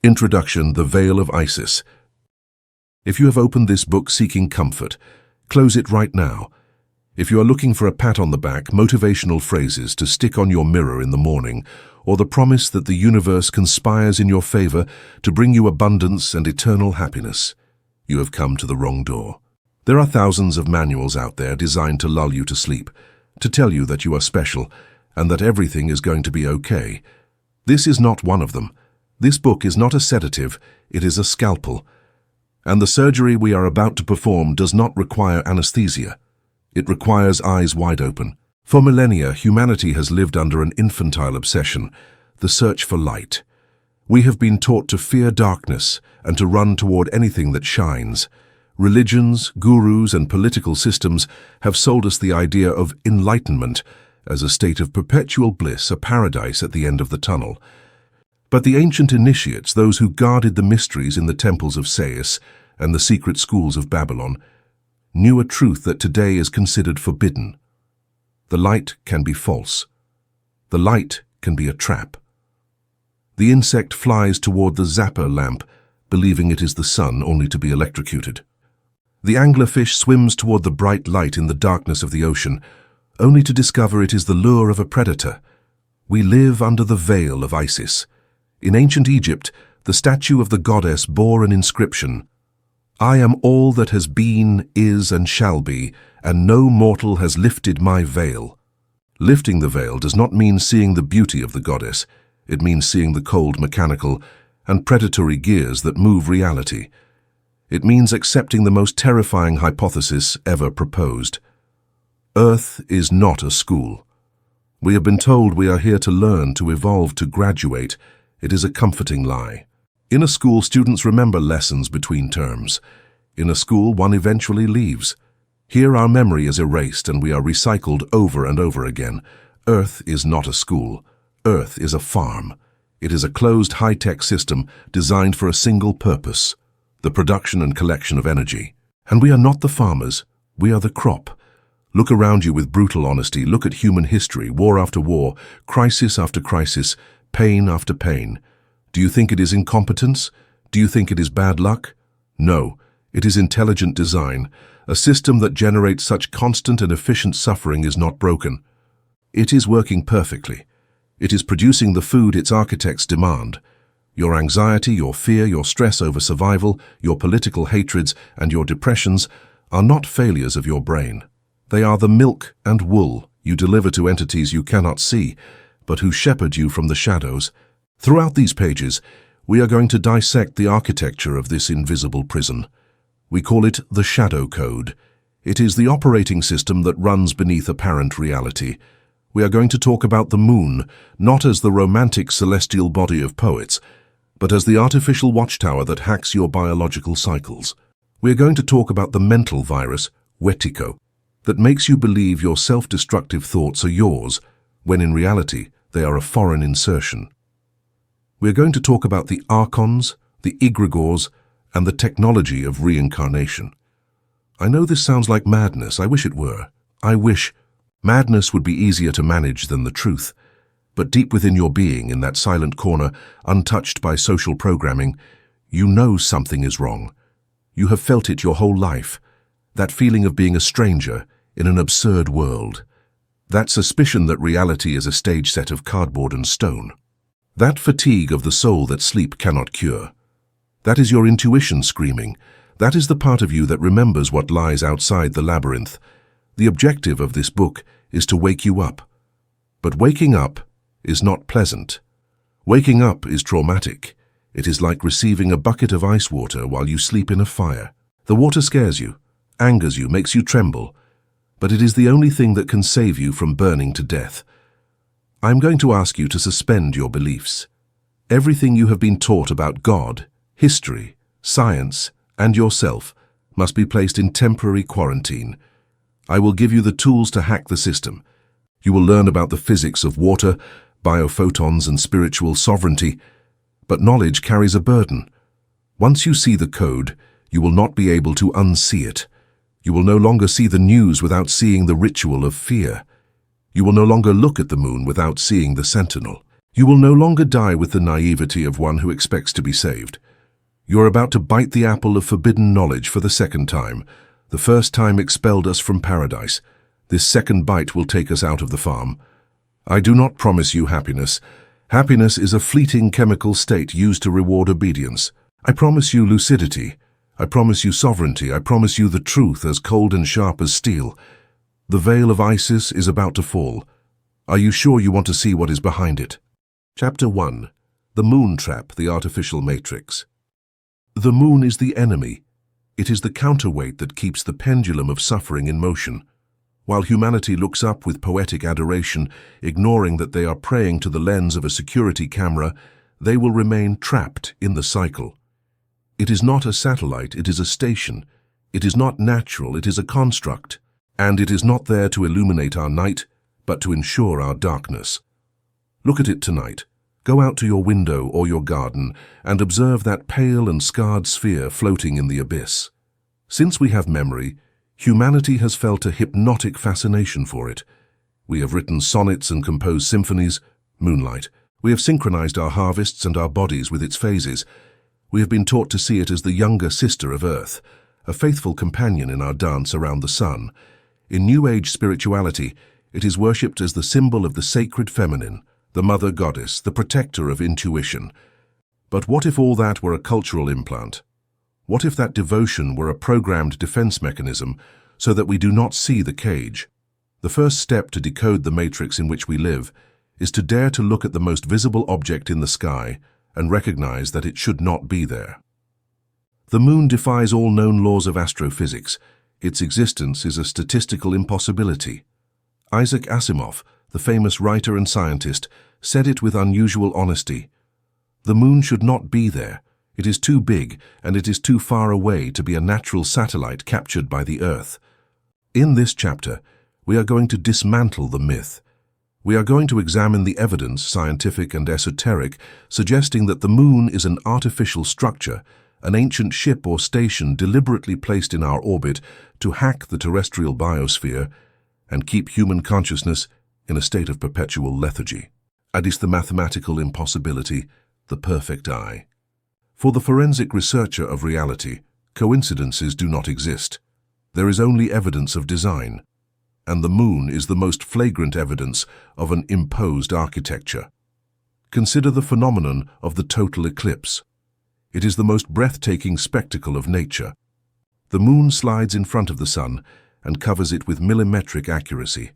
Introduction: The Veil of Isis. If you have opened this book seeking comfort, close it right now. If you are looking for a pat on the back, motivational phrases to stick on your mirror in the morning, or the promise that the universe conspires in your favor to bring you abundance and eternal happiness, you have come to the wrong door. There are thousands of manuals out there designed to lull you to sleep, to tell you that you are special and that everything is going to be okay. This is not one of them. This book is not a sedative, it is a scalpel. And the surgery we are about to perform does not require anesthesia. It requires eyes wide open. For millennia, humanity has lived under an infantile obsession, the search for light. We have been taught to fear darkness and to run toward anything that shines. Religions, gurus, and political systems have sold us the idea of enlightenment as a state of perpetual bliss, a paradise at the end of the tunnel. But the ancient initiates, those who guarded the mysteries in the temples of Sais and the secret schools of Babylon, knew a truth that today is considered forbidden. The light can be false. The light can be a trap. The insect flies toward the zapper lamp, believing it is the sun, only to be electrocuted. The anglerfish swims toward the bright light in the darkness of the ocean, only to discover it is the lure of a predator. We live under the veil of Isis. In ancient Egypt, the statue of the goddess bore an inscription: "I am all that has been, is, and shall be, and no mortal has lifted my veil." Lifting the veil does not mean seeing the beauty of the goddess. It means seeing the cold, mechanical, and predatory gears that move reality. It means accepting the most terrifying hypothesis ever proposed. Earth is not a school. We have been told we are here to learn, to evolve, to graduate. It is a comforting lie. In a school, students remember lessons between terms. In a school, one eventually leaves. Here our memory is erased and we are recycled over and over again. Earth is not a school. Earth is a farm. It is a closed high-tech system designed for a single purpose: the production and collection of energy. And we are not the farmers, we are the crop. Look around you with brutal honesty. Look at human history, war after war, crisis after crisis, pain after pain. Do you think it is incompetence? Do you think it is bad luck? No, it is intelligent design. A system that generates such constant and efficient suffering is not broken. It is working perfectly. It is producing the food its architects demand. Your anxiety, your fear, your stress over survival, your political hatreds, and your depressions are not failures of your brain. They are the milk and wool you deliver to entities you cannot see, but who shepherd you from the shadows. Throughout these pages, we are going to dissect the architecture of this invisible prison. We call it the Shadow Code. It is the operating system that runs beneath apparent reality. We are going to talk about the moon, not as the romantic celestial body of poets, but as the artificial watchtower that hacks your biological cycles. We are going to talk about the mental virus, Wetiko, that makes you believe your self-destructive thoughts are yours, when in reality they are a foreign insertion. We are going to talk about the Archons, the EGREGORES, and the technology of reincarnation. I know this sounds like madness. I wish it were. I wish madness would be easier to manage than the truth. But deep within your being, in that silent corner, untouched by social programming, you know something is wrong. You have felt it your whole life. That feeling of being a stranger in an absurd world. That suspicion that reality is a stage set of cardboard and stone. That fatigue of the soul that sleep cannot cure. That is your intuition screaming. That is the part of you that remembers what lies outside the labyrinth. The objective of this book is to wake you up. But waking up is not pleasant. Waking up is traumatic. It is like receiving a bucket of ice water while you sleep in a fire. The water scares you, angers you, makes you tremble, but it is the only thing that can save you from burning to death. I'm going to ask you to suspend your beliefs. Everything you have been taught about God, history, science, and yourself must be placed in temporary quarantine. I will give you the tools to hack the system. You will learn about the physics of water, biophotons, and spiritual sovereignty, but knowledge carries a burden. Once you see the code, you will not be able to unsee it. You will no longer see the news without seeing the ritual of fear. You will no longer look at the moon without seeing the sentinel. You will no longer die with the naivety of one who expects to be saved. You're about to bite the apple of forbidden knowledge for the second time. The first time expelled us from paradise. This second bite will take us out of the farm. I do not promise you happiness. Happiness is a fleeting chemical state used to reward obedience. I promise you lucidity. I promise you sovereignty. I promise you the truth as cold and sharp as steel. The veil of Isis is about to fall. Are you sure you want to see what is behind it? Chapter 1. The Moon Trap, the Artificial Matrix. The moon is the enemy. It is the counterweight that keeps the pendulum of suffering in motion. While humanity looks up with poetic adoration, ignoring that they are praying to the lens of a security camera, they will remain trapped in the cycle. It is not a satellite, it is a station. It is not natural, it is a construct. And it is not there to illuminate our night, but to ensure our darkness. Look at it tonight. Go out to your window or your garden and observe that pale and scarred sphere floating in the abyss. Since we have memory, humanity has felt a hypnotic fascination for it. We have written sonnets and composed symphonies, moonlight. We have synchronized our harvests and our bodies with its phases. We have been taught to see it as the younger sister of Earth, a faithful companion in our dance around the sun. In New Age spirituality, it is worshipped as the symbol of the sacred feminine, the mother goddess, the protector of intuition. But what if all that were a cultural implant? What if that devotion were a programmed defense mechanism so that we do not see the cage? The first step to decode the matrix in which we live is to dare to look at the most visible object in the sky and recognize that it should not be there. The moon defies all known laws of astrophysics. Its existence is a statistical impossibility. Isaac Asimov, the famous writer and scientist, said it with unusual honesty. The moon should not be there. It is too big and it is too far away to be a natural satellite captured by the Earth. In this chapter, we are going to dismantle the myth. We are going to examine the evidence, scientific and esoteric, suggesting that the moon is an artificial structure, an ancient ship or station deliberately placed in our orbit to hack the terrestrial biosphere and keep human consciousness in a state of perpetual lethargy. And is the mathematical impossibility, the perfect eye. For the forensic researcher of reality, coincidences do not exist. There is only evidence of design, and the moon is the most flagrant evidence of an imposed architecture. Consider the phenomenon of the total eclipse. It is the most breathtaking spectacle of nature. The moon slides in front of the sun and covers it with millimetric accuracy.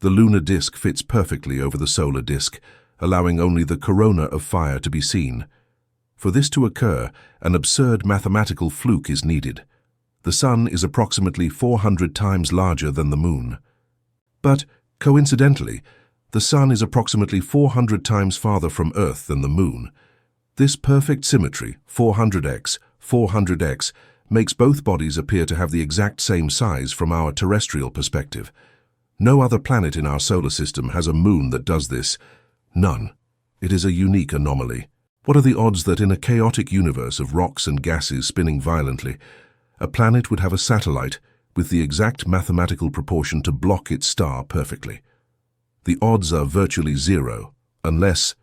The lunar disk fits perfectly over the solar disk, allowing only the corona of fire to be seen. For this to occur, an absurd mathematical fluke is needed. The sun is approximately 400 times larger than the moon. But, coincidentally, the sun is approximately 400 times farther from Earth than the moon. This perfect symmetry, 400x, 400x, makes both bodies appear to have the exact same size from our terrestrial perspective. No other planet in our solar system has a moon that does this. None. It is a unique anomaly. What are the odds that in a chaotic universe of rocks and gases spinning violently, a planet would have a satellite with the exact mathematical proportion to block its star perfectly? The odds are virtually zero, unless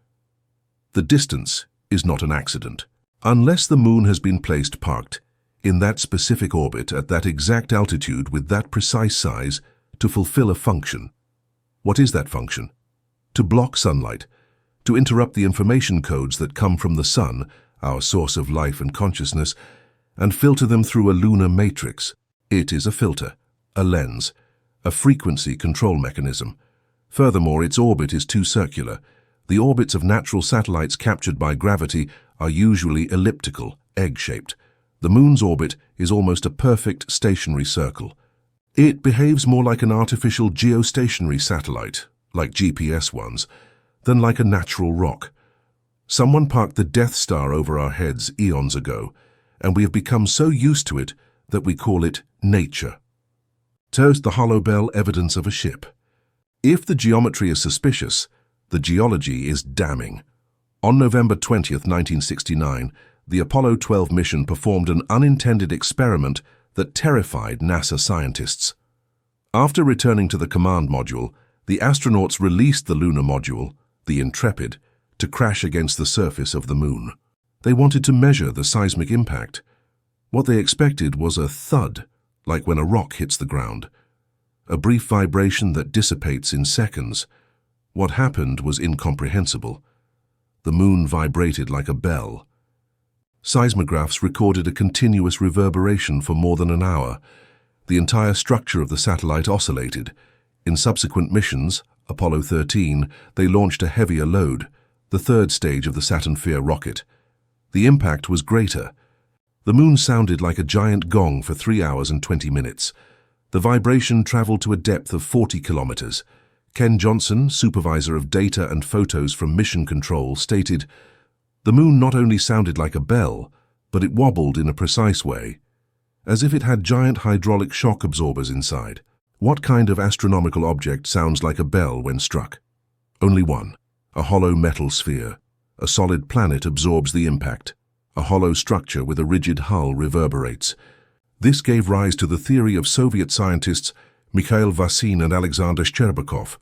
the distance is not an accident. Unless the moon has been placed parked in that specific orbit at that exact altitude with that precise size to fulfill a function. What is that function? To block sunlight, to interrupt the information codes that come from the sun, our source of life and consciousness, and filter them through a lunar matrix. It is a filter, a lens, a frequency control mechanism. Furthermore, its orbit is too circular. The orbits of natural satellites captured by gravity are usually elliptical, egg-shaped. The moon's orbit is almost a perfect stationary circle. It behaves more like an artificial geostationary satellite, like GPS ones, than like a natural rock. Someone parked the Death Star over our heads eons ago, and we have become so used to it that we call it nature. Toast the hollow bell evidence of a ship. If the geometry is suspicious, the geology is damning. On November 20th, 1969, the Apollo 12 mission performed an unintended experiment that terrified NASA scientists. After returning to the command module, the astronauts released the lunar module, the Intrepid, to crash against the surface of the moon. They wanted to measure the seismic impact. What they expected was a thud, like when a rock hits the ground. A brief vibration that dissipates in seconds. What happened was incomprehensible. The moon vibrated like a bell. Seismographs recorded a continuous reverberation for more than an hour. The entire structure of the satellite oscillated. In subsequent missions, Apollo 13, they launched a heavier load, the third stage of the Saturn V rocket. The impact was greater. The moon sounded like a giant gong for 3 hours and 20 minutes. The vibration traveled to a depth of 40 kilometers. Ken Johnson, supervisor of data and photos from Mission Control, stated, "The moon not only sounded like a bell, but it wobbled in a precise way, as if it had giant hydraulic shock absorbers inside." What kind of astronomical object sounds like a bell when struck? Only one, a hollow metal sphere. A solid planet absorbs the impact. A hollow structure with a rigid hull reverberates. This gave rise to the theory of Soviet scientists Mikhail Vasin and Alexander Shcherbakov,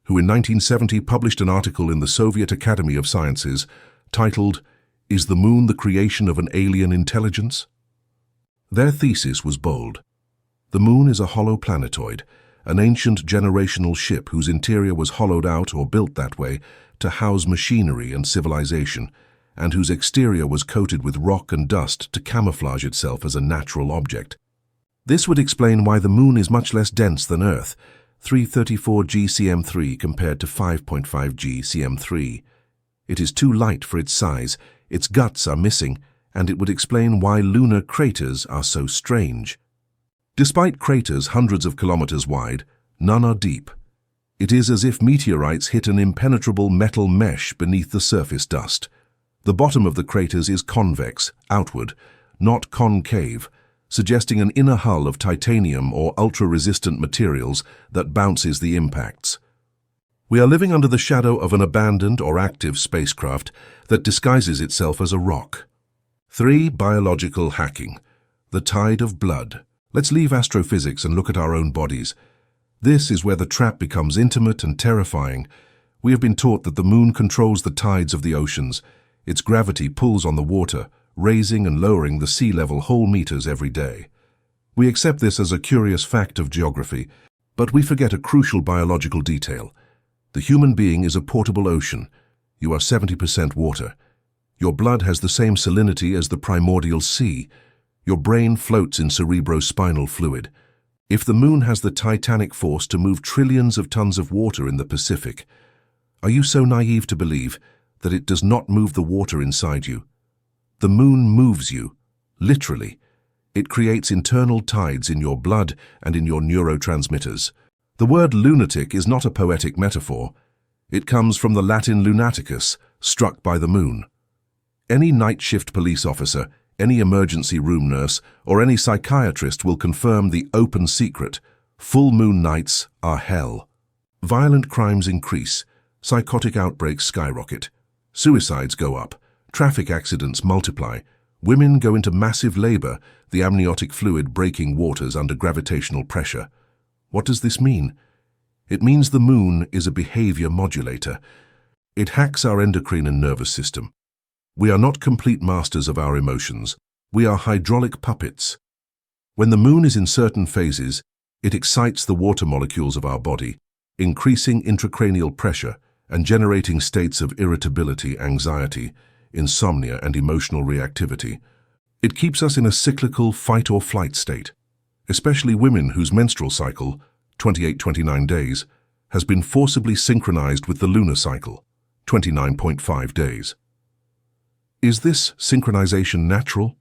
who in 1970 published an article in the Soviet Academy of Sciences titled, "Is the Moon the Creation of an Alien Intelligence?" Their thesis was bold. The moon is a hollow planetoid, an ancient generational ship whose interior was hollowed out or built that way to house machinery and civilization, and whose exterior was coated with rock and dust to camouflage itself as a natural object. This would explain why the moon is much less dense than Earth, 334 GCM3 compared to 5.5 GCM3. It is too light for its size, its guts are missing, and it would explain why lunar craters are so strange. Despite craters hundreds of kilometers wide, none are deep. It is as if meteorites hit an impenetrable metal mesh beneath the surface dust. The bottom of the craters is convex, outward, not concave, suggesting an inner hull of titanium or ultra-resistant materials that bounces the impacts. We are living under the shadow of an abandoned or active spacecraft that disguises itself as a rock. 3. Biological hacking. The tide of blood. Let's leave astrophysics and look at our own bodies. This is where the trap becomes intimate and terrifying. We have been taught that the moon controls the tides of the oceans. Its gravity pulls on the water, raising and lowering the sea level whole meters every day. We accept this as a curious fact of geography, but we forget a crucial biological detail. The human being is a portable ocean. You are 70% water. Your blood has the same salinity as the primordial sea. Your brain floats in cerebrospinal fluid. If the moon has the titanic force to move trillions of tons of water in the Pacific, are you so naive to believe that it does not move the water inside you? The moon moves you, literally. It creates internal tides in your blood and in your neurotransmitters. The word lunatic is not a poetic metaphor. It comes from the Latin lunaticus, struck by the moon. Any night shift police officer, any emergency room nurse, or any psychiatrist will confirm the open secret: full moon nights are hell. Violent crimes increase, psychotic outbreaks skyrocket, suicides go up, traffic accidents multiply, women go into massive labor, the amniotic fluid breaking waters under gravitational pressure. What does this mean? It means the moon is a behavior modulator. It hacks our endocrine and nervous system. We are not complete masters of our emotions. We are hydraulic puppets. When the moon is in certain phases, it excites the water molecules of our body, increasing intracranial pressure and generating states of irritability, anxiety, insomnia, and emotional reactivity. It keeps us in a cyclical fight-or-flight state, especially women whose menstrual cycle, 28-29 days, has been forcibly synchronized with the lunar cycle, 29.5 days. Is this synchronization natural?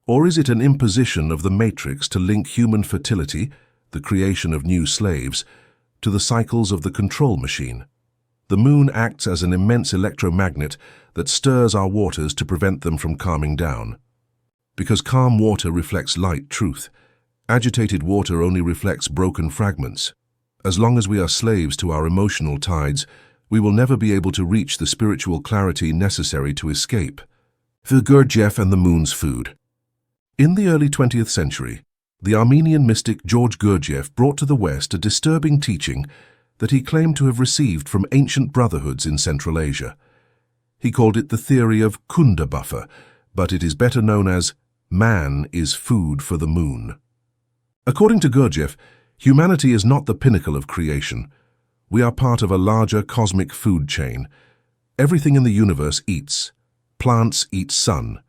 Or is it an imposition of the matrix to link human fertility, the creation of new slaves, to the cycles of the control machine? The moon acts as an immense electromagnet that stirs our waters to prevent them from calming down. Because calm water reflects light truth, agitated water only reflects broken fragments. As long as we are slaves to our emotional tides, we will never be able to reach the spiritual clarity necessary to escape. Gurdjieff and the moon's food. In the early 20th century, the Armenian mystic George Gurdjieff brought to the West a disturbing teaching that he claimed to have received from ancient brotherhoods in Central Asia. He called it the theory of Kunda buffer, but it is better known as man is food for the moon. According to Gurdjieff, humanity is not the pinnacle of creation. We are part of a larger cosmic food chain. Everything in the universe eats. Plants eat sun.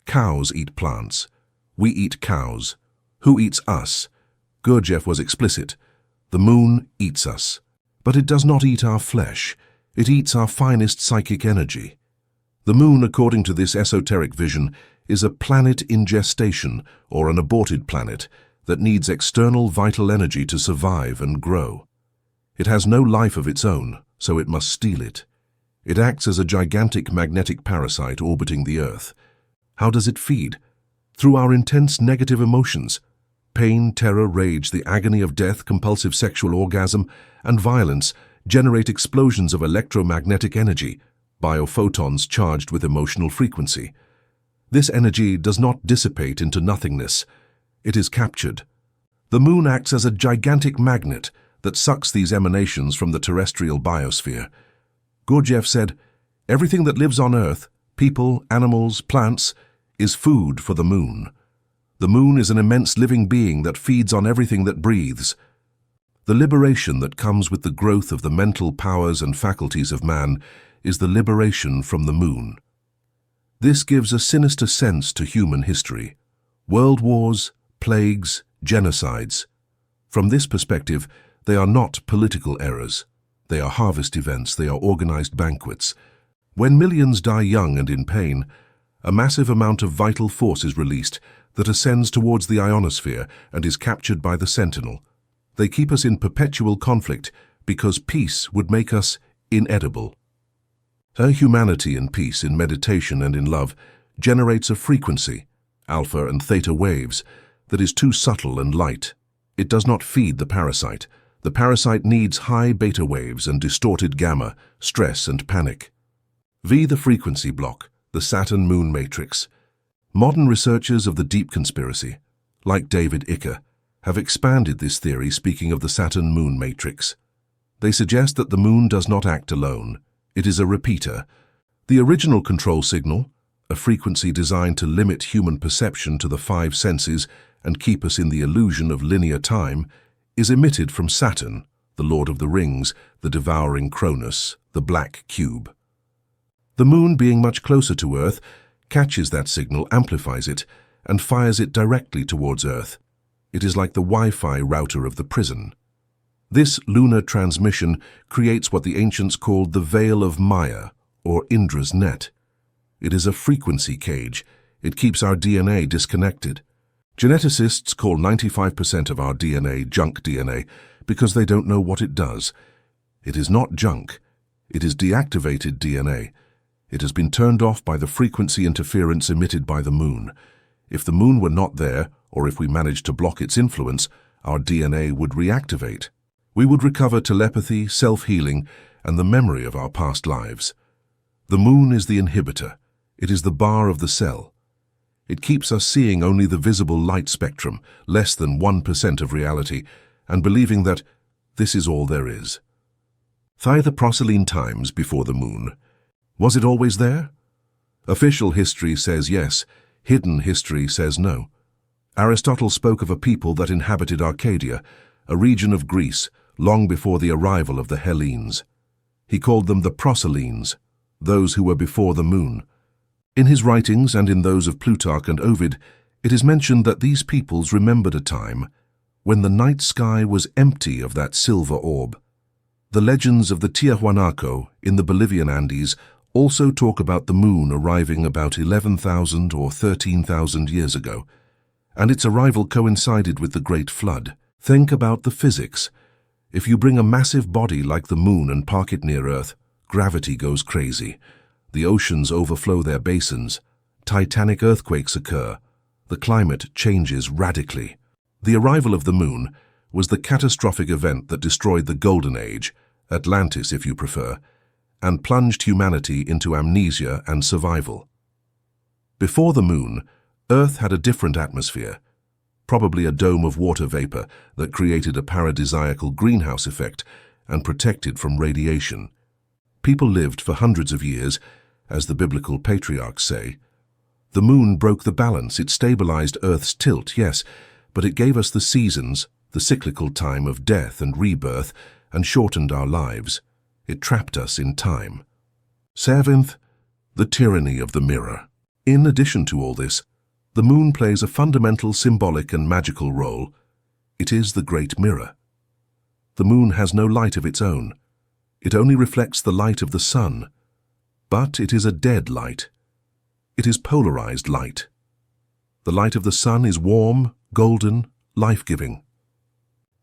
Cows eat plants. We eat cows. Who eats us? Gurdjieff was explicit. The moon eats us. But it does not eat our flesh. It eats our finest psychic energy. The moon, according to this esoteric vision, is a planet in gestation, or an aborted planet, that needs external vital energy to survive and grow. It has no life of its own, so it must steal it. It acts as a gigantic magnetic parasite orbiting the Earth. How does it feed? Through our intense negative emotions. Pain, terror, rage, the agony of death, compulsive sexual orgasm, and violence generate explosions of electromagnetic energy, biophotons charged with emotional frequency. This energy does not dissipate into nothingness. It is captured. The moon acts as a gigantic magnet that sucks these emanations from the terrestrial biosphere. Gurdjieff said, "Everything that lives on Earth, people, animals, plants, is food for the moon. The moon is an immense living being that feeds on everything that breathes. The liberation that comes with the growth of the mental powers and faculties of man is the liberation from the moon." This gives a sinister sense to human history. World wars, plagues, genocides. From this perspective, they are not political errors. They are harvest events, they are organized banquets. When millions die young and in pain, a massive amount of vital force is released that ascends towards the ionosphere and is captured by the sentinel. They keep us in perpetual conflict because peace would make us inedible. Her humanity in peace, in meditation and in love, generates a frequency, alpha and theta waves, that is too subtle and light. It does not feed the parasite. The parasite needs high beta waves and distorted gamma, stress and panic. V, the frequency block, the Saturn-Moon matrix. Modern researchers of the deep conspiracy, like David Icke, have expanded this theory speaking of the Saturn-Moon matrix. They suggest that the moon does not act alone. It is a repeater. The original control signal, a frequency designed to limit human perception to the five senses and keep us in the illusion of linear time, is emitted from Saturn, the Lord of the Rings, the devouring Cronus, the black cube. The moon, being much closer to Earth, catches that signal, amplifies it, and fires it directly towards Earth. It is like the Wi-Fi router of the prison. This lunar transmission creates what the ancients called the veil of Maya, or Indra's net. It is a frequency cage. It keeps our DNA disconnected. Geneticists call 95% of our DNA junk DNA because they don't know what it does. It is not junk. It is deactivated DNA. It has been turned off by the frequency interference emitted by the moon. If the moon were not there, or if we managed to block its influence, our DNA would reactivate. We would recover telepathy, self-healing, and the memory of our past lives. The moon is the inhibitor. It is the bar of the cell. It keeps us seeing only the visible light spectrum, less than 1% of reality, and believing that this is all there is. The Proserpine times before the moon. Was it always there? Official history says yes. Hidden history says no. Aristotle spoke of a people that inhabited Arcadia, a region of Greece, long before the arrival of the Hellenes. He called them the Proserpines, those who were before the moon. In his writings and in those of Plutarch and Ovid, it is mentioned that these peoples remembered a time when the night sky was empty of that silver orb. The legends of the Tiahuanaco in the Bolivian Andes also talk about the moon arriving about 11,000 or 13,000 years ago, and its arrival coincided with the Great Flood. Think about the physics. If you bring a massive body like the moon and park it near Earth, gravity goes crazy. The oceans overflow their basins. Titanic earthquakes occur. The climate changes radically. The arrival of the moon was the catastrophic event that destroyed the Golden Age, Atlantis if you prefer, and plunged humanity into amnesia and survival. Before the moon, Earth had a different atmosphere, probably a dome of water vapor that created a paradisiacal greenhouse effect and protected from radiation. People lived for hundreds of years, as the biblical patriarchs say. The moon broke the balance. It stabilized Earth's tilt, yes, but it gave us the seasons, the cyclical time of death and rebirth, and shortened our lives. It trapped us in time. 7th, the tyranny of the mirror. In addition to all this, the moon plays a fundamental symbolic and magical role. It is the great mirror. The moon has no light of its own. It only reflects the light of the sun. But it is a dead light. It is polarized light. The light of the sun is warm, golden, life-giving.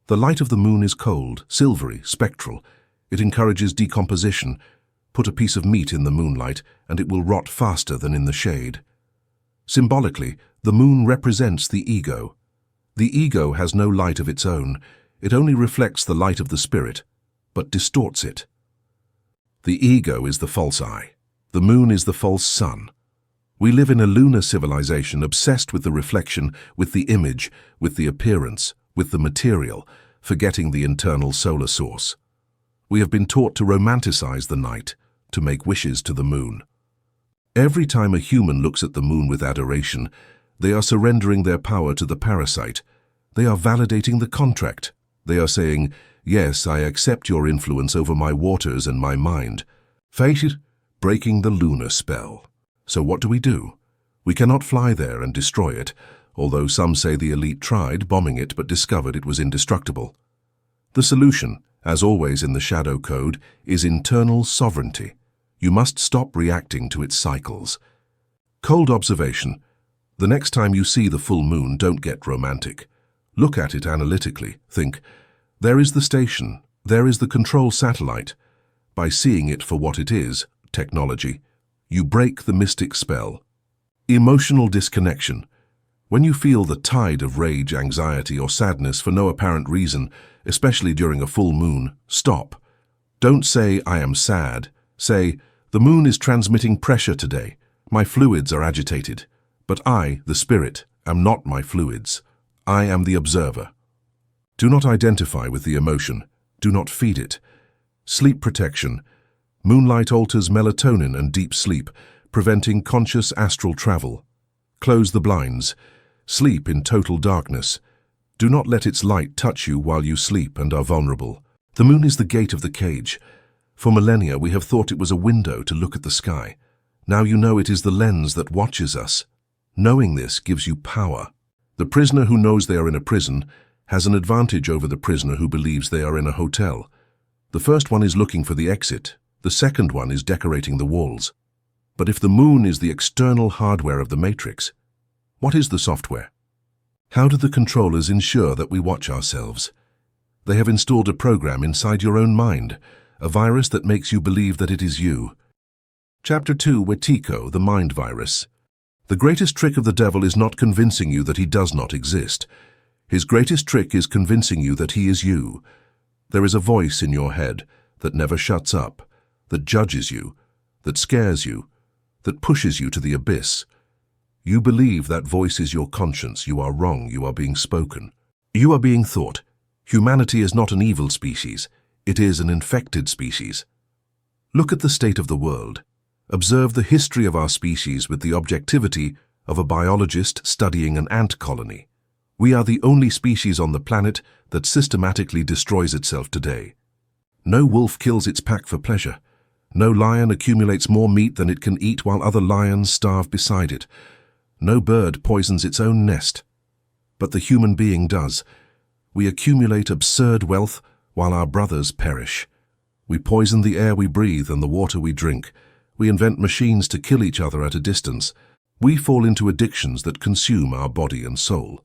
The light of the moon is cold, silvery, spectral. It encourages decomposition. Put a piece of meat in the moonlight, and it will rot faster than in the shade. Symbolically, the moon represents the ego. The ego has no light of its own. It only reflects the light of the spirit, but distorts it. The ego is the false I. The moon is the false sun. We live in a lunar civilization obsessed with the reflection, with the image, with the appearance, with the material, forgetting the internal solar source. We have been taught to romanticize the night, to make wishes to the moon. Every time a human looks at the moon with adoration, they are surrendering their power to the parasite. They are validating the contract. They are saying, yes, I accept your influence over my waters and my mind. Fate, breaking the lunar spell. So what do? We cannot fly there and destroy it, although some say the elite tried, bombing it, but discovered it was indestructible. The solution, as always in the Shadow Code, is internal sovereignty. You must stop reacting to its cycles. Cold observation. The next time you see the full moon, don't get romantic. Look at it analytically. Think, there is the station, there is the control satellite. By seeing it for what it is, technology, you break the mystic spell. Emotional disconnection. When you feel the tide of rage, anxiety, or sadness for no apparent reason, especially during a full moon, stop. Don't say, I am sad. Say, the moon is transmitting pressure today. My fluids are agitated. But I, the spirit, am not my fluids. I am the observer. Do not identify with the emotion. Do not feed it. Sleep protection. Moonlight alters melatonin and deep sleep, preventing conscious astral travel. Close the blinds. Sleep in total darkness. Do not let its light touch you while you sleep and are vulnerable. The moon is the gate of the cage. For millennia, we have thought it was a window to look at the sky. Now you know it is the lens that watches us. Knowing this gives you power. The prisoner who knows they are in a prison has an advantage over the prisoner who believes they are in a hotel. The first one is looking for the exit. The second one is decorating the walls. But if the moon is the external hardware of the matrix, what is the software? How do the controllers ensure that we watch ourselves? They have installed a program inside your own mind, a virus that makes you believe that it is you. Chapter 2, Wetiko, the mind virus. The greatest trick of the devil is not convincing you that he does not exist. His greatest trick is convincing you that he is you. There is a voice in your head that never shuts up, that judges you, that scares you, that pushes you to the abyss. You believe that voice is your conscience. You are wrong. You are being spoken. You are being thought. Humanity is not an evil species. It is an infected species. Look at the state of the world. Observe the history of our species with the objectivity of a biologist studying an ant colony. We are the only species on the planet that systematically destroys itself today. No wolf kills its pack for pleasure. No lion accumulates more meat than it can eat while other lions starve beside it. No bird poisons its own nest. But the human being does. We accumulate absurd wealth while our brothers perish. We poison the air we breathe and the water we drink. We invent machines to kill each other at a distance. We fall into addictions that consume our body and soul.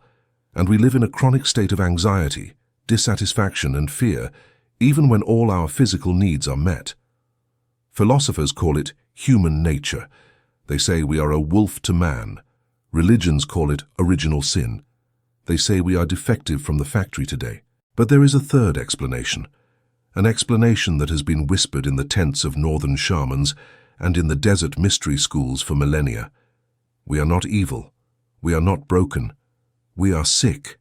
And we live in a chronic state of anxiety, dissatisfaction and fear, even when all our physical needs are met. Philosophers call it human nature. They say we are a wolf to man. Religions call it original sin. They say we are defective from the factory today. But there is a third explanation, an explanation that has been whispered in the tents of northern shamans and in the desert mystery schools for millennia. We are not evil. We are not broken. We are sick.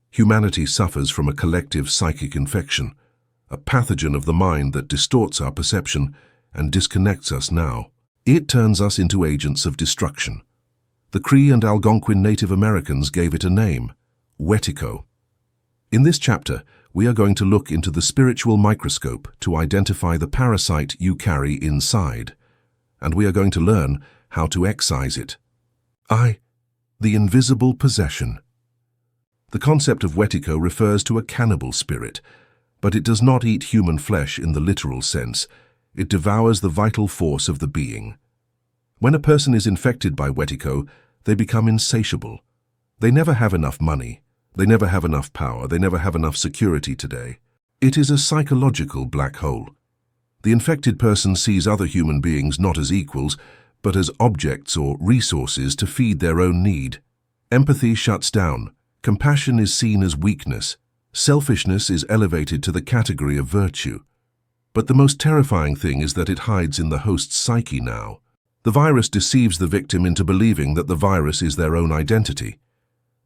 Humanity suffers from a collective psychic infection, a pathogen of the mind that distorts our perception and disconnects us now. It turns us into agents of destruction. The Cree and Algonquin Native Americans gave it a name, Wetiko. In this chapter, we are going to look into the spiritual microscope to identify the parasite you carry inside, and we are going to learn how to excise it. The invisible possession. The concept of Wetiko refers to a cannibal spirit, but it does not eat human flesh in the literal sense. It devours the vital force of the being. When a person is infected by Wetiko, they become insatiable. They never have enough money. They never have enough power. They never have enough security today. It is a psychological black hole. The infected person sees other human beings not as equals, but as objects or resources to feed their own need. Empathy shuts down. Compassion is seen as weakness. Selfishness is elevated to the category of virtue. But the most terrifying thing is that it hides in the host's psyche now. The virus deceives the victim into believing that the virus is their own identity.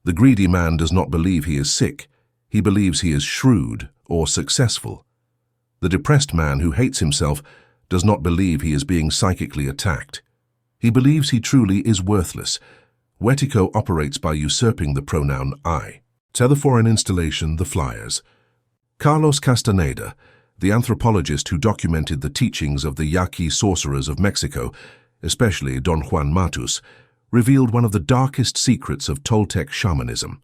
The greedy man does not believe he is sick. He believes he is shrewd or successful. The depressed man who hates himself does not believe he is being psychically attacked. He believes he truly is worthless. Wetiko operates by usurping the pronoun I. Tether for an installation, the flyers. Carlos Castaneda, the anthropologist who documented the teachings of the Yaqui sorcerers of Mexico, especially Don Juan Matus, revealed one of the darkest secrets of Toltec shamanism.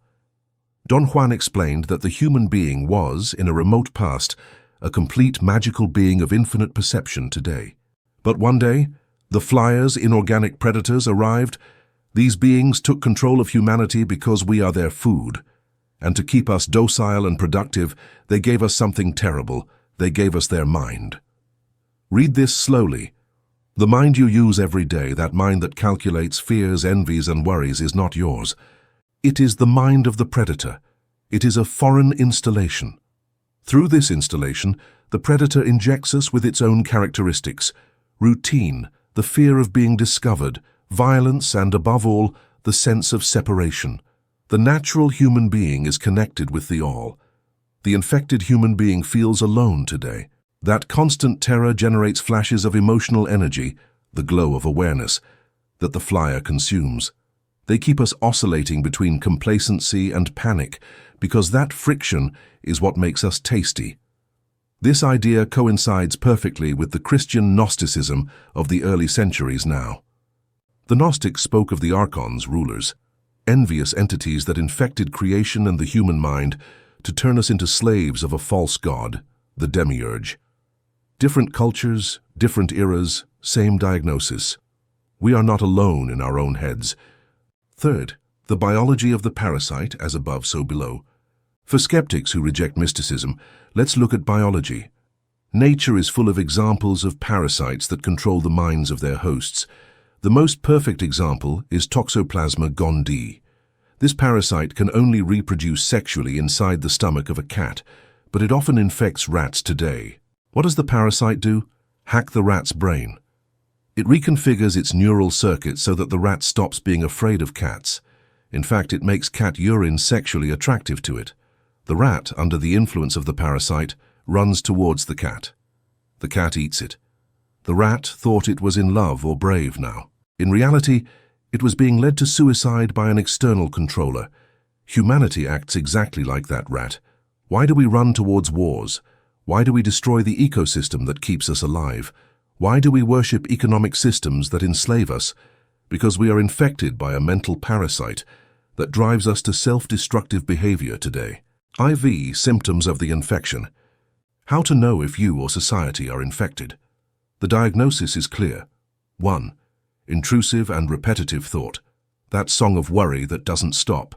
Don Juan explained that the human being was, in a remote past, a complete magical being of infinite perception today. But one day, the flyers, inorganic predators, arrived. These beings took control of humanity because we are their food. And to keep us docile and productive, they gave us something terrible. They gave us their mind. Read this slowly. The mind you use every day, that mind that calculates, fears, envies, and worries, is not yours. It is the mind of the predator. It is a foreign installation. Through this installation, the predator injects us with its own characteristics: routine, the fear of being discovered, violence, and above all, the sense of separation. The natural human being is connected with the all. The infected human being feels alone today. That constant terror generates flashes of emotional energy, the glow of awareness, that the flyer consumes. They keep us oscillating between complacency and panic, because that friction is what makes us tasty. This idea coincides perfectly with the Christian Gnosticism of the early centuries now. The Gnostics spoke of the Archons, rulers, envious entities that infected creation and the human mind to turn us into slaves of a false god, the demiurge. Different cultures, different eras, same diagnosis. We are not alone in our own heads. Third, the biology of the parasite, as above, so below. For skeptics who reject mysticism, let's look at biology. Nature is full of examples of parasites that control the minds of their hosts. The most perfect example is Toxoplasma gondii. This parasite can only reproduce sexually inside the stomach of a cat, but it often infects rats today. What does the parasite do? Hack the rat's brain. It reconfigures its neural circuits so that the rat stops being afraid of cats. In fact, it makes cat urine sexually attractive to it. The rat, under the influence of the parasite, runs towards the cat. The cat eats it. The rat thought it was in love or brave now. In reality, it was being led to suicide by an external controller. Humanity acts exactly like that rat. Why do we run towards wars? Why do we destroy the ecosystem that keeps us alive? Why do we worship economic systems that enslave us? Because we are infected by a mental parasite that drives us to self-destructive behavior today. IV, symptoms of the infection. How to know if you or society are infected? The diagnosis is clear. 1. Intrusive and repetitive thought. That song of worry that doesn't stop.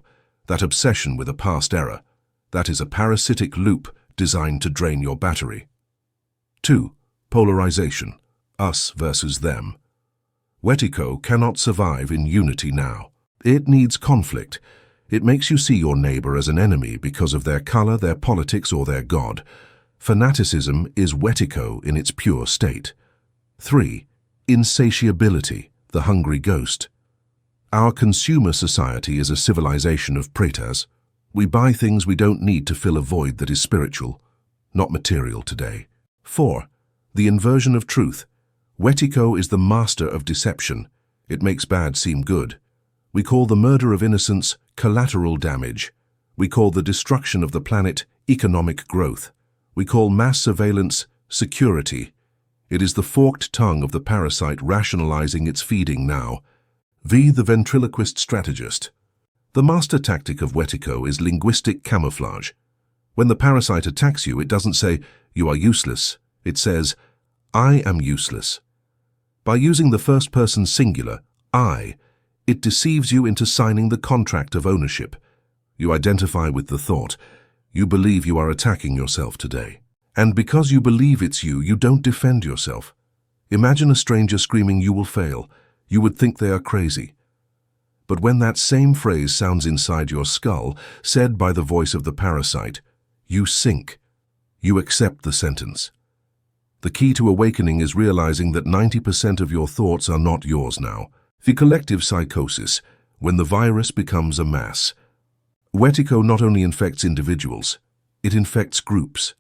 That obsession with a past error. That is a parasitic loop designed to drain your battery. 2. Polarization. Us versus them. Wetiko cannot survive in unity now. It needs conflict. It makes you see your neighbor as an enemy because of their color, their politics, or their god. Fanaticism is Wetiko in its pure state. 3. Insatiability, the hungry ghost. Our consumer society is a civilization of pretas. We buy things we don't need to fill a void that is spiritual, not material today. 4. The inversion of truth. Wetiko is the master of deception. It makes bad seem good. We call the murder of innocents collateral damage. We call the destruction of the planet economic growth. We call mass surveillance security. It is the forked tongue of the parasite rationalizing its feeding now. V. The ventriloquist strategist. The master tactic of Wetiko is linguistic camouflage. When the parasite attacks you, it doesn't say, "You are useless." It says, "I am useless." By using the first-person singular, I, it deceives you into signing the contract of ownership. You identify with the thought. You believe you are attacking yourself today. And because you believe it's you, you don't defend yourself. Imagine a stranger screaming, "You will fail." You would think they are crazy. But when that same phrase sounds inside your skull, said by the voice of the parasite, you sink. You accept the sentence. The key to awakening is realizing that 90% of your thoughts are not yours now. The collective psychosis, when the virus becomes a mass. Wetiko not only infects individuals, it infects groups.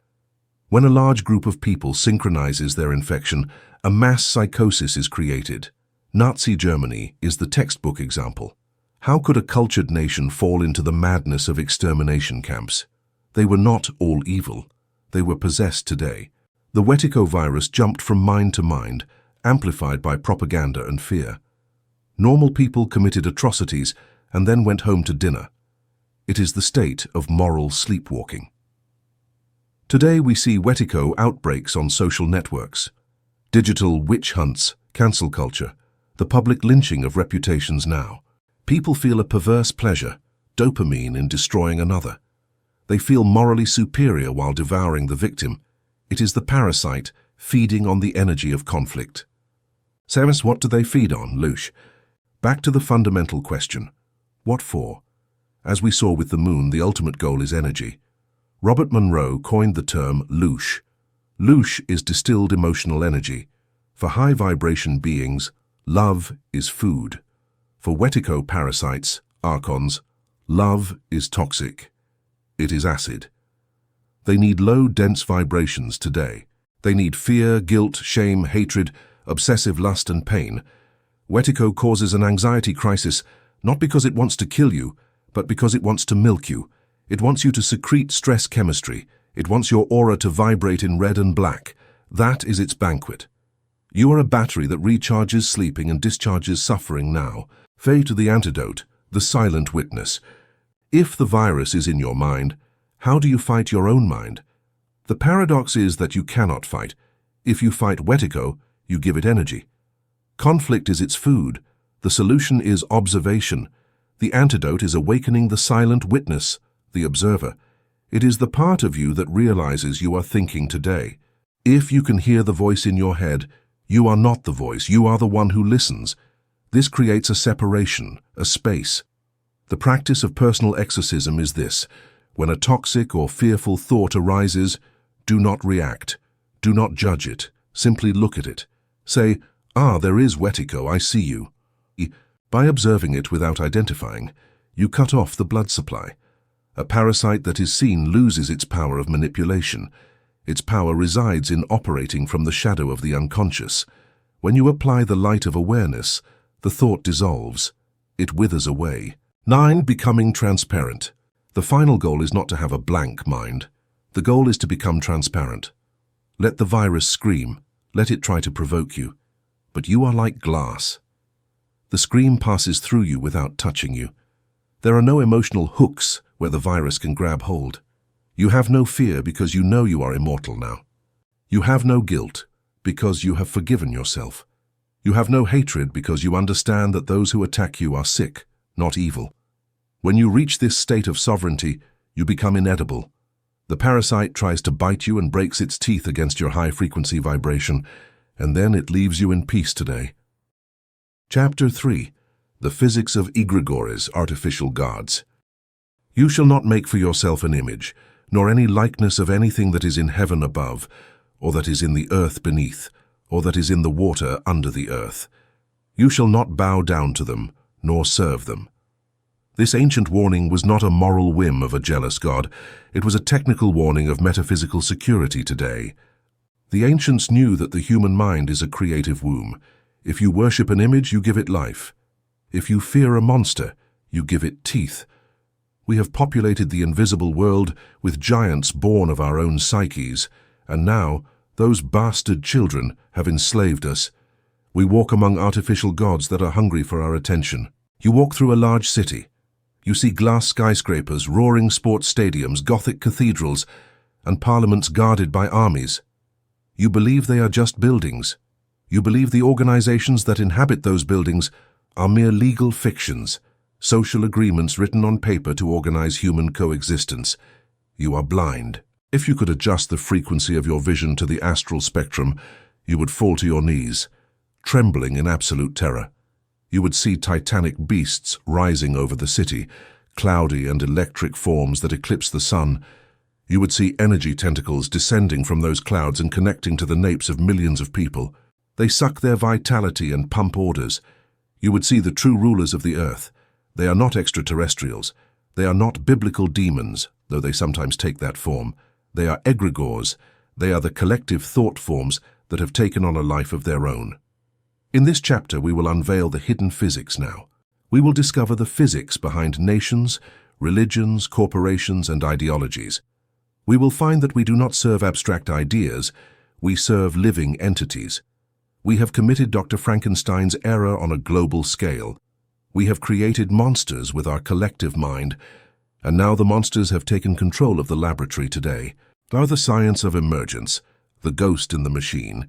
When a large group of people synchronizes their infection, a mass psychosis is created. Nazi Germany is the textbook example. How could a cultured nation fall into the madness of extermination camps? They were not all evil. They were possessed today. The Wetiko virus jumped from mind to mind, amplified by propaganda and fear. Normal people committed atrocities and then went home to dinner. It is the state of moral sleepwalking. Today we see Wetiko outbreaks on social networks. Digital witch hunts, cancel culture, the public lynching of reputations now. People feel a perverse pleasure, dopamine in destroying another. They feel morally superior while devouring the victim. It is the parasite feeding on the energy of conflict. Samus, what do they feed on, Lush? Back to the fundamental question. What for? As we saw with the moon, the ultimate goal is energy. Robert Monroe coined the term loosh. Loosh is distilled emotional energy. For high-vibration beings, love is food. For Wetiko parasites, Archons, love is toxic. It is acid. They need low, dense vibrations today. They need fear, guilt, shame, hatred, obsessive lust and pain. Wetiko causes an anxiety crisis, not because it wants to kill you, but because it wants to milk you. It wants you to secrete stress chemistry. It wants your aura to vibrate in red and black. That is its banquet. You are a battery that recharges sleeping and discharges suffering now. Fay to the antidote, the silent witness. If the virus is in your mind, how do you fight your own mind? The paradox is that you cannot fight. If you fight Wetiko, you give it energy. Conflict is its food. The solution is observation. The antidote is awakening the silent witness, the observer. It is the part of you that realizes you are thinking today. If you can hear the voice in your head, you are not the voice, you are the one who listens. This creates a separation, a space. The practice of personal exorcism is this. When a toxic or fearful thought arises, do not react. Do not judge it. Simply look at it. Say, there is Wetiko, I see you. By observing it without identifying, you cut off the blood supply. A parasite that is seen loses its power of manipulation. Its power resides in operating from the shadow of the unconscious. When you apply the light of awareness, the thought dissolves. It withers away. 9. Becoming transparent. The final goal is not to have a blank mind. The goal is to become transparent. Let the virus scream. Let it try to provoke you. But you are like glass. The scream passes through you without touching you. There are no emotional hooks where the virus can grab hold. You have no fear because you know you are immortal now. You have no guilt because you have forgiven yourself. You have no hatred because you understand that those who attack you are sick, not evil. When you reach this state of sovereignty, you become inedible. The parasite tries to bite you and breaks its teeth against your high-frequency vibration, and then it leaves you in peace today. Chapter 3. The Physics of EGREGORES, Artificial Gods. You shall not make for yourself an image, nor any likeness of anything that is in heaven above, or that is in the earth beneath, or that is in the water under the earth. You shall not bow down to them, nor serve them. This ancient warning was not a moral whim of a jealous God. It was a technical warning of metaphysical security today. The ancients knew that the human mind is a creative womb. If you worship an image, you give it life. If you fear a monster, you give it teeth. We have populated the invisible world with giants born of our own psyches, and now those bastard children have enslaved us. We walk among artificial gods that are hungry for our attention. You walk through a large city. You see glass skyscrapers, roaring sports stadiums, Gothic cathedrals, and parliaments guarded by armies. You believe they are just buildings. You believe the organizations that inhabit those buildings are mere legal fictions, social agreements written on paper to organize human coexistence. You are blind. If you could adjust the frequency of your vision to the astral spectrum, you would fall to your knees, trembling in absolute terror. You would see titanic beasts rising over the city, cloudy and electric forms that eclipse the sun. You would see energy tentacles descending from those clouds and connecting to the napes of millions of people. They suck their vitality and pump orders. You would see the true rulers of the earth. They are not extraterrestrials. They are not biblical demons, though they sometimes take that form. They are egregores. They are the collective thought forms that have taken on a life of their own. In this chapter, we will unveil the hidden physics now. We will discover the physics behind nations, religions, corporations, and ideologies. We will find that we do not serve abstract ideas, we serve living entities. We have committed Dr. Frankenstein's error on a global scale. We have created monsters with our collective mind, and now the monsters have taken control of the laboratory today. Are the science of emergence, the ghost in the machine.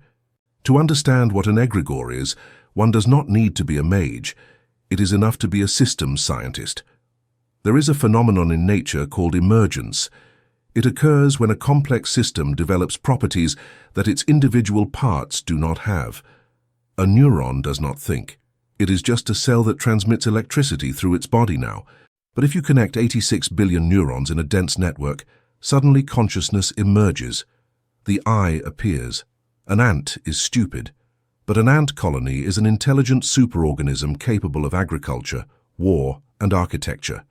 To understand what an egregore is, one does not need to be a mage. It is enough to be a systems scientist. There is a phenomenon in nature called emergence. It occurs when a complex system develops properties that its individual parts do not have. A neuron does not think. It is just a cell that transmits electricity through its body now. But if you connect 86 billion neurons in a dense network, suddenly consciousness emerges. The I appears. An ant is stupid, but an ant colony is an intelligent superorganism capable of agriculture, war, and architecture.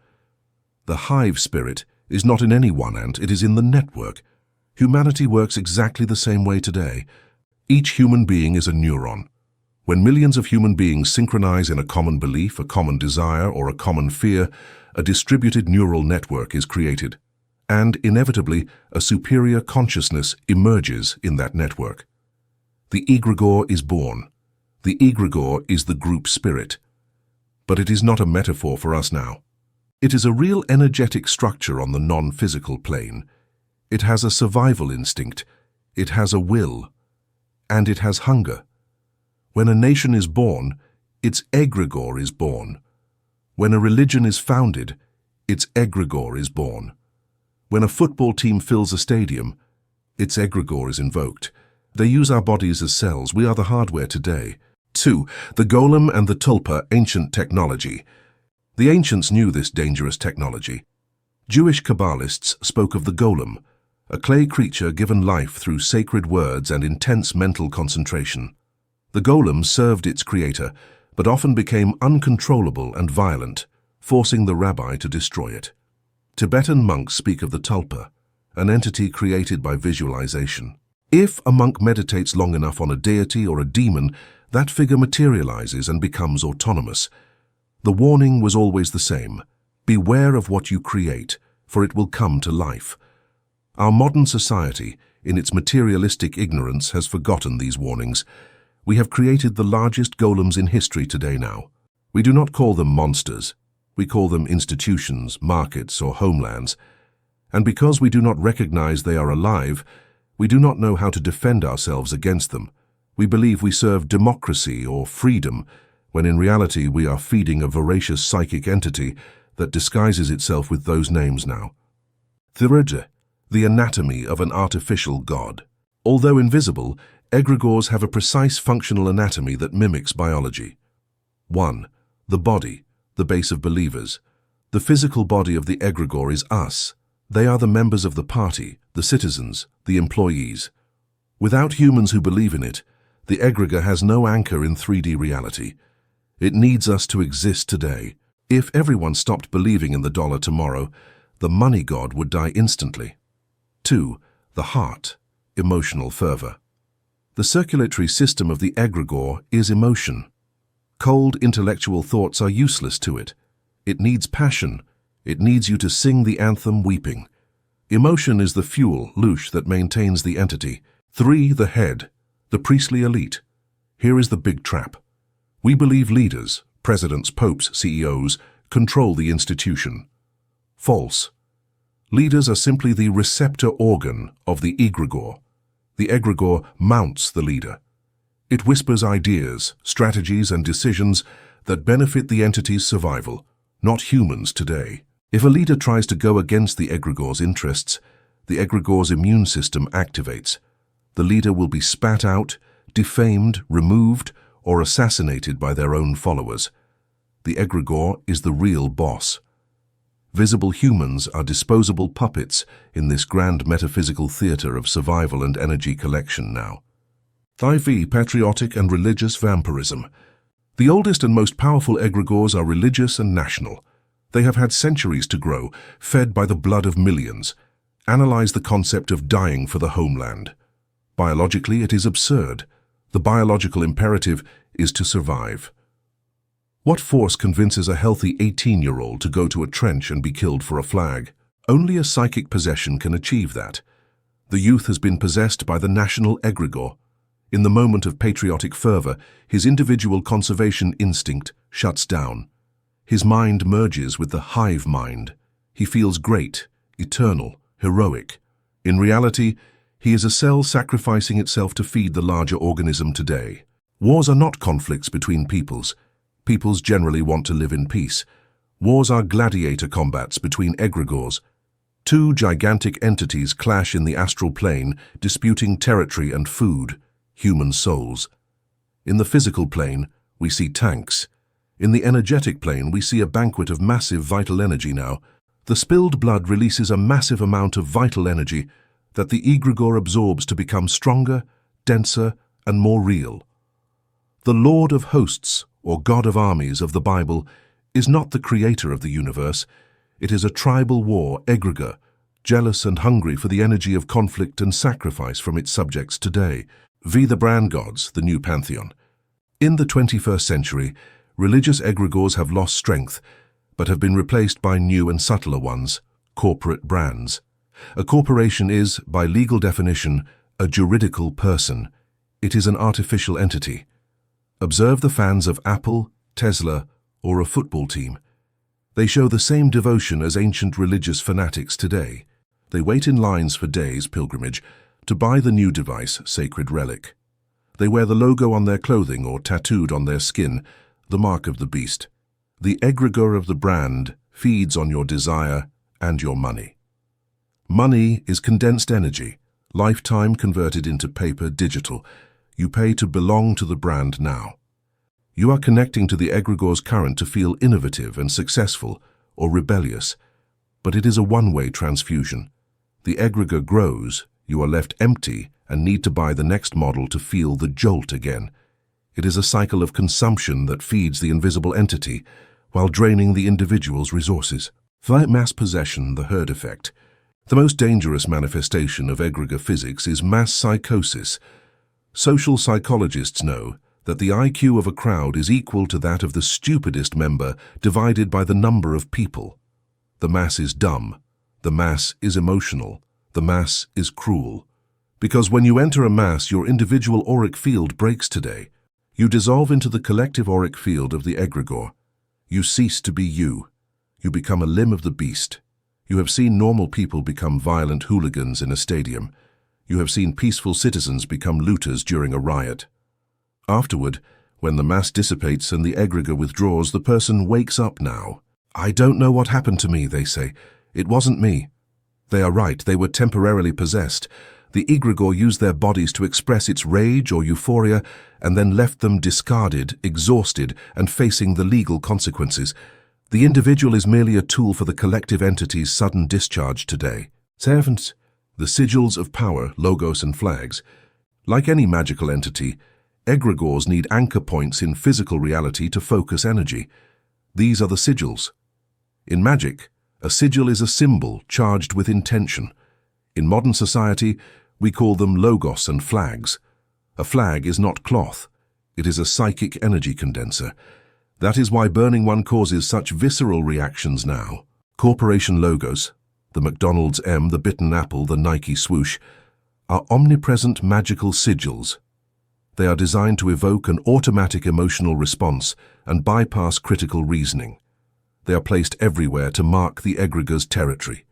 The hive spirit is not in any one ant, it is in the network. Humanity works exactly the same way today. Each human being is a neuron. When millions of human beings synchronize in a common belief, a common desire, or a common fear, a distributed neural network is created. And, inevitably, a superior consciousness emerges in that network. The egregore is born. The egregore is the group spirit. But it is not a metaphor for us now. It is a real energetic structure on the non-physical plane. It has a survival instinct. It has a will. And it has hunger. When a nation is born, its egregore is born. When a religion is founded, its egregore is born. When a football team fills a stadium, its egregore is invoked. They use our bodies as cells. We are the hardware today. 2. The golem and the tulpa, ancient technology. The ancients knew this dangerous technology. Jewish Kabbalists spoke of the golem, a clay creature given life through sacred words and intense mental concentration. The golem served its creator, but often became uncontrollable and violent, forcing the rabbi to destroy it. Tibetan monks speak of the tulpa, an entity created by visualization. If a monk meditates long enough on a deity or a demon, that figure materializes and becomes autonomous. The warning was always the same. Beware of what you create, for it will come to life. Our modern society, in its materialistic ignorance, has forgotten these warnings. We have created the largest golems in history today now. We do not call them monsters. We call them institutions, markets, or homelands. And because we do not recognize they are alive, we do not know how to defend ourselves against them. We believe we serve democracy or freedom, when in reality we are feeding a voracious psychic entity that disguises itself with those names now. Third, the anatomy of an artificial god. Although invisible, egregores have a precise functional anatomy that mimics biology. 1. The body, the base of believers. The physical body of the egregore is us. They are the members of the party, the citizens, the employees. Without humans who believe in it, the egregore has no anchor in 3D reality. It needs us to exist today. If everyone stopped believing in the dollar tomorrow, the money god would die instantly. 2. The heart, emotional fervor. The circulatory system of the egregore is emotion. Cold intellectual thoughts are useless to it. It needs passion. It needs you to sing the anthem weeping. Emotion is the fuel, louche, that maintains the entity. 3. The head, the priestly elite. Here is the big trap. We believe leaders, presidents, popes, CEOs, control the institution. False. Leaders are simply the receptor organ of the egregore. The egregore mounts the leader. It whispers ideas, strategies, and decisions that benefit the entity's survival, not humans today. If a leader tries to go against the egregore's interests, the egregore's immune system activates. The leader will be spat out, defamed, removed, or assassinated by their own followers. The egregore is the real boss. Visible humans are disposable puppets in this grand metaphysical theater of survival and energy collection now. 5. Patriotic and religious vampirism. The oldest and most powerful egregores are religious and national. They have had centuries to grow, fed by the blood of millions. Analyze the concept of dying for the homeland. Biologically, it is absurd. The biological imperative is to survive. What force convinces a healthy 18-year-old to go to a trench and be killed for a flag? Only a psychic possession can achieve that. The youth has been possessed by the national egregore. In the moment of patriotic fervor, his individual conservation instinct shuts down. His mind merges with the hive mind. He feels great, eternal, heroic. In reality, he is a cell sacrificing itself to feed the larger organism today. Wars are not conflicts between peoples. Peoples generally want to live in peace. Wars are gladiator combats between egregores. Two gigantic entities clash in the astral plane, disputing territory and food, human souls. In the physical plane, we see tanks. In the energetic plane, we see a banquet of massive vital energy now. The spilled blood releases a massive amount of vital energy that the egregore absorbs to become stronger, denser, and more real. The Lord of Hosts, or God of Armies of the Bible, is not the creator of the universe. It is a tribal war egregore, jealous and hungry for the energy of conflict and sacrifice from its subjects today. The brand gods, the new pantheon. In the 21st century, religious egregores have lost strength, but have been replaced by new and subtler ones, corporate brands. A corporation is, by legal definition, a juridical person. It is an artificial entity. Observe the fans of Apple, Tesla, or a football team. They show the same devotion as ancient religious fanatics today. They wait in lines for days, pilgrimage, to buy the new device, sacred relic. They wear the logo on their clothing or tattooed on their skin, the mark of the beast. The egregore of the brand feeds on your desire and your money. Money is condensed energy, lifetime converted into paper, digital. You pay to belong to the brand now. You are connecting to the egregore's current to feel innovative and successful or rebellious, but it is a one-way transfusion. The egregore grows, you are left empty and need to buy the next model to feel the jolt again. It is a cycle of consumption that feeds the invisible entity while draining the individual's resources. Mass possession, the herd effect. The most dangerous manifestation of egregore physics is mass psychosis. Social psychologists know that the IQ of a crowd is equal to that of the stupidest member divided by the number of people. The mass is dumb. The mass is emotional. The mass is cruel. Because when you enter a mass, your individual auric field breaks today. You dissolve into the collective auric field of the egregore. You cease to be you. You become a limb of the beast. You have seen normal people become violent hooligans in a stadium. You have seen peaceful citizens become looters during a riot. Afterward, when the mass dissipates and the egregore withdraws, the person wakes up now. I don't know what happened to me, they say. It wasn't me. They are right, they were temporarily possessed. The egregore used their bodies to express its rage or euphoria and then left them discarded, exhausted, and facing the legal consequences. The individual is merely a tool for the collective entity's sudden discharge today. Servants, the sigils of power, logos, and flags. Like any magical entity, egregores need anchor points in physical reality to focus energy. These are the sigils. In magic, a sigil is a symbol charged with intention. In modern society, we call them logos and flags. A flag is not cloth. It is a psychic energy condenser. That is why burning one causes such visceral reactions now. Corporation logos, the McDonald's M, the bitten apple, the Nike swoosh, are omnipresent magical sigils. They are designed to evoke an automatic emotional response and bypass critical reasoning. They are placed everywhere to mark the egregor's territory.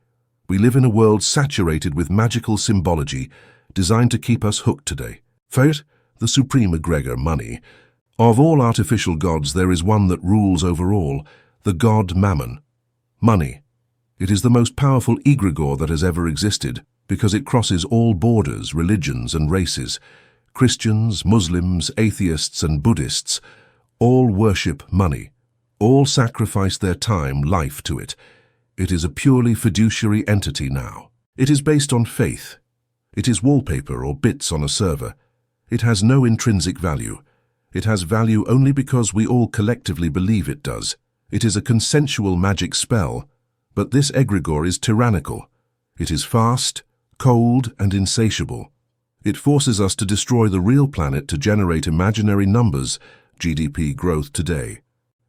We live in a world saturated with magical symbology designed to keep us hooked today. Fate, the supreme egregor, money. Of all artificial gods, there is one that rules over all, the god Mammon. Money. It is the most powerful egregore that has ever existed because it crosses all borders, religions, and races. Christians, Muslims, atheists, and Buddhists all worship money. All sacrifice their time, life to it. It is a purely fiduciary entity now. It is based on faith. It is wallpaper or bits on a server. It has no intrinsic value. It has value only because we all collectively believe it does. It is a consensual magic spell, but this egregore is tyrannical. It is fast, cold, and insatiable. It forces us to destroy the real planet to generate imaginary numbers, GDP growth today.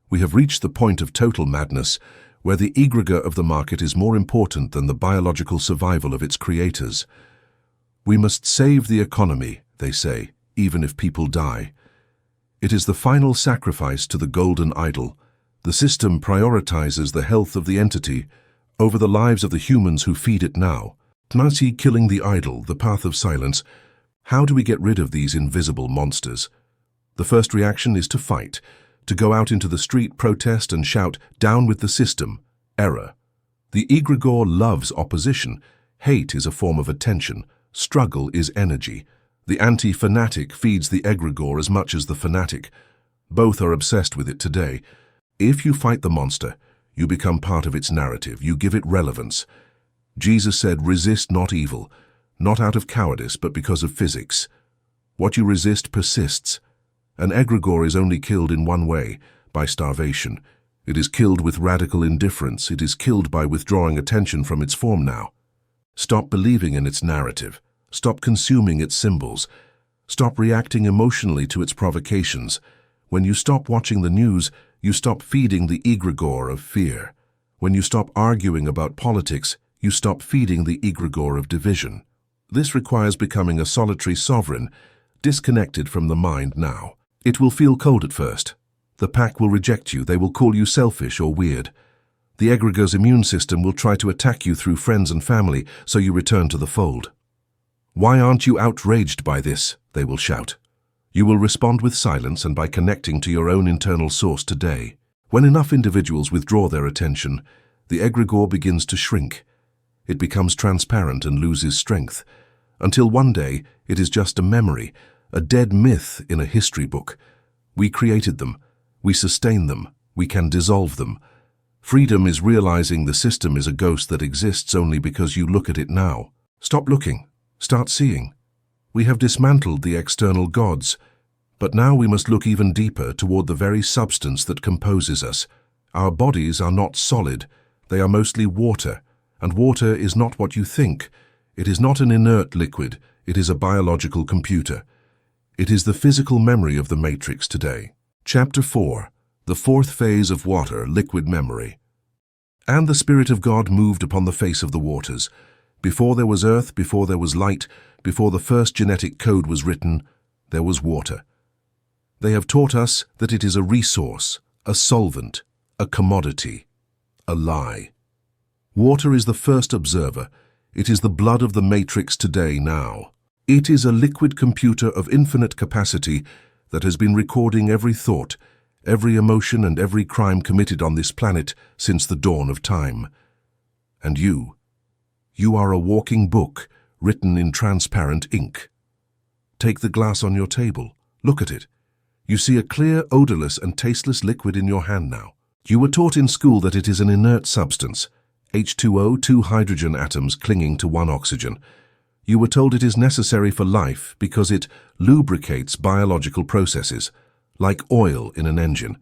We have reached the point of total madness, where the egregore of the market is more important than the biological survival of its creators. We must save the economy, they say, even if people die. It is the final sacrifice to the golden idol. The system prioritizes the health of the entity over the lives of the humans who feed it now. Cymatics killing the idol, the path of silence. How do we get rid of these invisible monsters? The first reaction is to fight, to go out into the street, protest, and shout, "Down with the system." Error. The egregore loves opposition. Hate is a form of attention. Struggle is energy. The anti-fanatic feeds the egregore as much as the fanatic. Both are obsessed with it today. If you fight the monster, you become part of its narrative. You give it relevance. Jesus said, "Resist not evil," not out of cowardice, but because of physics. What you resist persists. An egregore is only killed in one way, by starvation. It is killed with radical indifference. It is killed by withdrawing attention from its form now. Stop believing in its narrative. Stop consuming its symbols. Stop reacting emotionally to its provocations. When you stop watching the news, you stop feeding the egregore of fear. When you stop arguing about politics, you stop feeding the egregore of division. This requires becoming a solitary sovereign, disconnected from the mind now. It will feel cold at first. The pack will reject you. They will call you selfish or weird. The egregor's immune system will try to attack you through friends and family, so you return to the fold. "Why aren't you outraged by this?" they will shout. You will respond with silence and by connecting to your own internal source today. When enough individuals withdraw their attention, the egregore begins to shrink. It becomes transparent and loses strength, until one day it is just a memory, a dead myth in a history book. We created them. We sustain them. We can dissolve them. Freedom is realizing the system is a ghost that exists only because you look at it now. Stop looking. Start seeing. We have dismantled the external gods, but now we must look even deeper toward the very substance that composes us. Our bodies are not solid. They are mostly water, and water is not what you think. It is not an inert liquid. It is a biological computer. It is the physical memory of the matrix today. Chapter 4. The fourth phase of water, liquid memory. And the Spirit of God moved upon the face of the waters. Before there was earth, before there was light, before the first genetic code was written, there was water. They have taught us that it is a resource, a solvent, a commodity, a lie. Water is the first observer. It is the blood of the matrix today now. It is a liquid computer of infinite capacity that has been recording every thought, every emotion and every crime committed on this planet since the dawn of time. And you are a walking book written in transparent ink. Take the glass on your table. Look at it. You see a clear, odorless and tasteless liquid in your hand now. You were taught in school that it is an inert substance, H2O, 2 hydrogen atoms clinging to 1 oxygen. You were told it is necessary for life because it lubricates biological processes, like oil in an engine.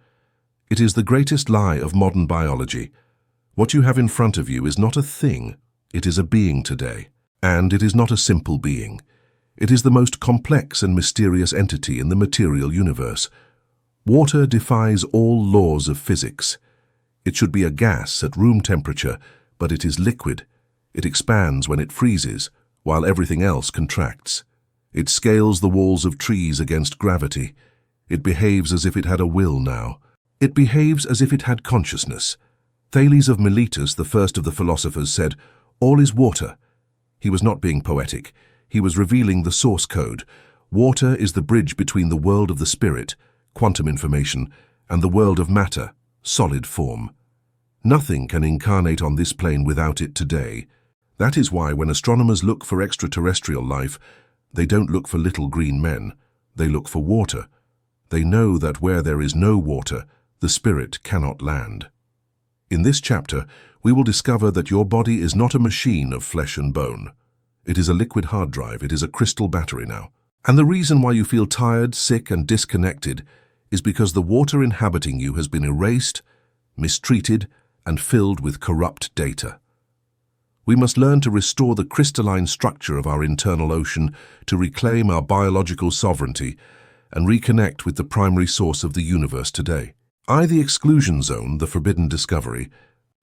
It is the greatest lie of modern biology. What you have in front of you is not a thing, it is a being today. And it is not a simple being. It is the most complex and mysterious entity in the material universe. Water defies all laws of physics. It should be a gas at room temperature, but it is liquid. It expands when it freezes, while everything else contracts. It scales the walls of trees against gravity. It behaves as if it had a will now. It behaves as if it had consciousness. Thales of Miletus, the first of the philosophers, said, "All is water." He was not being poetic. He was revealing the source code. Water is the bridge between the world of the spirit, quantum information, and the world of matter, solid form. Nothing can incarnate on this plane without it today. That is why when astronomers look for extraterrestrial life, they don't look for little green men. They look for water. They know that where there is no water, the spirit cannot land. In this chapter, we will discover that your body is not a machine of flesh and bone. It is a liquid hard drive. It is a crystal battery now. And the reason why you feel tired, sick, and disconnected is because the water inhabiting you has been erased, mistreated, and filled with corrupt data. We must learn to restore the crystalline structure of our internal ocean to reclaim our biological sovereignty and reconnect with the primary source of the universe today. The exclusion zone, the forbidden discovery.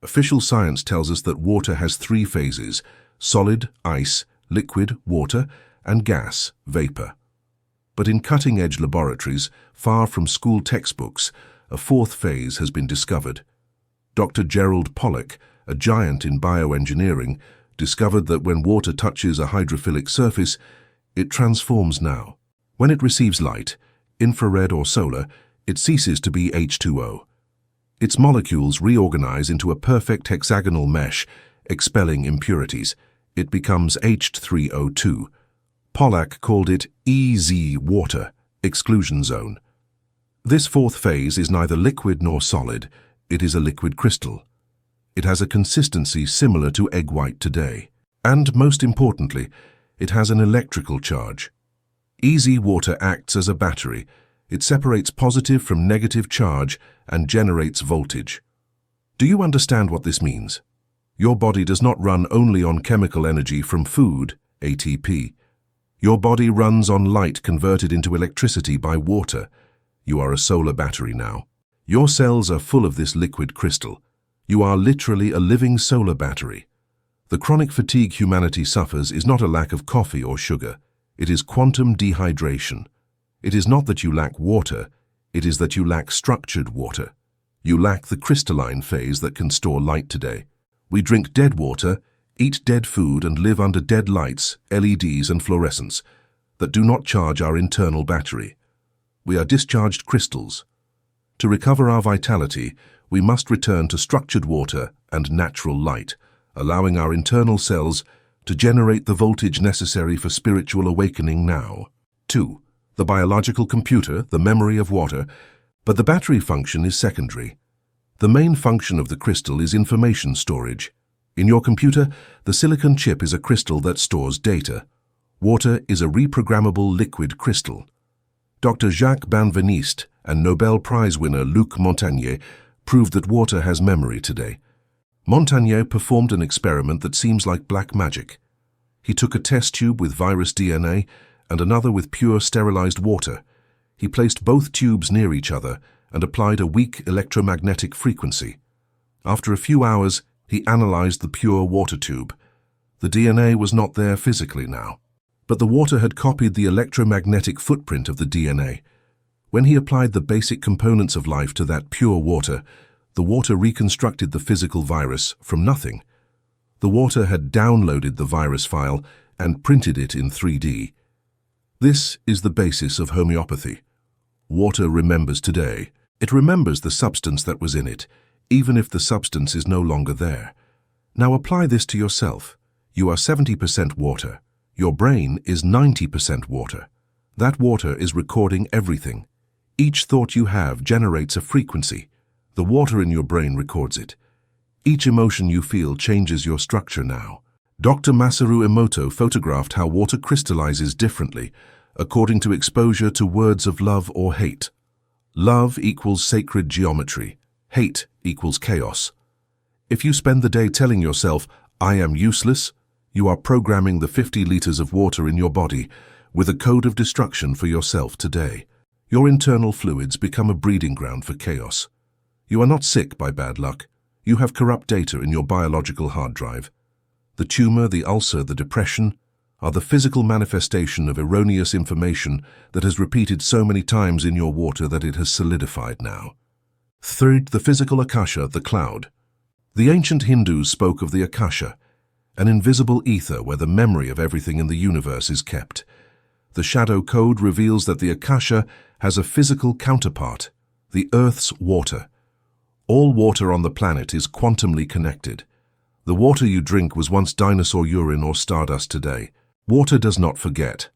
Official science tells us that water has 3 phases: solid, ice, liquid, water, and gas, vapor. But in cutting-edge laboratories, far from school textbooks, a 4th phase has been discovered. Dr. Gerald Pollack, a giant in bioengineering, discovered that when water touches a hydrophilic surface, it transforms now. When it receives light, infrared or solar, it ceases to be H2O. Its molecules reorganize into a perfect hexagonal mesh, expelling impurities. It becomes H3O2. Pollack called it EZ water, exclusion zone. This 4th phase is neither liquid nor solid. It is a liquid crystal. It has a consistency similar to egg white today. And most importantly, it has an electrical charge. EZ water acts as a battery. It separates positive from negative charge and generates voltage. Do you understand what this means? Your body does not run only on chemical energy from food, ATP. Your body runs on light converted into electricity by water. You are a solar battery now. Your cells are full of this liquid crystal. You are literally a living solar battery. The chronic fatigue humanity suffers is not a lack of coffee or sugar. It is quantum dehydration. It is not that you lack water, it is that you lack structured water. You lack the crystalline phase that can store light today. We drink dead water, eat dead food, and live under dead lights, LEDs and fluorescence, that do not charge our internal battery. We are discharged crystals. To recover our vitality, we must return to structured water and natural light, allowing our internal cells to generate the voltage necessary for spiritual awakening now. 2. The biological computer, the memory of water, but the battery function is secondary. The main function of the crystal is information storage. In your computer, the silicon chip is a crystal that stores data. Water is a reprogrammable liquid crystal. Dr. Jacques Benveniste and Nobel Prize winner Luc Montagnier proved that water has memory today. Montagnier performed an experiment that seems like black magic. He took a test tube with virus DNA and another with pure sterilized water. He placed both tubes near each other and applied a weak electromagnetic frequency. After a few hours, he analyzed the pure water tube. The DNA was not there physically now, but the water had copied the electromagnetic footprint of the DNA. When he applied the basic components of life to that pure water, the water reconstructed the physical virus from nothing. The water had downloaded the virus file and printed it in 3D. This is the basis of homeopathy. Water remembers today. It remembers the substance that was in it, even if the substance is no longer there. Now apply this to yourself. You are 70% water. Your brain is 90% water. That water is recording everything. Each thought you have generates a frequency. The water in your brain records it. Each emotion you feel changes your structure now. Dr. Masaru Emoto photographed how water crystallizes differently according to exposure to words of love or hate. Love equals sacred geometry. Hate equals chaos. If you spend the day telling yourself, "I am useless," you are programming the 50 liters of water in your body, with a code of destruction for yourself today. Your internal fluids become a breeding ground for chaos. You are not sick by bad luck. You have corrupt data in your biological hard drive. The tumor, the ulcer, the depression are the physical manifestation of erroneous information that has repeated so many times in your water that it has solidified now. Third, the physical Akasha, the cloud. The ancient Hindus spoke of the Akasha, an invisible ether where the memory of everything in the universe is kept. The Shadow Code reveals that the Akasha has a physical counterpart, the Earth's water. All water on the planet is quantumly connected. The water you drink was once dinosaur urine or stardust today. Water does not forget.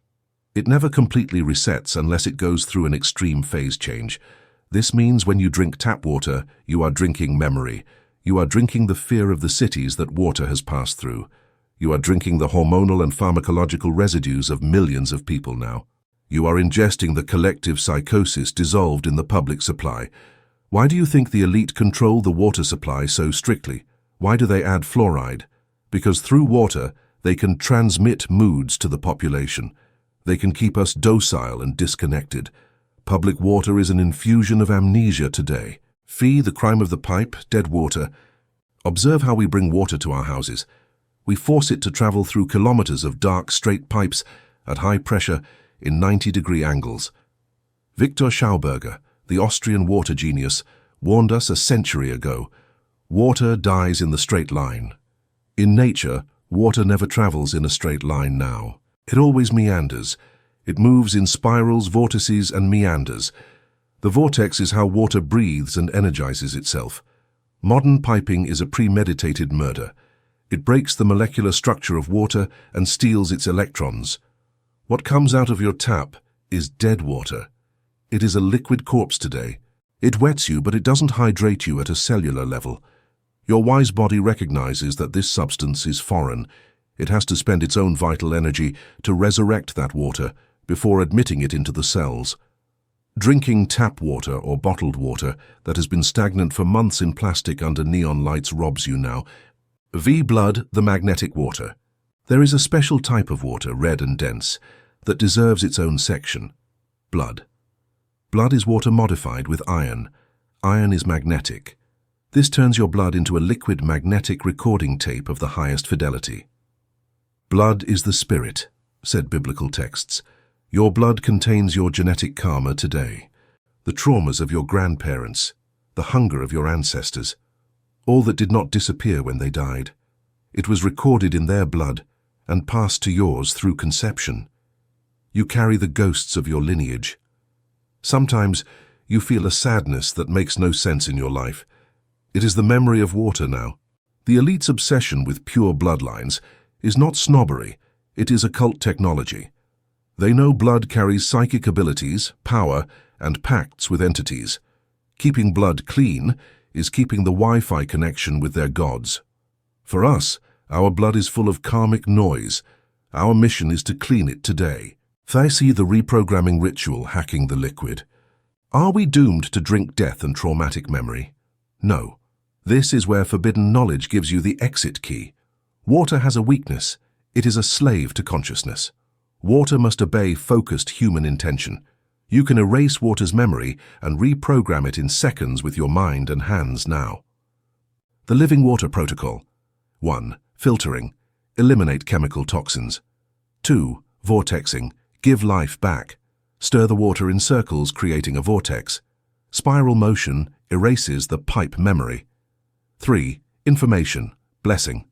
It never completely resets unless it goes through an extreme phase change. This means when you drink tap water, you are drinking memory. You are drinking the fear of the cities that water has passed through. You are drinking the hormonal and pharmacological residues of millions of people now. You are ingesting the collective psychosis dissolved in the public supply. Why do you think the elite control the water supply so strictly? Why do they add fluoride? Because through water, they can transmit moods to the population. They can keep us docile and disconnected. Public water is an infusion of amnesia today. Fee, the crime of the pipe, dead water. Observe how we bring water to our houses. We force it to travel through kilometers of dark, straight pipes at high pressure in 90-degree angles. Victor Schauberger, the Austrian water genius, warned us a century ago. Water dies in the straight line. In nature, water never travels in a straight line now. It always meanders. It moves in spirals, vortices, and meanders. The vortex is how water breathes and energizes itself. Modern piping is a premeditated murder. It breaks the molecular structure of water and steals its electrons. What comes out of your tap is dead water. It is a liquid corpse today. It wets you, but it doesn't hydrate you at a cellular level. Your wise body recognizes that this substance is foreign. It has to spend its own vital energy to resurrect that water before admitting it into the cells. Drinking tap water or bottled water that has been stagnant for months in plastic under neon lights robs you now. Blood, the magnetic water. There is a special type of water, red and dense, that deserves its own section. Blood. Blood is water modified with iron. Iron is magnetic. This turns your blood into a liquid magnetic recording tape of the highest fidelity. Blood is the spirit, said biblical texts. Your blood contains your genetic karma today, the traumas of your grandparents, the hunger of your ancestors, all that did not disappear when they died. It was recorded in their blood and passed to yours through conception. You carry the ghosts of your lineage. Sometimes you feel a sadness that makes no sense in your life. It is the memory of water now. The elite's obsession with pure bloodlines is not snobbery, it is occult technology. They know blood carries psychic abilities, power, and pacts with entities. Keeping blood clean is keeping the Wi-Fi connection with their gods. For us, our blood is full of karmic noise. Our mission is to clean it today. They see the reprogramming ritual hacking the liquid. Are we doomed to drink death and traumatic memory? No. This is where forbidden knowledge gives you the exit key. Water has a weakness. It is a slave to consciousness. Water must obey focused human intention. You can erase water's memory and reprogram it in seconds with your mind and hands now. The Living Water Protocol. 1. Filtering. Eliminate chemical toxins. 2. Vortexing. Give life back. Stir the water in circles, creating a vortex. Spiral motion erases the pipe memory. 3. Information. Blessing.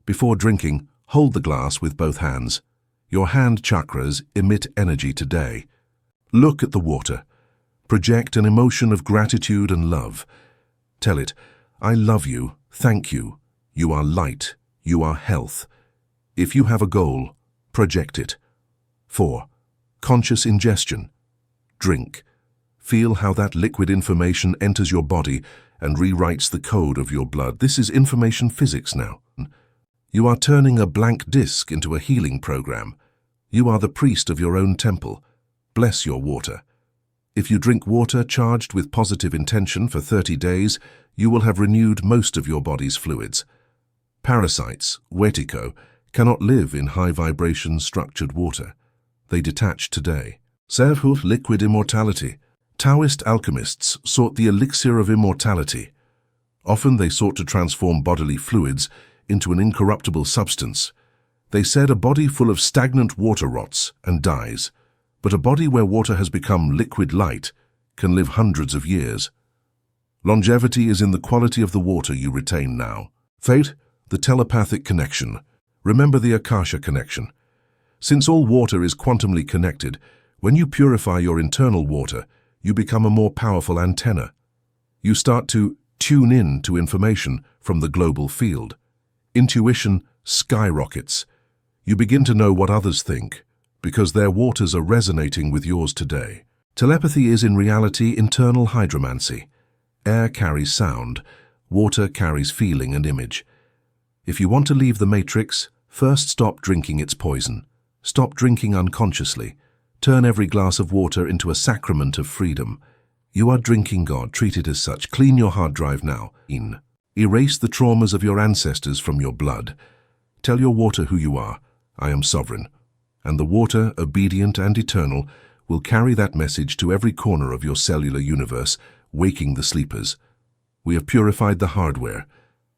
Before drinking, hold the glass with both hands. Your hand chakras emit energy today. Look at the water. Project an emotion of gratitude and love. Tell it, I love you, thank you. You are light, you are health. If you have a goal, project it. 4. Conscious ingestion. Drink. Feel how that liquid information enters your body and rewrites the code of your blood. This is information physics now. You are turning a blank disk into a healing program. You are the priest of your own temple. Bless your water. If you drink water charged with positive intention for 30 days, you will have renewed most of your body's fluids. Parasites, Wetiko, cannot live in high-vibration structured water. they detach today. Servhut liquid immortality. Taoist alchemists sought the elixir of immortality. Often they sought to transform bodily fluids into an incorruptible substance. They said a body full of stagnant water rots and dies, but a body where water has become liquid light can live hundreds of years. Longevity is in the quality of the water you retain now. Fate, the telepathic connection. Remember the Akasha connection. Since all water is quantumly connected, when you purify your internal water, you become a more powerful antenna. You start to tune in to information from the global field. Intuition skyrockets. You begin to know what others think, because their waters are resonating with yours today. Telepathy is in reality internal hydromancy. Air carries sound, water carries feeling and image. If you want to leave the matrix, first stop drinking its poison. Stop drinking unconsciously. Turn every glass of water into a sacrament of freedom. You are drinking God, treat it as such. Clean your hard drive now. Erase the traumas of your ancestors from your blood. Tell your water who you are. I am sovereign. And the water, obedient and eternal, will carry that message to every corner of your cellular universe, waking the sleepers. We have purified the hardware.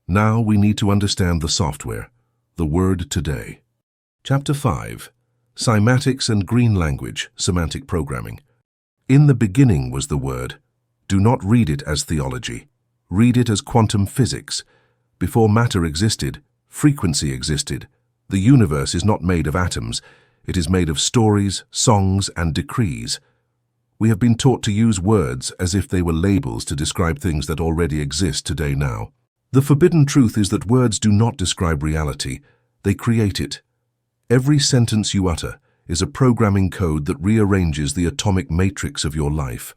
Now we need to understand the software, the word today. Chapter 5. Cymatics and Green Language, Semantic Programming. In the beginning was the word. Do not read it as theology. Read it as quantum physics. Before matter existed, frequency existed. The universe is not made of atoms. It is made of stories, songs, and decrees. We have been taught to use words as if they were labels to describe things that already exist today now. The forbidden truth is that words do not describe reality. They create it. Every sentence you utter is a programming code that rearranges the atomic matrix of your life.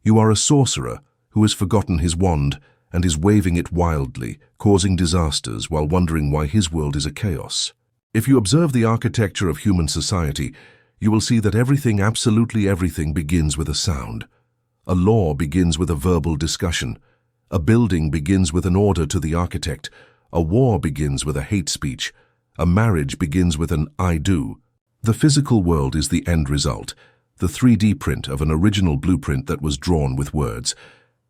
You are a sorcerer who has forgotten his wand and is waving it wildly, causing disasters while wondering why his world is a chaos. If you observe the architecture of human society, you will see that everything, absolutely everything, begins with a sound. A law begins with a verbal discussion. A building begins with an order to the architect. A war begins with a hate speech. A marriage begins with an I do. The physical world is the end result, the 3D print of an original blueprint that was drawn with words.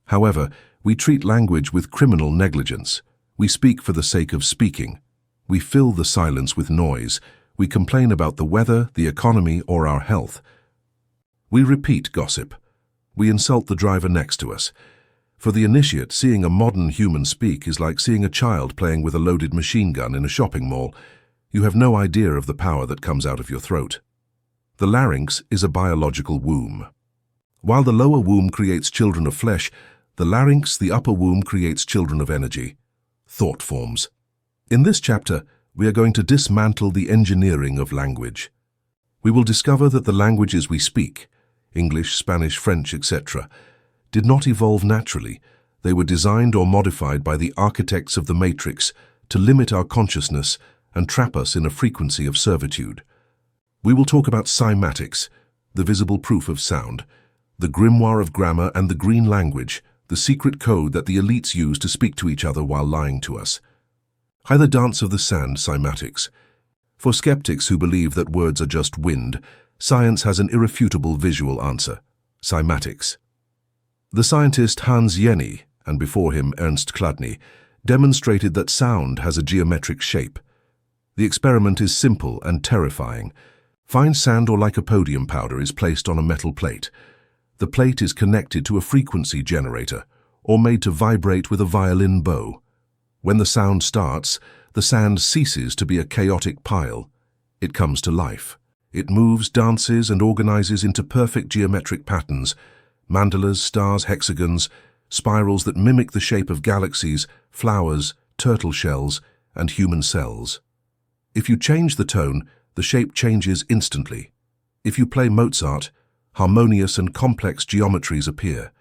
However, we treat language with criminal negligence. We speak for the sake of speaking. We fill the silence with noise. We complain about the weather, the economy, or our health. We repeat gossip. We insult the driver next to us. For the initiate, seeing a modern human speak is like seeing a child playing with a loaded machine gun in a shopping mall. You have no idea of the power that comes out of your throat. The larynx is a biological womb. While the lower womb creates children of flesh, the larynx, the upper womb, creates children of energy, thought forms. In this chapter, we are going to dismantle the engineering of language. We will discover that the languages we speak, English, Spanish, French, etc., did not evolve naturally. They were designed or modified by the architects of the matrix to limit our consciousness and trap us in a frequency of servitude. We will talk about cymatics, the visible proof of sound, the grimoire of grammar, and the green language, the secret code that the elites use to speak to each other while lying to us. Hi, the dance of the sand, cymatics. For skeptics who believe that words are just wind, science has an irrefutable visual answer: cymatics. The scientist Hans Jenny, and before him Ernst Chladni, demonstrated that sound has a geometric shape. The experiment is simple and terrifying. Fine sand or lycopodium powder is placed on a metal plate. The plate is connected to a frequency generator, or made to vibrate with a violin bow. When the sound starts, the sand ceases to be a chaotic pile. It comes to life. It moves, dances, and organizes into perfect geometric patterns: mandalas, stars, hexagons, spirals that mimic the shape of galaxies, flowers, turtle shells, and human cells. If you change the tone, the shape changes instantly. If you play Mozart, harmonious and complex geometries appear.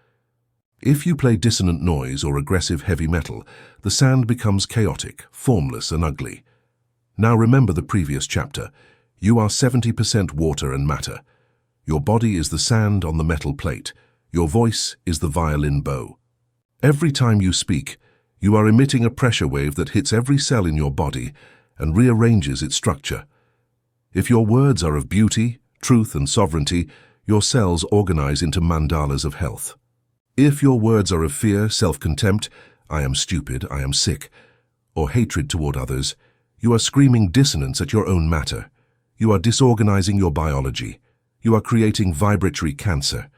If you play dissonant noise or aggressive heavy metal, the sound becomes chaotic, formless, and ugly. Now remember the previous chapter. You are 70% water and matter. Your body is the sand on the metal plate. Your voice is the violin bow. Every time you speak, you are emitting a pressure wave that hits every cell in your body and rearranges its structure. If your words are of beauty, truth and sovereignty, your cells organize into mandalas of health. If your words are of fear, self-contempt, I am stupid, I am sick, or hatred toward others, you are screaming dissonance at your own matter. You are disorganizing your biology. You are creating vibratory cancer.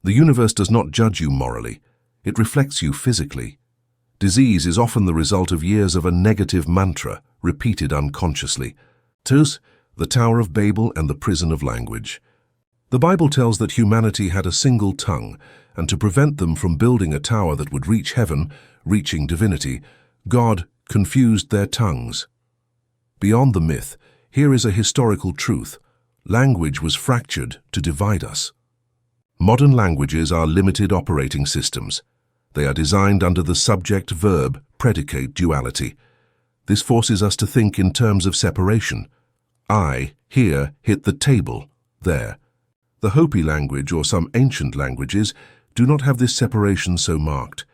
The universe does not judge you morally. It reflects you physically. Disease is often the result of years of a negative mantra, repeated unconsciously. Tus, the Tower of Babel and the prison of language. The Bible tells that humanity had a single tongue, and to prevent them from building a tower that would reach heaven, reaching divinity, God confused their tongues. Beyond the myth, here is a historical truth. Language was fractured to divide us. Modern languages are limited operating systems. They are designed under the subject-verb-predicate duality. This forces us to think in terms of separation. I, here, hit the table, there. The Hopi language or some ancient languages do not have this separation so marked.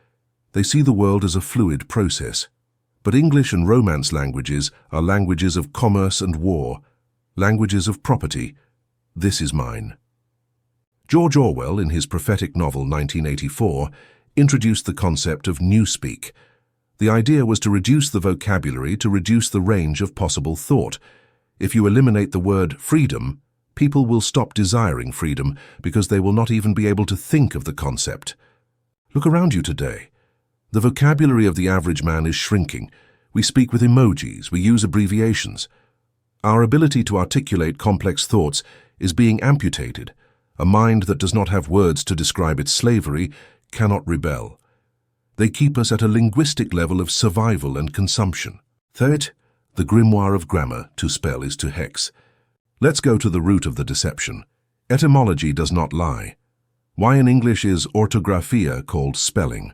They see the world as a fluid process. But English and Romance languages are languages of commerce and war, languages of property. This is mine. George Orwell, in his prophetic novel 1984, introduced the concept of newspeak. The idea was to reduce the vocabulary to reduce the range of possible thought. If you eliminate the word freedom, people will stop desiring freedom because they will not even be able to think of the concept. Look around you today. The vocabulary of the average man is shrinking. We speak with emojis, we use abbreviations. Our ability to articulate complex thoughts is being amputated. A mind that does not have words to describe its slavery cannot rebel. They keep us at a linguistic level of survival and consumption. Third, the grimoire of grammar, to spell is to hex. Let's go to the root of the deception. Etymology does not lie. Why in English is orthographia called spelling?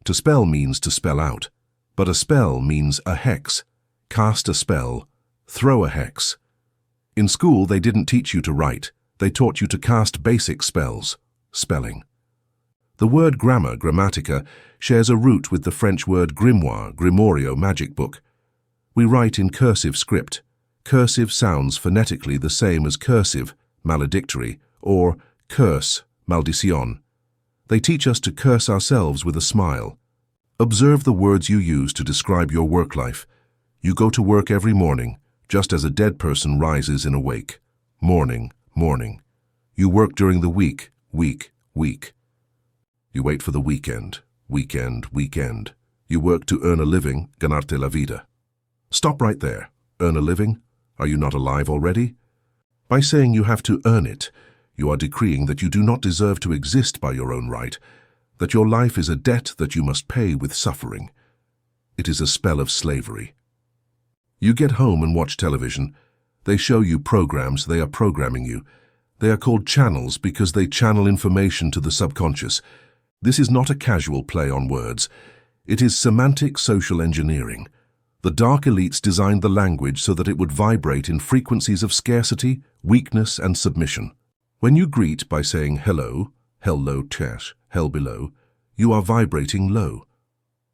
To spell means to spell out, but a spell means a hex. Cast a spell, throw a hex. In school, they didn't teach you to write. They taught you to cast basic spells, spelling. The word grammar, grammatica, shares a root with the French word grimoire, grimorio, magic book. We write in cursive script. Cursive sounds phonetically the same as cursive, maledictory, or curse, maldición. They teach us to curse ourselves with a smile. Observe the words you use to describe your work life. You go to work every morning, just as a dead person rises in a wake. Morning, morning. You work during the week, week, week. You wait for the weekend, weekend, weekend. You work to earn a living, ganarte la vida. Stop right there. Earn a living? Are you not alive already? By saying you have to earn it, you are decreeing that you do not deserve to exist by your own right, that your life is a debt that you must pay with suffering. It is a spell of slavery. You get home and watch television. They show you programs, they are programming you. They are called channels because they channel information to the subconscious. This is not a casual play on words. It is semantic social engineering. The dark elites designed the language so that it would vibrate in frequencies of scarcity, weakness, and submission. When you greet by saying hello, hell low trash, hell below, you are vibrating low.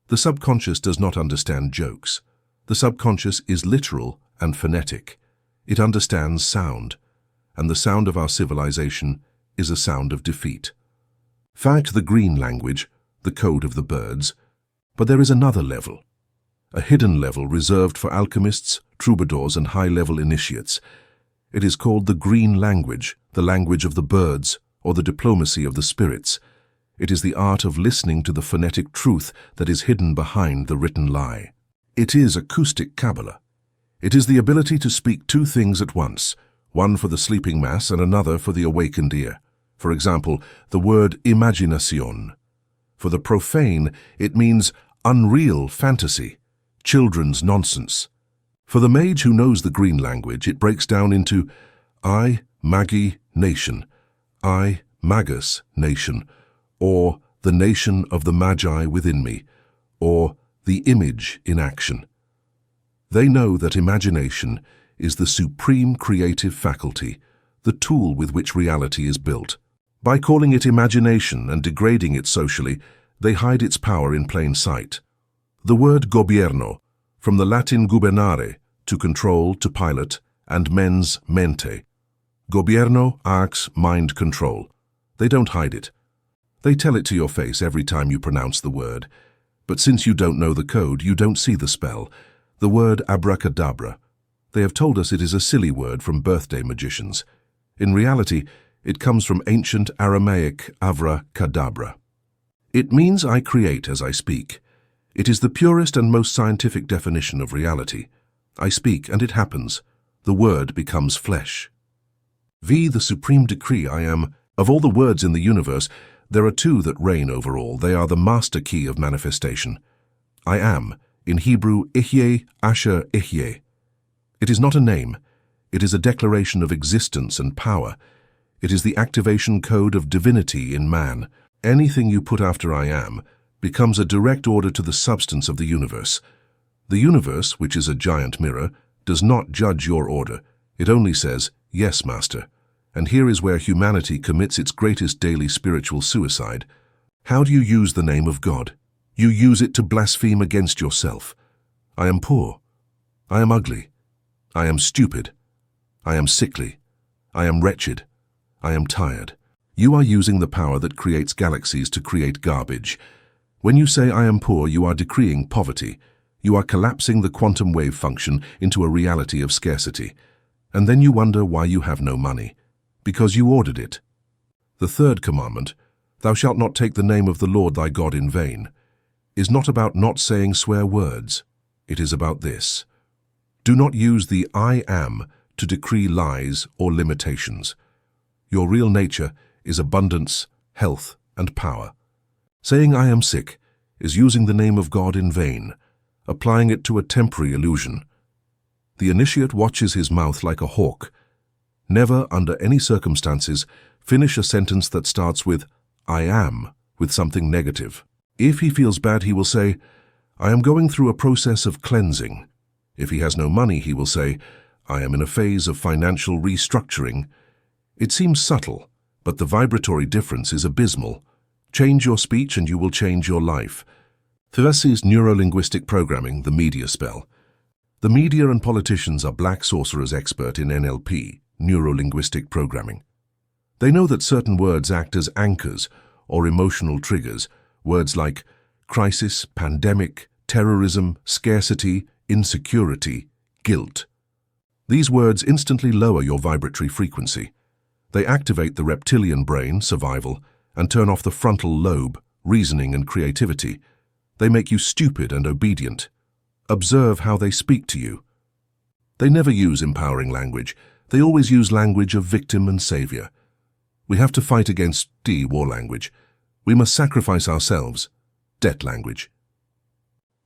The subconscious does not understand jokes. The subconscious is literal and phonetic. It understands sound, and the sound of our civilization is a sound of defeat. Fact the green language, the code of the birds, but there is another level. A hidden level reserved for alchemists, troubadours, and high-level initiates. It is called the green language, the language of the birds, or the diplomacy of the spirits. It is the art of listening to the phonetic truth that is hidden behind the written lie. It is acoustic Kabbalah. It is the ability to speak two things at once, one for the sleeping mass and another for the awakened ear. For example, the word imaginación. For the profane, it means unreal fantasy, children's nonsense. For the mage who knows the green language, it breaks down into I, Magi, nation, I, Magus, nation, or the nation of the Magi within me, or the image in action. They know that imagination is the supreme creative faculty, the tool with which reality is built. By calling it imagination and degrading it socially, they hide its power in plain sight. The word gobierno, from the Latin gubernare, to control, to pilot, and mens mente. Gobierno acts mind control. They don't hide it. They tell it to your face every time you pronounce the word. But since you don't know the code, you don't see the spell. The word abracadabra. They have told us it is a silly word from birthday magicians. In reality, it comes from ancient Aramaic avra cadabra. It means I create as I speak. It is the purest and most scientific definition of reality. I speak and it happens. The word becomes flesh. The supreme decree I am. Of all the words in the universe, there are two that reign over all. They are the master key of manifestation. I am, in Hebrew, Ihye, Asher, Ihye. It is not a name. It is a declaration of existence and power. It is the activation code of divinity in man. Anything you put after I am becomes a direct order to the substance of the universe. The universe, which is a giant mirror, does not judge your order. It only says, yes, master. And here is where humanity commits its greatest daily spiritual suicide. How do you use the name of God? You use it to blaspheme against yourself. I am poor. I am ugly. I am stupid. I am sickly. I am wretched. I am tired. You are using the power that creates galaxies to create garbage. When you say I am poor, you are decreeing poverty. You are collapsing the quantum wave function into a reality of scarcity. And then you wonder why you have no money. Because you ordered it. The third commandment, thou shalt not take the name of the Lord thy God in vain, is not about not saying swear words. It is about this. Do not use the I am to decree lies or limitations. Your real nature is abundance, health, and power. Saying I am sick is using the name of God in vain, applying it to a temporary illusion. The initiate watches his mouth like a hawk. Never, under any circumstances, finish a sentence that starts with I am with something negative. If he feels bad, he will say, I am going through a process of cleansing. If he has no money, he will say, I am in a phase of financial restructuring. It seems subtle, but the vibratory difference is abysmal. Change your speech and you will change your life. This is neuro-linguistic programming, the media spell. The media and politicians are black sorcerers expert in NLP, neuro-linguistic programming. They know that certain words act as anchors or emotional triggers, words like crisis, pandemic, terrorism, scarcity, insecurity, guilt. These words instantly lower your vibratory frequency. They activate the reptilian brain, survival, and turn off the frontal lobe, reasoning and creativity. They make you stupid and obedient. Observe how they speak to you. They never use empowering language. They always use language of victim and savior. We have to fight against war language. We must sacrifice ourselves, debt language.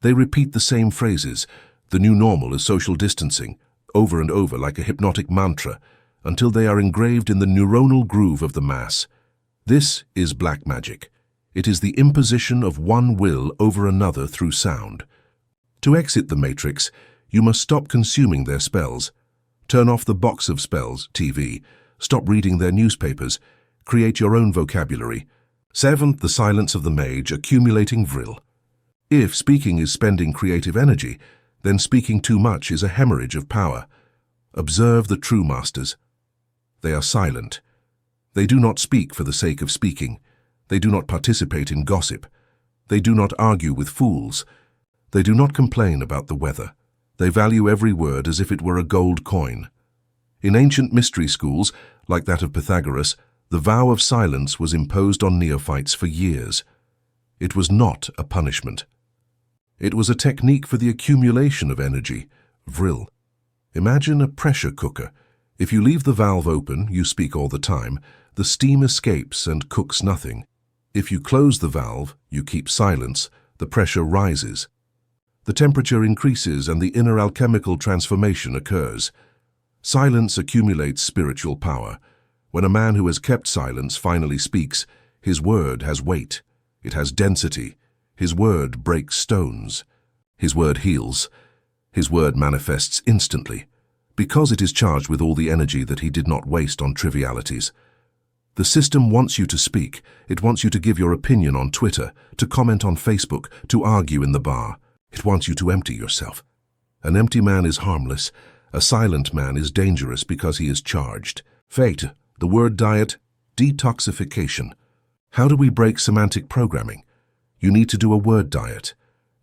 They repeat the same phrases. The new normal is social distancing, over and over like a hypnotic mantra, until they are engraved in the neuronal groove of the mass. This is black magic. It is the imposition of one will over another through sound. To exit the matrix, you must stop consuming their spells. Turn off the box of spells, TV. Stop reading their newspapers. Create your own vocabulary. 7. The silence of the mage, accumulating vril. If speaking is spending creative energy, then speaking too much is a hemorrhage of power. Observe the true masters. They are silent. They do not speak for the sake of speaking. They do not participate in gossip. They do not argue with fools. They do not complain about the weather. They value every word as if it were a gold coin. In ancient mystery schools, like that of Pythagoras, the vow of silence was imposed on neophytes for years. It was not a punishment. It was a technique for the accumulation of energy, vril. Imagine a pressure cooker. If you leave the valve open, you speak all the time, the steam escapes and cooks nothing. If you close the valve, you keep silence, the pressure rises. The temperature increases and the inner alchemical transformation occurs. Silence accumulates spiritual power. When a man who has kept silence finally speaks, his word has weight. It has density. His word breaks stones. His word heals. His word manifests instantly, because it is charged with all the energy that he did not waste on trivialities. The system wants you to speak. It wants you to give your opinion on Twitter, to comment on Facebook, to argue in the bar. It wants you to empty yourself. An empty man is harmless. A silent man is dangerous because he is charged. Fate, the word diet, detoxification. How do we break semantic programming? You need to do a word diet.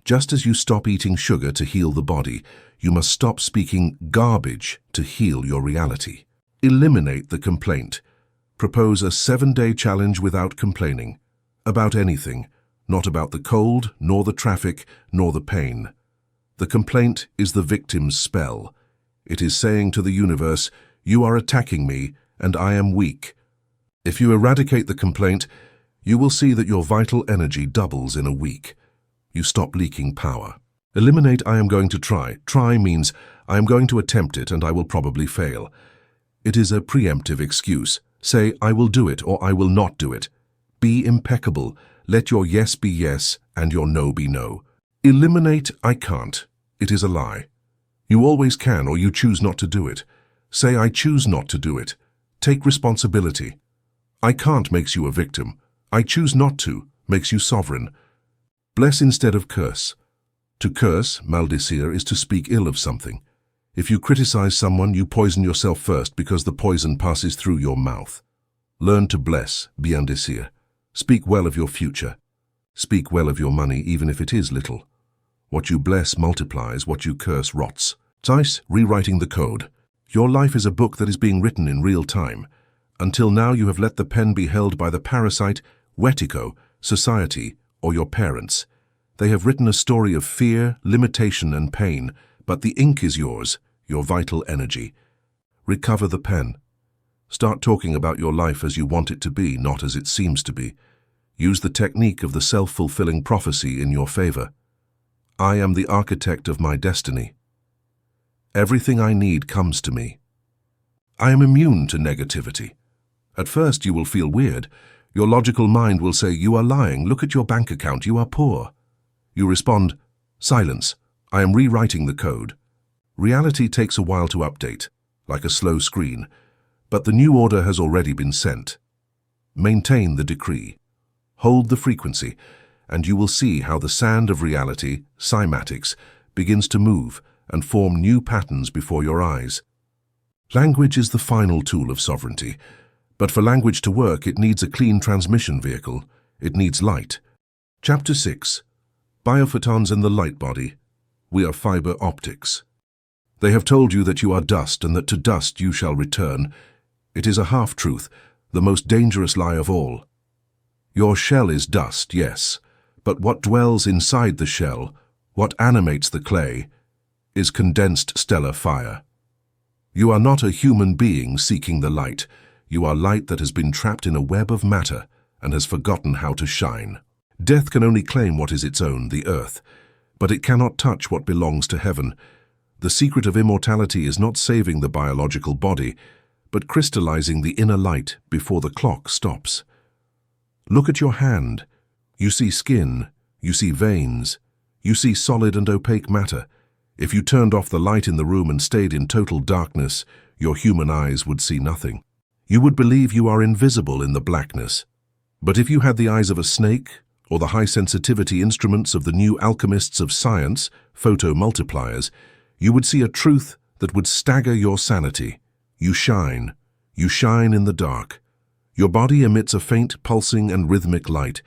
Just as you stop eating sugar to heal the body, you must stop speaking garbage to heal your reality. Eliminate the complaint. Propose a 7-day challenge without complaining. About anything, not about the cold, nor the traffic, nor the pain. The complaint is the victim's spell. It is saying to the universe, you are attacking me, and I am weak. If you eradicate the complaint, you will see that your vital energy doubles in a week. You stop leaking power. Eliminate I am going to try. Try means I am going to attempt it and I will probably fail. It is a preemptive excuse. Say I will do it or I will not do it. Be impeccable. Let your yes be yes and your no be no. Eliminate I can't. It is a lie. You always can or you choose not to do it. Say I choose not to do it. Take responsibility. I can't makes you a victim. I choose not to makes you sovereign. Bless instead of curse. To curse, maldecir, is to speak ill of something. If you criticize someone, you poison yourself first because the poison passes through your mouth. Learn to bless, biendecir. Speak well of your future. Speak well of your money, even if it is little. What you bless multiplies, what you curse rots. Dice, rewriting the code. Your life is a book that is being written in real time. Until now you have let the pen be held by the parasite, Wetiko, society, or your parents. They have written a story of fear, limitation, and pain, but the ink is yours, your vital energy. Recover the pen. Start talking about your life as you want it to be, not as it seems to be. Use the technique of the self-fulfilling prophecy in your favor. I am the architect of my destiny. Everything I need comes to me. I am immune to negativity. At first you will feel weird. Your logical mind will say, you are lying, look at your bank account, you are poor. You respond, silence, I am rewriting the code. Reality takes a while to update, like a slow screen, but the new order has already been sent. Maintain the decree. Hold the frequency, and you will see how the sand of reality, Cymatics, begins to move and form new patterns before your eyes. Language is the final tool of sovereignty, but for language to work, it needs a clean transmission vehicle. It needs light. Chapter 6. Biophotons and the light body. We are fiber optics. They have told you that you are dust and that to dust you shall return. It is a half-truth, the most dangerous lie of all. Your shell is dust, yes, but what dwells inside the shell, what animates the clay, is condensed stellar fire. You are not a human being seeking the light. You are light that has been trapped in a web of matter and has forgotten how to shine. Death can only claim what is its own, the earth, but it cannot touch what belongs to heaven. The secret of immortality is not saving the biological body, but crystallizing the inner light before the clock stops. Look at your hand. You see skin, you see veins, you see solid and opaque matter. If you turned off the light in the room and stayed in total darkness, your human eyes would see nothing. You would believe you are invisible in the blackness. But if you had the eyes of a snake, or the high-sensitivity instruments of the new alchemists of science, photomultipliers, you would see a truth that would stagger your sanity. You shine in the dark. Your body emits a faint, pulsing and rhythmic light.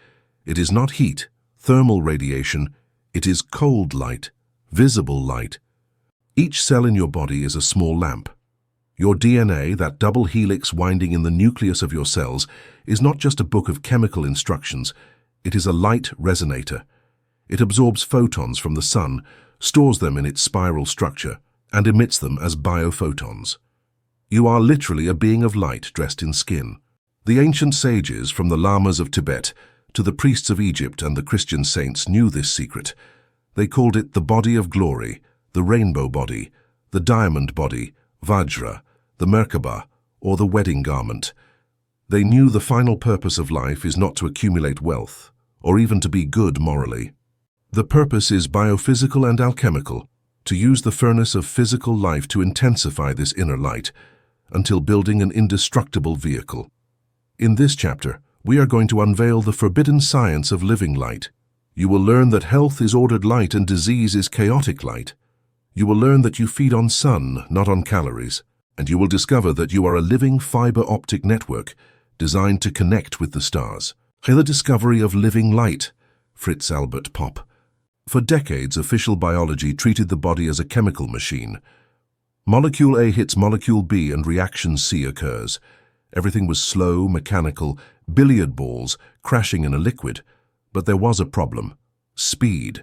It is not heat, thermal radiation, it is cold light, visible light. Each cell in your body is a small lamp. Your DNA, that double helix winding in the nucleus of your cells, is not just a book of chemical instructions, it is a light resonator. It absorbs photons from the sun, stores them in its spiral structure, and emits them as biophotons. You are literally a being of light dressed in skin. The ancient sages, from the lamas of Tibet to the priests of Egypt and the Christian saints, knew this secret. They called it the body of glory, the rainbow body, the diamond body, Vajra, the Merkaba, or the wedding garment. They knew the final purpose of life is not to accumulate wealth, or even to be good morally. The purpose is biophysical and alchemical, to use the furnace of physical life to intensify this inner light, until building an indestructible vehicle. In this chapter, we are going to unveil the forbidden science of living light. You will learn that health is ordered light and disease is chaotic light. You will learn that you feed on sun, not on calories, and you will discover that you are a living fiber optic network designed to connect with the stars. The discovery of living light, Fritz Albert Popp. For decades, official biology treated the body as a chemical machine. Molecule A hits molecule B and reaction C occurs. Everything was slow, mechanical, billiard balls crashing in a liquid. But there was a problem: speed.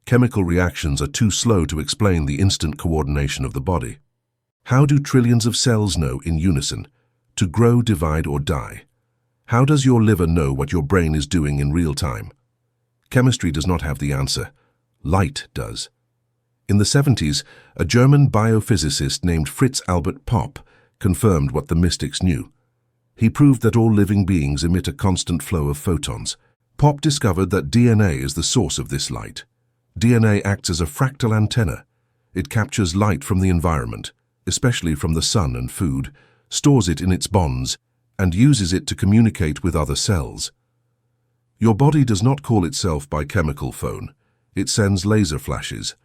Chemical reactions are too slow to explain the instant coordination of the body. How do trillions of cells know in unison to grow, divide, or die? How does your liver know what your brain is doing in real time? Chemistry does not have the answer. Light does. In the 70s, a German biophysicist named Fritz Albert Popp confirmed what the mystics knew. He proved that all living beings emit a constant flow of photons. Popp discovered that DNA is the source of this light. DNA acts as a fractal antenna. It captures light from the environment, especially from the sun and food, stores it in its bonds, and uses it to communicate with other cells. Your body does not call itself by chemical phone. It sends laser flashes.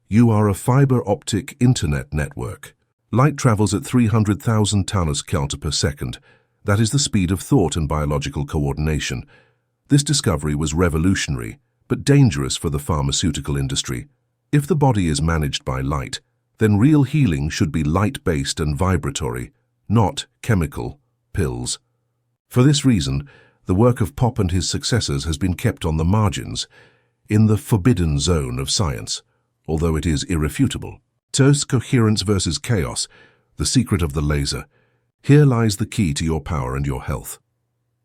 You are a fiber optic internet network. Light travels at 300,000 km per second. That is the speed of thought and biological coordination. This discovery was revolutionary, but dangerous for the pharmaceutical industry. If the body is managed by light, then real healing should be light-based and vibratory, not chemical pills. For this reason, the work of Popp and his successors has been kept on the margins, in the forbidden zone of science, although it is irrefutable. Coherence versus chaos, the secret of the laser. Here lies the key to your power and your health.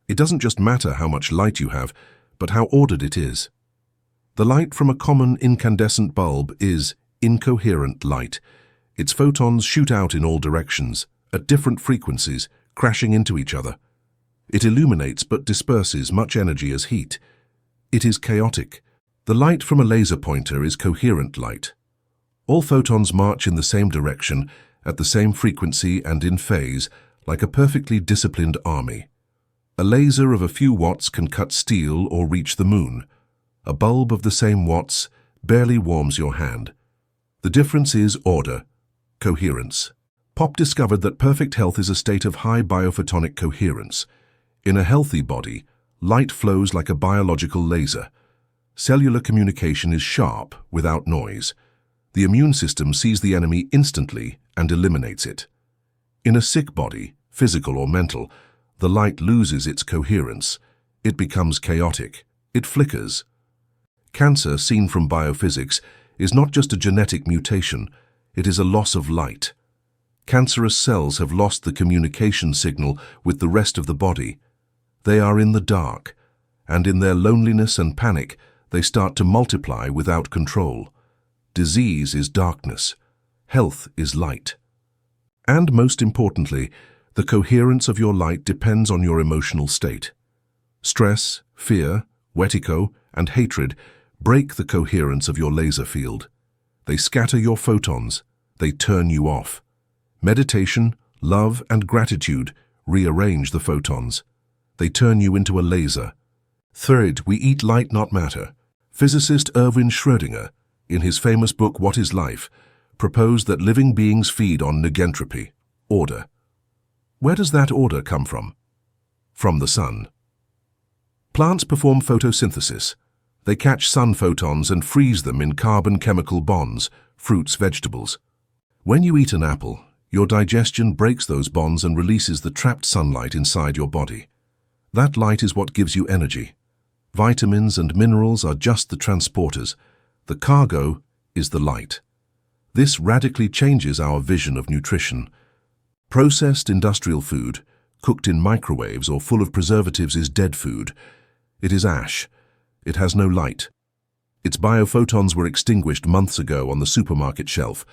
It doesn't just matter how much light you have, but how ordered it is. The light from a common incandescent bulb is incoherent light. Its photons shoot out in all directions, at different frequencies, crashing into each other. It illuminates but disperses much energy as heat. It is chaotic. The light from a laser pointer is coherent light. All photons march in the same direction, at the same frequency and in phase, like a perfectly disciplined army. A laser of a few watts can cut steel or reach the moon. A bulb of the same watts barely warms your hand. The difference is order, coherence. Popp discovered that perfect health is a state of high biophotonic coherence. In a healthy body, light flows like a biological laser. Cellular communication is sharp, without noise. The immune system sees the enemy instantly and eliminates it. In a sick body, physical or mental, the light loses its coherence. It becomes chaotic. It flickers. Cancer, seen from biophysics, is not just a genetic mutation, it is a loss of light. Cancerous cells have lost the communication signal with the rest of the body. They are in the dark, and in their loneliness and panic, they start to multiply without control. Disease is darkness. Health is light. And most importantly, the coherence of your light depends on your emotional state. Stress, fear, Wetiko, and hatred break the coherence of your laser field. They scatter your photons. They turn you off. Meditation, love, and gratitude rearrange the photons. They turn you into a laser. Third, we eat light, not matter. Physicist Erwin Schrödinger, in his famous book What is Life, proposed that living beings feed on negentropy, order. Where does that order come from? From the sun. Plants perform photosynthesis. They catch sun photons and freeze them in carbon-chemical bonds, fruits, vegetables. When you eat an apple, your digestion breaks those bonds and releases the trapped sunlight inside your body. That light is what gives you energy. Vitamins and minerals are just the transporters. The cargo is the light. This radically changes our vision of nutrition. Processed industrial food, cooked in microwaves or full of preservatives, is dead food. It is ash. It has no light. Its biophotons were extinguished months ago on the supermarket shelf.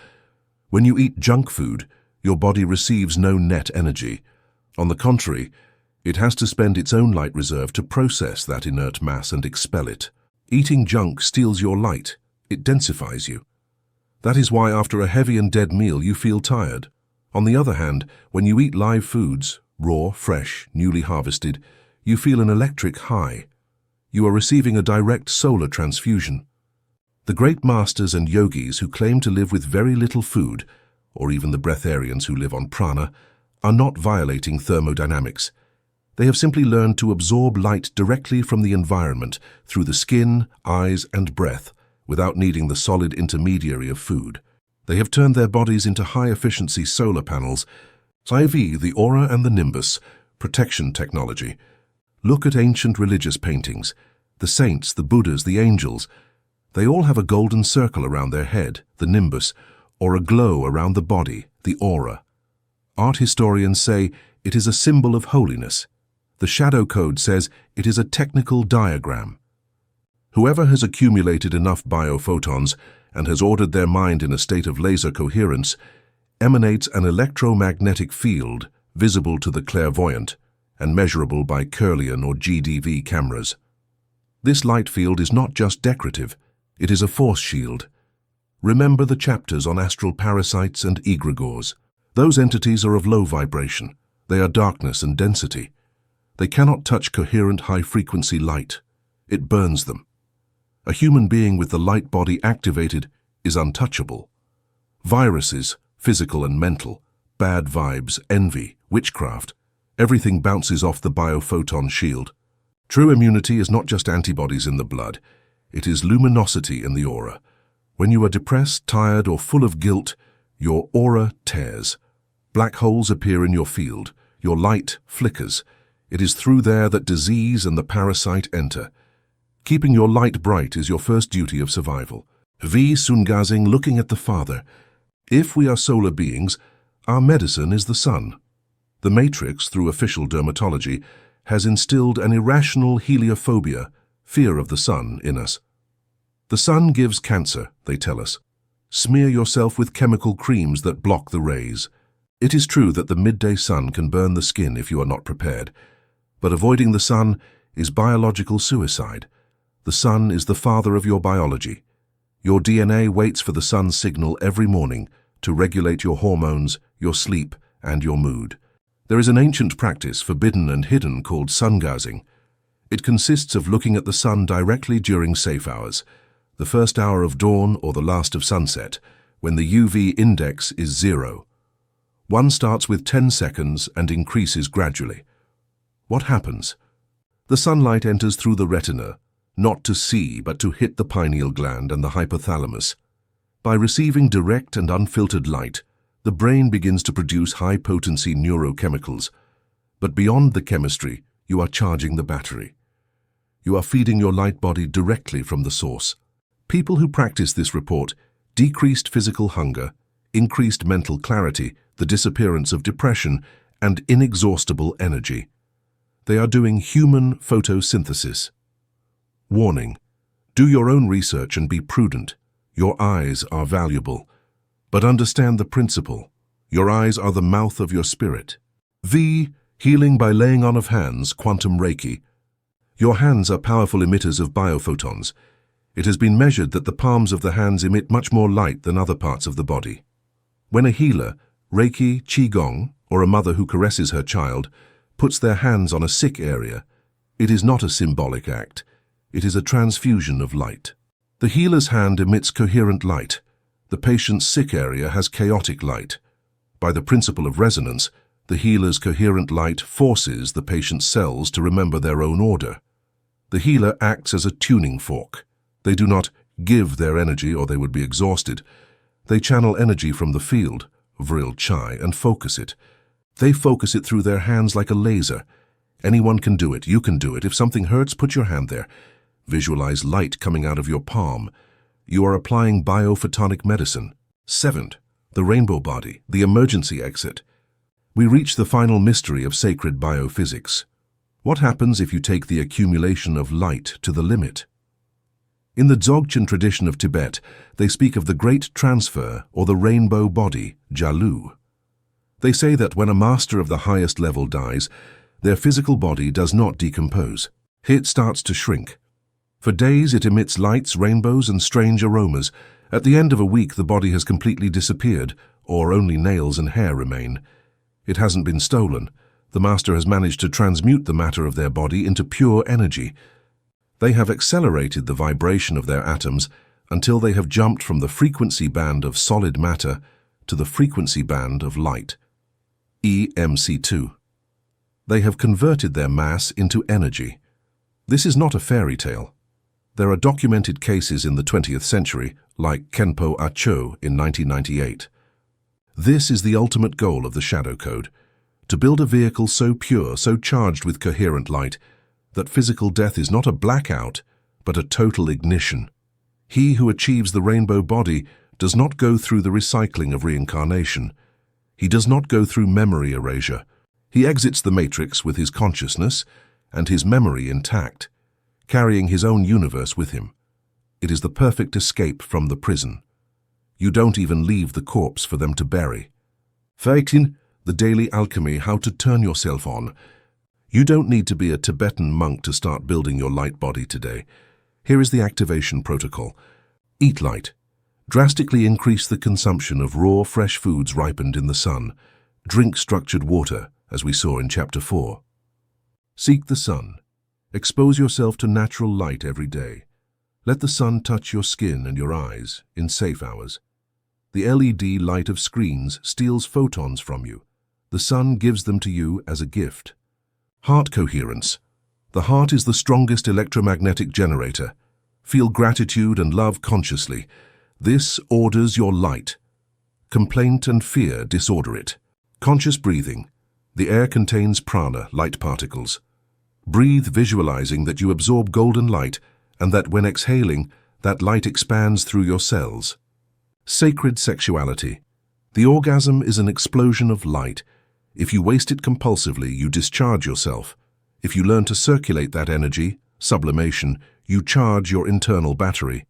When you eat junk food, your body receives no net energy. On the contrary, it has to spend its own light reserve to process that inert mass and expel it. Eating junk steals your light. It densifies you. That is why after a heavy and dead meal you feel tired. On the other hand, when you eat live foods, raw, fresh, newly harvested, you feel an electric high. You are receiving a direct solar transfusion. The great masters and yogis who claim to live with very little food or even the breatharians who live on prana, are not violating thermodynamics. They have simply learned to absorb light directly from the environment through the skin, eyes, and breath, without needing the solid intermediary of food. They have turned their bodies into high-efficiency solar panels, IV, the aura and the nimbus, protection technology. Look at ancient religious paintings. The saints, the Buddhas, the angels. They all have a golden circle around their head, the nimbus, or a glow around the body, the aura. Art historians say it is a symbol of holiness. The shadow code says it is a technical diagram. Whoever has accumulated enough biophotons and has ordered their mind in a state of laser coherence emanates an electromagnetic field visible to the clairvoyant and measurable by Kirlian or GDV cameras. This light field is not just decorative, it is a force shield. Remember the chapters on astral parasites and egregores. Those entities are of low vibration. They are darkness and density. They cannot touch coherent high-frequency light. It burns them. A human being with the light body activated is untouchable. Viruses, physical and mental, bad vibes, envy, witchcraft, everything bounces off the biophoton shield. True immunity is not just antibodies in the blood. It is luminosity in the aura. When you are depressed, tired, or full of guilt, your aura tears. Black holes appear in your field. Your light flickers. It is through there that disease and the parasite enter. Keeping your light bright is your first duty of survival. V. Sungazing, looking at the Father. If we are solar beings, our medicine is the sun. The Matrix, through official dermatology, has instilled an irrational heliophobia, fear of the sun, in us. The sun gives cancer, they tell us. Smear yourself with chemical creams that block the rays. It is true that the midday sun can burn the skin if you are not prepared. But avoiding the sun is biological suicide. The sun is the father of your biology. Your DNA waits for the sun's signal every morning to regulate your hormones, your sleep, and your mood. There is an ancient practice, forbidden and hidden, called sungazing. It consists of looking at the sun directly during safe hours, the first hour of dawn or the last of sunset, when the UV index is 0. One starts with 10 seconds and increases gradually. What happens? The sunlight enters through the retina, not to see but to hit the pineal gland and the hypothalamus. By receiving direct and unfiltered light, the brain begins to produce high-potency neurochemicals. But beyond the chemistry, you are charging the battery. You are feeding your light body directly from the source. People who practice this report decreased physical hunger, increased mental clarity, the disappearance of depression, and inexhaustible energy. They are doing human photosynthesis. Warning: do your own research and be prudent. Your eyes are valuable. But understand the principle. Your eyes are the mouth of your spirit. V. Healing by laying on of hands, quantum Reiki. Your hands are powerful emitters of biophotons. It has been measured that the palms of the hands emit much more light than other parts of the body. When a healer, Reiki, Qigong, or a mother who caresses her child, puts their hands on a sick area, it is not a symbolic act. It is a transfusion of light. The healer's hand emits coherent light. The patient's sick area has chaotic light. By the principle of resonance, the healer's coherent light forces the patient's cells to remember their own order. The healer acts as a tuning fork. They do not give their energy or they would be exhausted. They channel energy from the field, Vril Chai, and focus it. They focus it through their hands like a laser. Anyone can do it. You can do it. If something hurts, put your hand there. Visualize light coming out of your palm. You are applying biophotonic medicine. 7. The rainbow body, the emergency exit. We reach the final mystery of sacred biophysics. What happens if you take the accumulation of light to the limit? In the Dzogchen tradition of Tibet, they speak of the great transfer or the rainbow body, Jalu. They say that when a master of the highest level dies, their physical body does not decompose. It starts to shrink. For days it emits lights, rainbows, and strange aromas. At the end of a week the body has completely disappeared, or only nails and hair remain. It hasn't been stolen. The master has managed to transmute the matter of their body into pure energy. They have accelerated the vibration of their atoms until they have jumped from the frequency band of solid matter to the frequency band of light, EMC2. They have converted their mass into energy. This is not a fairy tale. There are documented cases in the 20th century, like Kenpo Acho in 1998. This is the ultimate goal of the Shadow Code, to build a vehicle so pure, so charged with coherent light, that physical death is not a blackout, but a total ignition. He who achieves the rainbow body does not go through the recycling of reincarnation. He does not go through memory erasure. He exits the matrix with his consciousness and his memory intact, carrying his own universe with him. It is the perfect escape from the prison. You don't even leave the corpse for them to bury. 13. The daily alchemy, how to turn yourself on. You don't need to be a Tibetan monk to start building your light body today. Here is the activation protocol. Eat light. Drastically increase the consumption of raw, fresh foods ripened in the sun. Drink structured water, as we saw in Chapter 4. Seek the sun. Expose yourself to natural light every day. Let the sun touch your skin and your eyes in safe hours. The LED light of screens steals photons from you. The sun gives them to you as a gift. Heart coherence. The heart is the strongest electromagnetic generator. Feel gratitude and love consciously. This orders your light. Complaint and fear disorder it. Conscious breathing. The air contains prana, light particles. Breathe visualizing that you absorb golden light and that when exhaling, that light expands through your cells. Sacred sexuality. The orgasm is an explosion of light. If you waste it compulsively, you discharge yourself. If you learn to circulate that energy, sublimation, you charge your internal battery.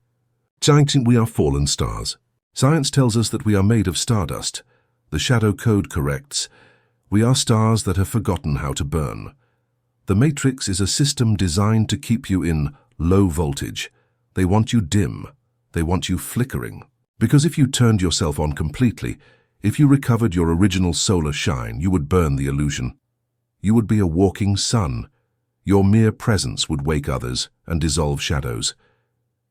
We are fallen stars. Science tells us that we are made of stardust. The Shadow Code corrects. We are stars that have forgotten how to burn. The Matrix is a system designed to keep you in low voltage. They want you dim. They want you flickering. Because if you turned yourself on completely, if you recovered your original solar shine, you would burn the illusion. You would be a walking sun. Your mere presence would wake others and dissolve shadows.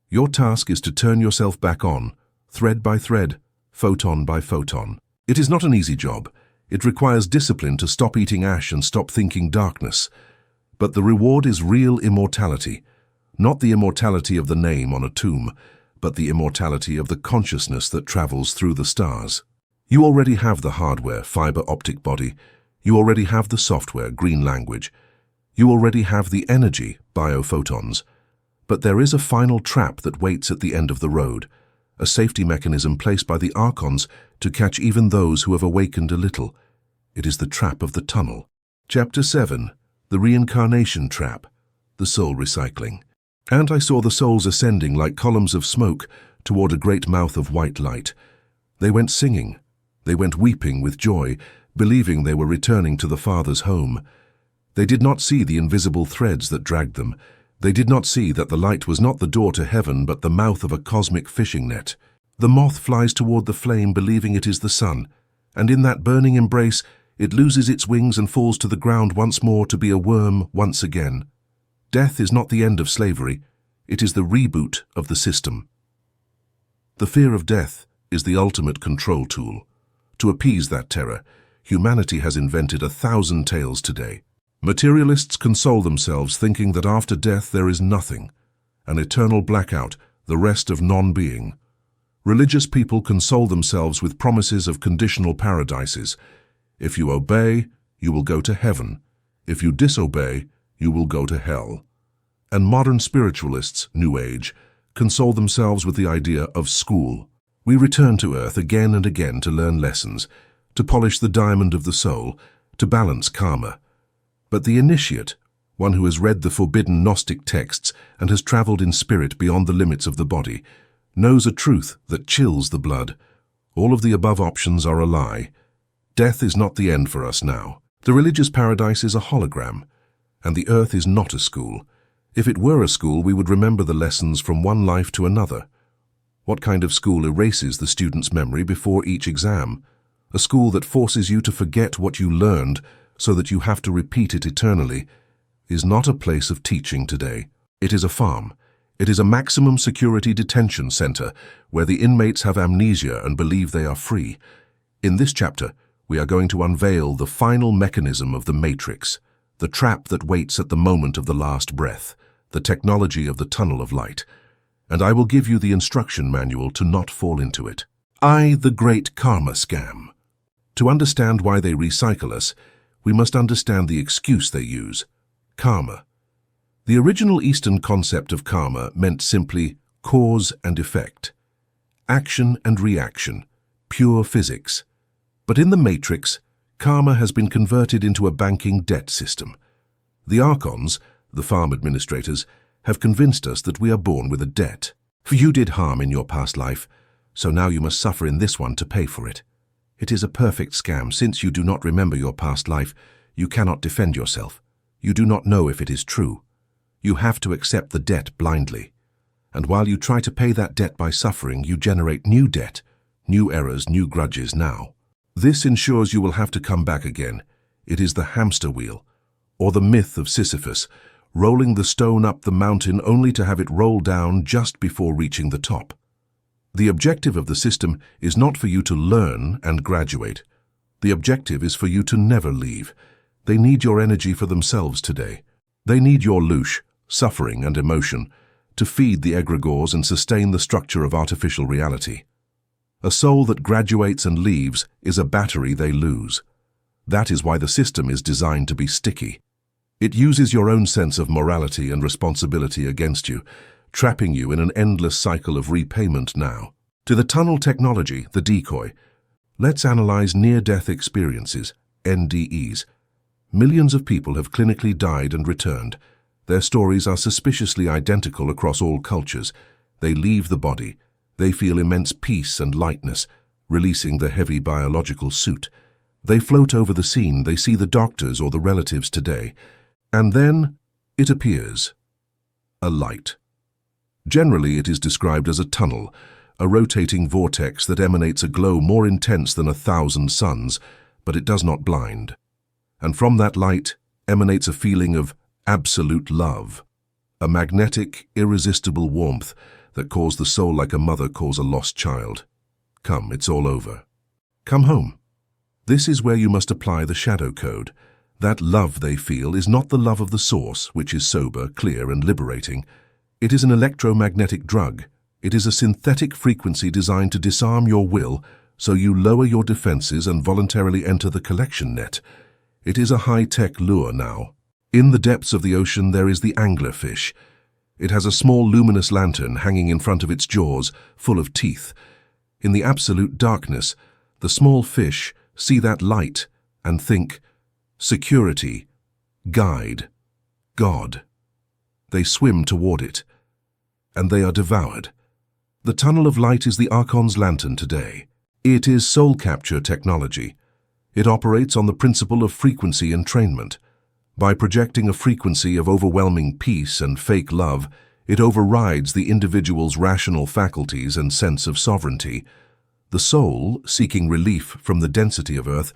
Your task is to turn yourself back on, thread by thread, photon by photon. It is not an easy job. It requires discipline to stop eating ash and stop thinking darkness. But the reward is real immortality, not the immortality of the name on a tomb, but the immortality of the consciousness that travels through the stars. You already have the hardware, fiber optic body. You already have the software, green language. You already have the energy, biophotons. But there is a final trap that waits at the end of the road, a safety mechanism placed by the Archons to catch even those who have awakened a little. It is the trap of the tunnel. Chapter 7. The Reincarnation Trap, the Soul Recycling. And I saw the souls ascending like columns of smoke toward a great mouth of white light. They went singing. They went weeping with joy, believing they were returning to the Father's home. They did not see the invisible threads that dragged them. They did not see that the light was not the door to heaven, but the mouth of a cosmic fishing net. The moth flies toward the flame, believing it is the sun, and in that burning embrace, it loses its wings and falls to the ground once more to be a worm once again. Death is not the end of slavery. It is the reboot of the system. The fear of death is the ultimate control tool. To appease that terror, humanity has invented 1,000 tales today. Materialists console themselves thinking that after death there is nothing, an eternal blackout, the rest of non-being. Religious people console themselves with promises of conditional paradises. If you obey, you will go to heaven. If you disobey, you will go to hell. And modern spiritualists, New Age, console themselves with the idea of school. We return to earth again and again to learn lessons, to polish the diamond of the soul, to balance karma. But the initiate, one who has read the forbidden Gnostic texts and has traveled in spirit beyond the limits of the body, knows a truth that chills the blood. All of the above options are a lie. Death is not the end for us now. The religious paradise is a hologram, and the earth is not a school. If it were a school, we would remember the lessons from one life to another. What kind of school erases the student's memory before each exam? A school that forces you to forget what you learned so that you have to repeat it eternally is not a place of teaching today. It is a farm. It is a maximum security detention center where the inmates have amnesia and believe they are free. In this chapter, we are going to unveil the final mechanism of the Matrix, the trap that waits at the moment of the last breath, the technology of the tunnel of light, and I will give you the instruction manual to not fall into it. The great karma scam. To understand why they recycle us, we must understand the excuse they use, karma. The original Eastern concept of karma meant simply cause and effect, action and reaction, pure physics. But in the Matrix, karma has been converted into a banking debt system. The Archons, the farm administrators, have convinced us that we are born with a debt. For you did harm in your past life, so now you must suffer in this one to pay for it. It is a perfect scam. Since you do not remember your past life, you cannot defend yourself. You do not know if it is true. You have to accept the debt blindly. And while you try to pay that debt by suffering, you generate new debt, new errors, new grudges now. This ensures you will have to come back again. It is the hamster wheel, or the myth of Sisyphus, rolling the stone up the mountain only to have it roll down just before reaching the top. The objective of the system is not for you to learn and graduate. The objective is for you to never leave. They need your energy for themselves today. They need your louche, suffering and emotion, to feed the egregores and sustain the structure of artificial reality. A soul that graduates and leaves is a battery they lose. That is why the system is designed to be sticky. It uses your own sense of morality and responsibility against you, trapping you in an endless cycle of repayment now. To the tunnel technology, the decoy, let's analyze near-death experiences, NDEs. Millions of people have clinically died and returned. Their stories are suspiciously identical across all cultures. They leave the body. They feel immense peace and lightness, releasing the heavy biological suit. They float over the scene. They see the doctors or the relatives today. And then it appears. A light. Generally, it is described as a tunnel, a rotating vortex that emanates a glow more intense than 1,000 suns, but it does not blind. And from that light emanates a feeling of absolute love, a magnetic, irresistible warmth that calls the soul like a mother calls a lost child. Come, it's all over. Come home. This is where you must apply the shadow code. That love they feel is not the love of the source, which is sober, clear, and liberating. It is an electromagnetic drug. It is a synthetic frequency designed to disarm your will, so you lower your defenses and voluntarily enter the collection net. It is a high-tech lure now. In the depths of the ocean there is the anglerfish. It has a small luminous lantern hanging in front of its jaws, full of teeth. In the absolute darkness, the small fish see that light and think, security, guide, God. They swim toward it, and they are devoured. The tunnel of light is the Archon's lantern today. It is soul capture technology. It operates on the principle of frequency entrainment. By projecting a frequency of overwhelming peace and fake love, it overrides the individual's rational faculties and sense of sovereignty. The soul, seeking relief from the density of Earth,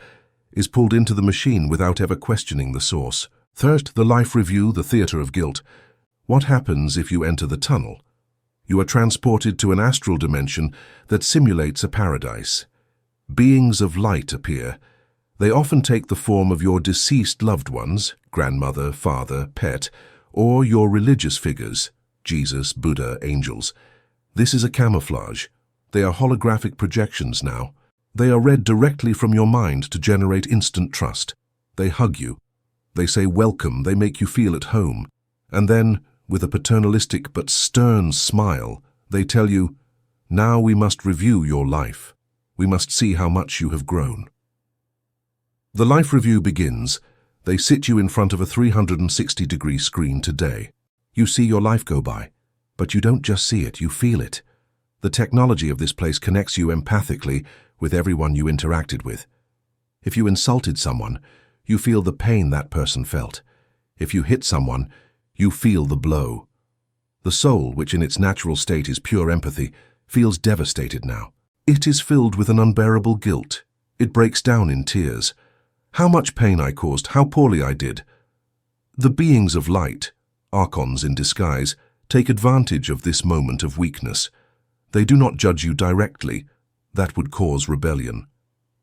is pulled into the machine without ever questioning the source. First, the life review, the theater of guilt. What happens if you enter the tunnel? You are transported to an astral dimension that simulates a paradise. Beings of light appear. They often take the form of your deceased loved ones, grandmother, father, pet, or your religious figures, Jesus, Buddha, angels. This is a camouflage. They are holographic projections now. They are read directly from your mind to generate instant trust. They hug you. They say welcome. They make you feel at home. And then, with a paternalistic but stern smile, they tell you, now we must review your life. We must see how much you have grown. The life review begins. They sit you in front of a 360-degree screen today. You see your life go by, but you don't just see it, you feel it. The technology of this place connects you empathically with everyone you interacted with. If you insulted someone, you feel the pain that person felt. If you hit someone, you feel the blow. The soul, which in its natural state is pure empathy, feels devastated now. It is filled with an unbearable guilt. It breaks down in tears. How much pain I caused, how poorly I did. The beings of light, Archons in disguise, take advantage of this moment of weakness. They do not judge you directly. That would cause rebellion.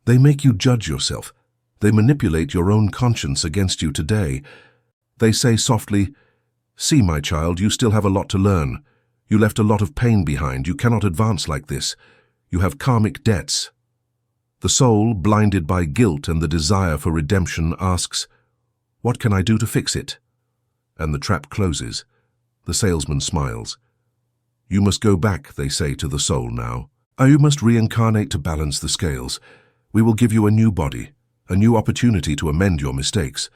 They make you judge yourself. They manipulate your own conscience against you today. They say softly, "See, my child, you still have a lot to learn. You left a lot of pain behind. You cannot advance like this. You have karmic debts." The soul, blinded by guilt and the desire for redemption, asks, "What can I do to fix it?" And the trap closes. The salesman smiles. "You must go back," they say to the soul now. "You must reincarnate to balance the scales. We will give you a new body, a new opportunity to amend your mistakes.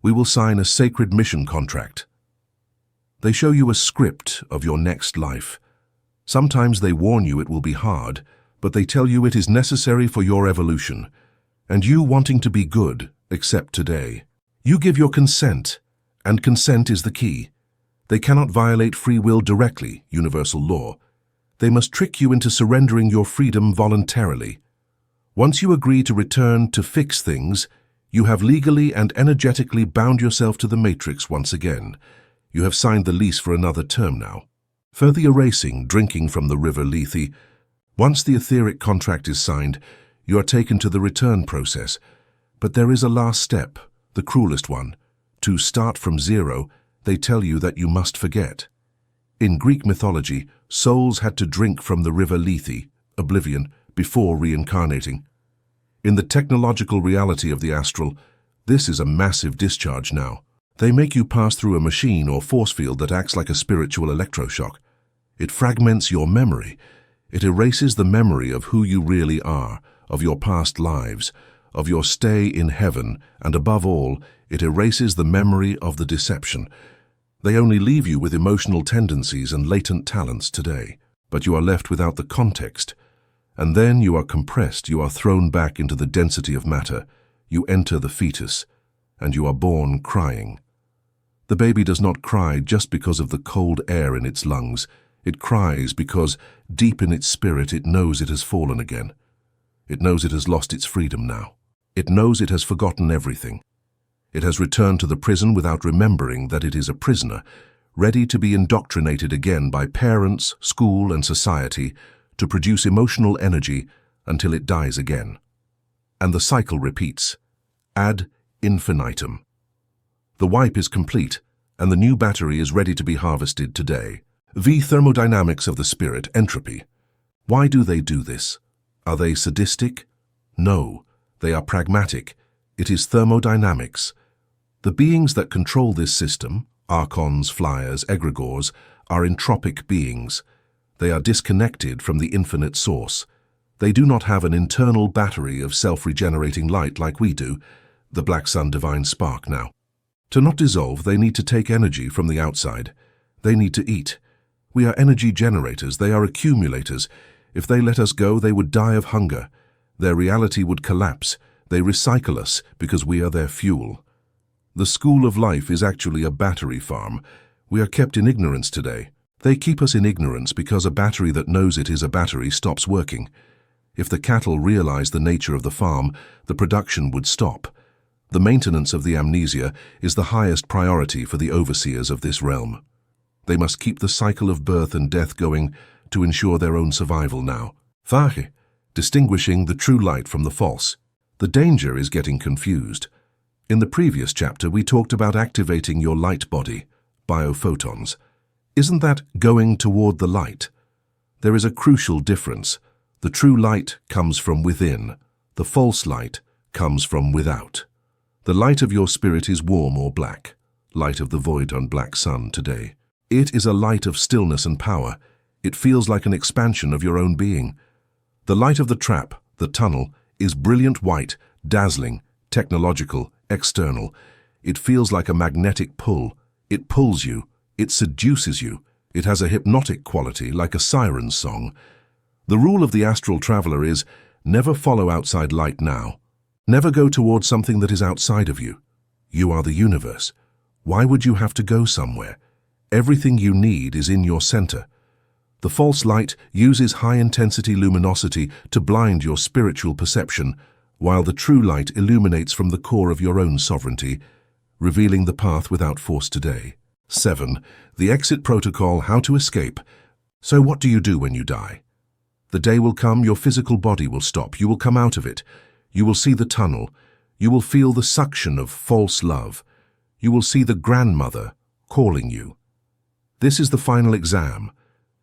We will sign a sacred mission contract." They show you a script of your next life. Sometimes they warn you it will be hard, but they tell you it is necessary for your evolution. And you, wanting to be good, accept today. You give your consent, and consent is the key. They cannot violate free will directly, universal law. They must trick you into surrendering your freedom voluntarily. Once you agree to return to fix things, you have legally and energetically bound yourself to the matrix once again. You have signed the lease for another term now. Further erasing, drinking from the river Lethe. Once the etheric contract is signed, you are taken to the return process. But there is a last step, the cruelest one. To start from zero, they tell you that you must forget. In Greek mythology, souls had to drink from the river Lethe, oblivion, before reincarnating. In the technological reality of the astral, this is a massive discharge now. They make you pass through a machine or force field that acts like a spiritual electroshock. It fragments your memory. It erases the memory of who you really are, of your past lives, of your stay in heaven, and above all, it erases the memory of the deception. They only leave you with emotional tendencies and latent talents today, but you are left without the context. And then you are compressed, you are thrown back into the density of matter, you enter the fetus, and you are born crying. The baby does not cry just because of the cold air in its lungs. It cries because, deep in its spirit, it knows it has fallen again. It knows it has lost its freedom now. It knows it has forgotten everything. It has returned to the prison without remembering that it is a prisoner, ready to be indoctrinated again by parents, school, and society to produce emotional energy until it dies again. And the cycle repeats, ad infinitum. The wipe is complete, and the new battery is ready to be harvested today. The thermodynamics of the spirit, entropy. Why do they do this? Are they sadistic? No, they are pragmatic. It is thermodynamics. The beings that control this system, Archons, flyers, egregores, are entropic beings. They are disconnected from the infinite source. They do not have an internal battery of self-regenerating light like we do, the Black Sun divine spark now. To not dissolve, they need to take energy from the outside. They need to eat. We are energy generators, they are accumulators. If they let us go, they would die of hunger. Their reality would collapse. They recycle us because we are their fuel. The school of life is actually a battery farm. We are kept in ignorance today. They keep us in ignorance because a battery that knows it is a battery stops working. If the cattle realize the nature of the farm, the production would stop. The maintenance of the amnesia is the highest priority for the overseers of this realm. They must keep the cycle of birth and death going to ensure their own survival now. Fahe, distinguishing the true light from the false. The danger is getting confused. In the previous chapter, we talked about activating your light body, BIOPHOTONS. Isn't that going toward the light? There is a crucial difference. The true light comes from within. The false light comes from without. The light of your spirit is warm or black, light of the void on Black Sun today. It is a light of stillness and power. It feels like an expansion of your own being. The light of the trap, the tunnel, is brilliant white, dazzling, technological, external. It feels like a magnetic pull. It pulls you. It seduces you. It has a hypnotic quality, like a siren's song. The rule of the astral traveler is, never follow outside light now. Never go towards something that is outside of you. You are the universe. Why would you have to go somewhere? Everything you need is in your center. The false light uses high-intensity luminosity to blind your spiritual perception, while the true light illuminates from the core of your own sovereignty, revealing the path without force today. 7. The exit protocol, how to escape. So what do you do when you die? The day will come, your physical body will stop. You will come out of it. You will see the tunnel. You will feel the suction of false love. You will see the grandmother calling you. This is the final exam.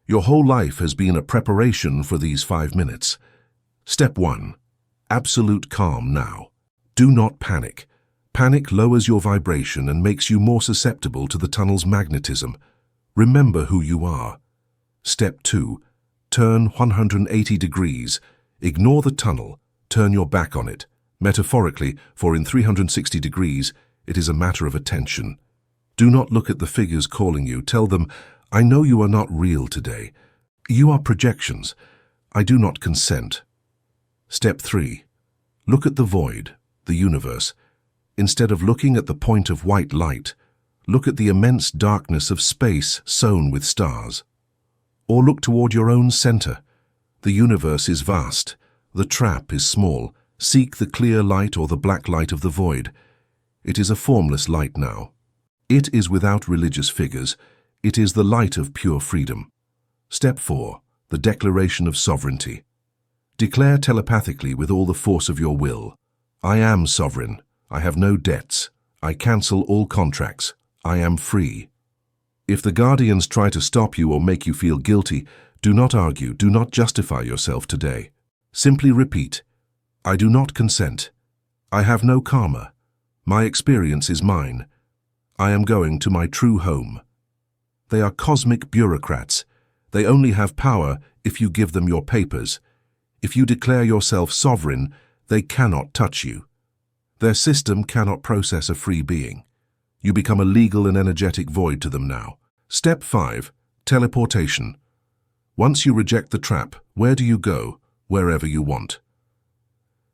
Your whole life has been a preparation for these 5 minutes. Step 1. Absolute calm now. Do not panic. Panic lowers your vibration and makes you more susceptible to the tunnel's magnetism. Remember who you are. Step 2. Turn 180 degrees. Ignore the tunnel. Turn your back on it. Metaphorically, for in 360 degrees, it is a matter of attention. Do not look at the figures calling you. Tell them, I know you are not real today. You are projections. I do not consent. Step 3. Look at the void, the universe. Instead of looking at the point of white light, look at the immense darkness of space sown with stars. Or look toward your own center. The universe is vast. The trap is small. Seek the clear light or the black light of the void. It is a formless light now. It is without religious figures. It is the light of pure freedom. Step 4. The declaration of sovereignty. Declare telepathically with all the force of your will. I am sovereign. I have no debts. I cancel all contracts. I am free. If the guardians try to stop you or make you feel guilty, do not argue, do not justify yourself today. Simply repeat, I do not consent. I have no karma. My experience is mine. I am going to my true home. They are cosmic bureaucrats. They only have power if you give them your papers. If you declare yourself sovereign, they cannot touch you. Their system cannot process a free being. You become a legal and energetic void to them now. Step 5. Teleportation. Once you reject the trap, where do you go? Wherever you want.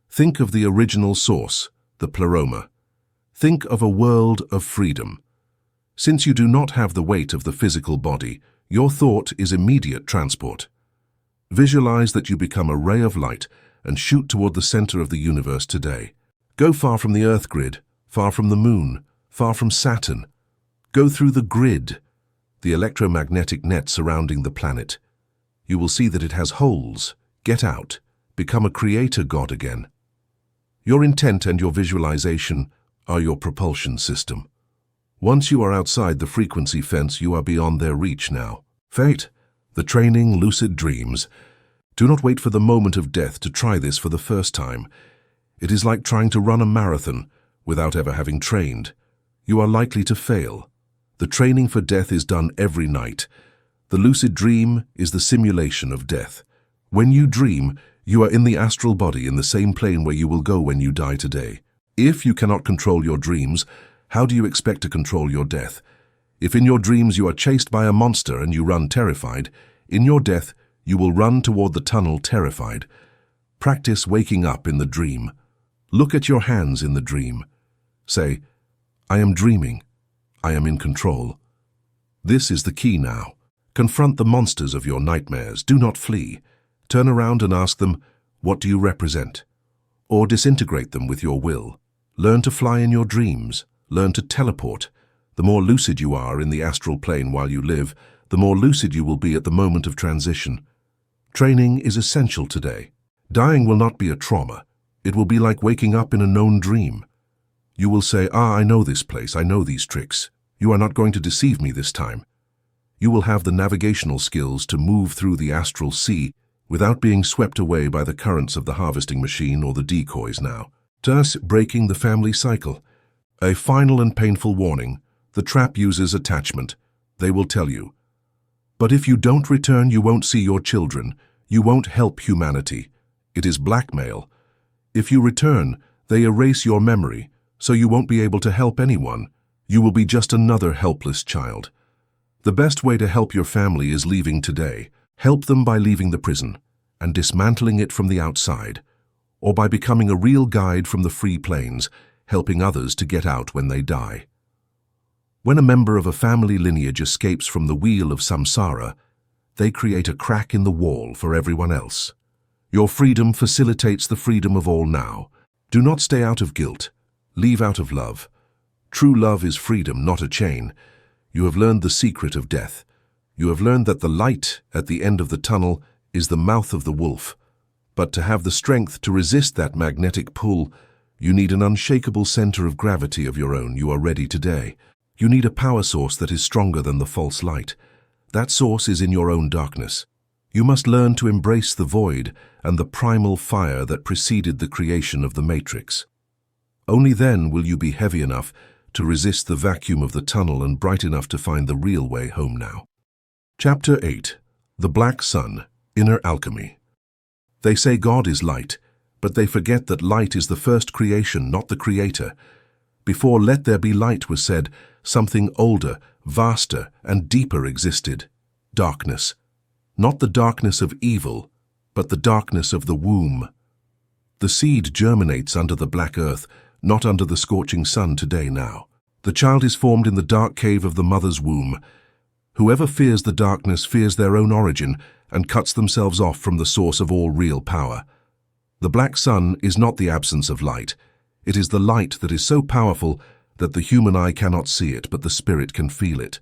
Think of the original source, the pleroma. Think of a world of freedom. Since you do not have the weight of the physical body, your thought is immediate transport. Visualize that you become a ray of light and shoot toward the center of the universe today. Go far from the Earth grid, far from the Moon, far from Saturn. Go through the grid, the electromagnetic net surrounding the planet. You will see that it has holes. Get out. Become a creator god again. Your intent and your visualization are your propulsion system. Once you are outside the frequency fence, you are beyond their reach now. Fate, the training, lucid dreams. Do not wait for the moment of death to try this for the first time. It is like trying to run a marathon without ever having trained. You are likely to fail. The training for death is done every night. The lucid dream is the simulation of death. When you dream, you are in the astral body in the same plane where you will go when you die today. If you cannot control your dreams, how do you expect to control your death? If in your dreams you are chased by a monster and you run terrified, in your death you will run toward the tunnel terrified. Practice waking up in the dream. Look at your hands in the dream. Say, I am dreaming. I am in control. This is the key now. Confront the monsters of your nightmares. Do not flee. Turn around and ask them, what do you represent? Or disintegrate them with your will. Learn to fly in your dreams. Learn to teleport. The more lucid you are in the astral plane while you live, the more lucid you will be at the moment of transition. Training is essential today. Dying will not be a trauma. It will be like waking up in a known dream. You will say, I know this place, I know these tricks. You are not going to deceive me this time. You will have the navigational skills to move through the astral sea without being swept away by the currents of the harvesting machine or the decoys now. Thus, breaking the family cycle. A final and painful warning. The trap uses attachment. They will tell you. But if you don't return, you won't see your children. You won't help humanity. It is blackmail. If you return, they erase your memory, so you won't be able to help anyone. You will be just another helpless child. The best way to help your family is leaving today. Help them by leaving the prison and dismantling it from the outside, or by becoming a real guide from the free planes, helping others to get out when they die. When a member of a family lineage escapes from the wheel of samsara, they create a crack in the wall for everyone else. Your freedom facilitates the freedom of all now. Do not stay out of guilt. Leave out of love. True love is freedom, not a chain. You have learned the secret of death. You have learned that the light at the end of the tunnel is the mouth of the wolf. But to have the strength to resist that magnetic pull, you need an unshakable center of gravity of your own. You are ready today. You need a power source that is stronger than the false light. That source is in your own darkness. You must learn to embrace the void and the primal fire that preceded the creation of the matrix. Only then will you be heavy enough to resist the vacuum of the tunnel and bright enough to find the real way home now. Chapter 8. The Black Sun, Inner Alchemy. They say God is light, but they forget that light is the first creation, not the creator. Before let there be light was said, something older, vaster, and deeper existed. Darkness. Not the darkness of evil, but the darkness of the womb. The seed germinates under the black earth, not under the scorching sun today now. The child is formed in the dark cave of the mother's womb. Whoever fears the darkness fears their own origin and cuts themselves off from the source of all real power. The black sun is not the absence of light. It is the light that is so powerful that the human eye cannot see it, but the spirit can feel it.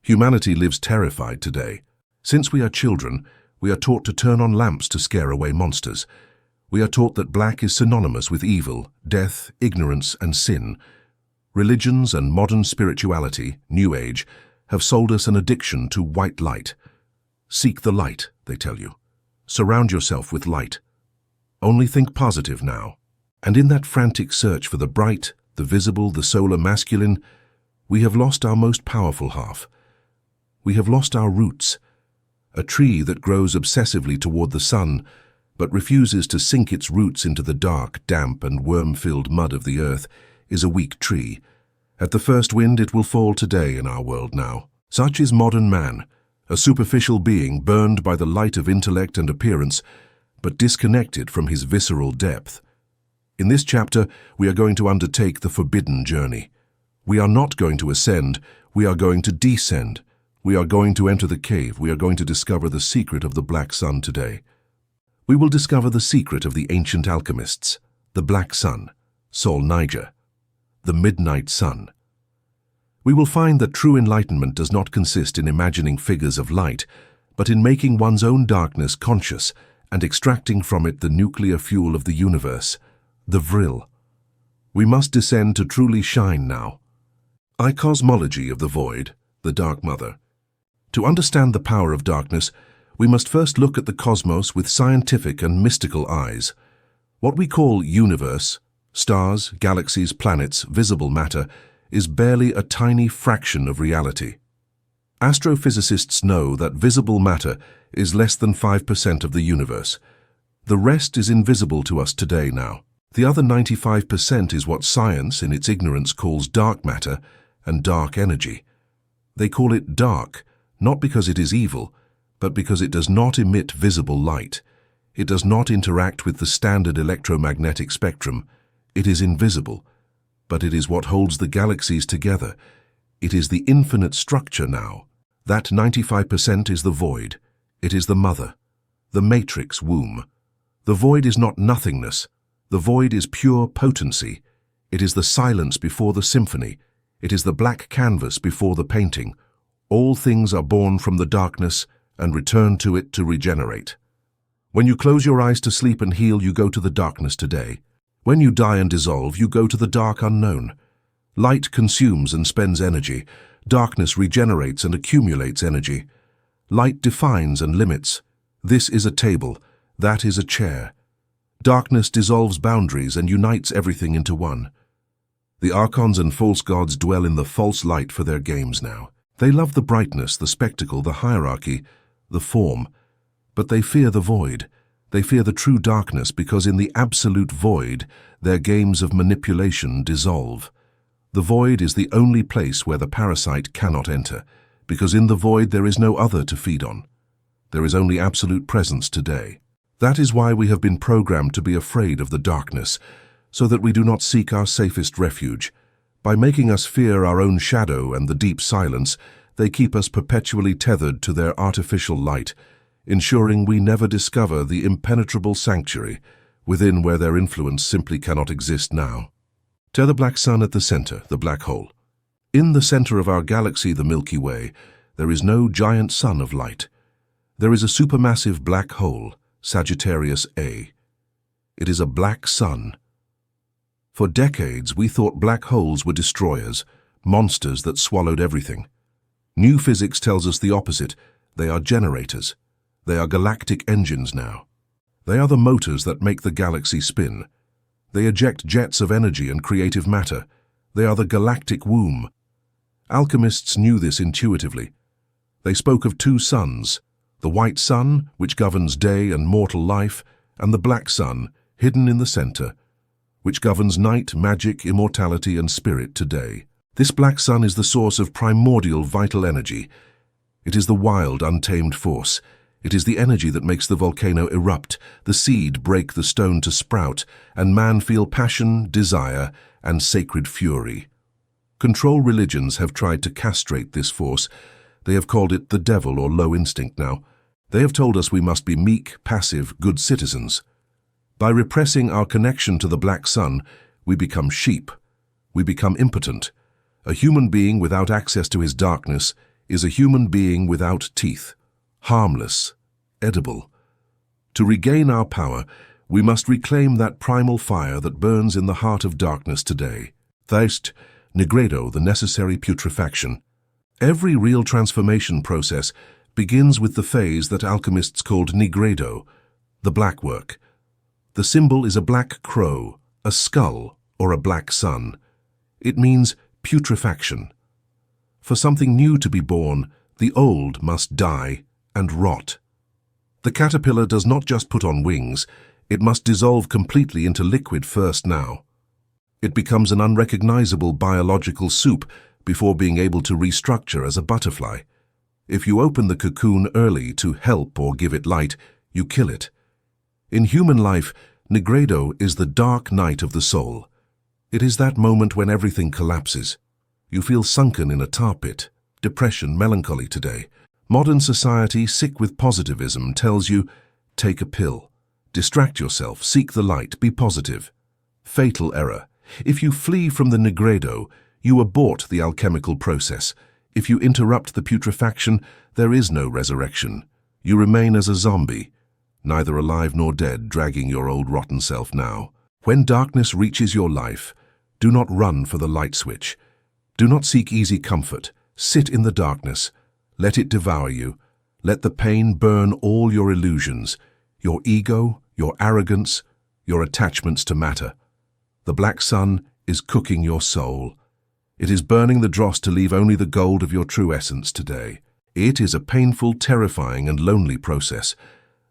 Humanity lives terrified today. Since we are children, we are taught to turn on lamps to scare away monsters. We are taught that black is synonymous with evil, death, ignorance, and sin. Religions and modern spirituality, New Age, have sold us an addiction to white light. Seek the light, they tell you. Surround yourself with light. Only think positive now. And in that frantic search for the bright, the visible, the solar masculine, we have lost our most powerful half. We have lost our roots. A tree that grows obsessively toward the sun, but refuses to sink its roots into the dark, damp, and worm-filled mud of the earth, is a weak tree. At the first wind it will fall today in our world now. Such is modern man, a superficial being burned by the light of intellect and appearance, but disconnected from his visceral depth. In this chapter, we are going to undertake the forbidden journey. We are not going to ascend, we are going to descend. We are going to enter the cave, we are going to discover the secret of the black sun today. We will discover the secret of the ancient alchemists, the black sun, Sol Niger, the midnight sun. We will find that true enlightenment does not consist in imagining figures of light, but in making one's own darkness conscious and extracting from it the nuclear fuel of the universe, the vril. We must descend to truly shine now. Cosmology of the void, the Dark Mother. To understand the power of darkness, we must first look at the cosmos with scientific and mystical eyes. What we call universe, stars, galaxies, planets, visible matter, is barely a tiny fraction of reality. Astrophysicists know that visible matter is less than 5% of the universe. The rest is invisible to us today now. The other 95% is what science, in its ignorance, calls dark matter and dark energy. They call it dark, not because it is evil, but because it does not emit visible light. It does not interact with the standard electromagnetic spectrum. It is invisible, but it is what holds the galaxies together. It is the infinite structure now. That 95% is the void. It is the mother, the matrix womb. The void is not nothingness. The void is pure potency. It is the silence before the symphony. It is the black canvas before the painting. All things are born from the darkness and return to it to regenerate. When you close your eyes to sleep and heal, you go to the darkness today. When you die and dissolve, you go to the dark unknown. Light consumes and spends energy. Darkness regenerates and accumulates energy. Light defines and limits. This is a table. That is a chair. Darkness dissolves boundaries and unites everything into one. The Archons and false gods dwell in the false light for their games now. They love the brightness, the spectacle, the hierarchy, the form, but they fear the void. They fear the true darkness because in the absolute void, their games of manipulation dissolve. The void is the only place where the parasite cannot enter, because in the void there is no other to feed on. There is only absolute presence today. That is why we have been programmed to be afraid of the darkness, so that we do not seek our safest refuge. By making us fear our own shadow and the deep silence, they keep us perpetually tethered to their artificial light, ensuring we never discover the impenetrable sanctuary within where their influence simply cannot exist now. Tear the black sun at the center, the black hole. In the center of our galaxy, the Milky Way, there is no giant sun of light. There is a supermassive black hole, Sagittarius A. It is a black sun. For decades, we thought black holes were destroyers, monsters that swallowed everything. New physics tells us the opposite. They are generators. They are galactic engines now. They are the motors that make the galaxy spin. They eject jets of energy and creative matter. They are the galactic womb. Alchemists knew this intuitively. They spoke of two suns, the white sun, which governs day and mortal life, and the black sun, hidden in the center, which governs night, magic, immortality, and spirit today. This black sun is the source of primordial vital energy. It is the wild, untamed force. It is the energy that makes the volcano erupt, the seed break the stone to sprout, and man feel passion, desire, and sacred fury. Control religions have tried to castrate this force. They have called it the devil or low instinct now. They have told us we must be meek, passive, good citizens. By repressing our connection to the black sun, we become sheep. We become impotent. A human being without access to his darkness is a human being without teeth, harmless, edible. To regain our power, we must reclaim that primal fire that burns in the heart of darkness today. Thirst, nigredo, the necessary putrefaction. Every real transformation process begins with the phase that alchemists called nigredo, the black work. The symbol is a black crow, a skull, or a black sun. It means putrefaction. For something new to be born, the old must die and rot. The caterpillar does not just put on wings, it must dissolve completely into liquid first now. It becomes an unrecognizable biological soup before being able to restructure as a butterfly. If you open the cocoon early to help or give it light, you kill it. In human life, nigredo is the dark night of the soul. It is that moment when everything collapses. You feel sunken in a tar pit, depression, melancholy today. Modern society, sick with positivism, tells you, take a pill. Distract yourself, seek the light, be positive. Fatal error. If you flee from the nigredo, you abort the alchemical process. If you interrupt the putrefaction, there is no resurrection. You remain as a zombie, neither alive nor dead, dragging your old rotten self now. When darkness reaches your life, do not run for the light switch. Do not seek easy comfort. Sit in the darkness. Let it devour you. Let the pain burn all your illusions, your ego, your arrogance, your attachments to matter. The black sun is cooking your soul. It is burning the dross to leave only the gold of your true essence today. It is a painful, terrifying, and lonely process,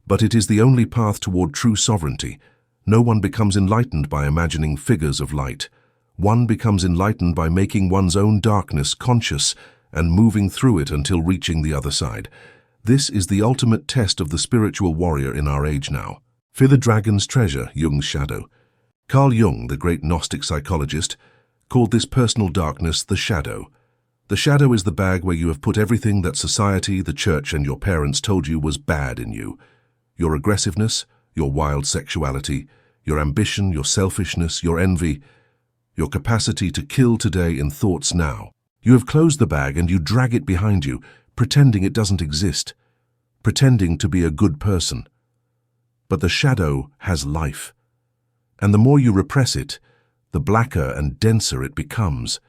but it is the only path toward true sovereignty. No one becomes enlightened by imagining figures of light. One becomes enlightened by making one's own darkness conscious and moving through it until reaching the other side. This is the ultimate test of the spiritual warrior in our age now. Fear the dragon's treasure, Jung's shadow. Carl Jung, the great Gnostic psychologist, called this personal darkness the shadow. The shadow is the bag where you have put everything that society, the church, and your parents told you was bad in you. Your aggressiveness, your wild sexuality, your ambition, your selfishness, your envy, your capacity to kill today in thoughts now. You have closed the bag and you drag it behind you, pretending it doesn't exist, pretending to be a good person. But the shadow has life, and the more you repress it, the blacker and denser it becomes.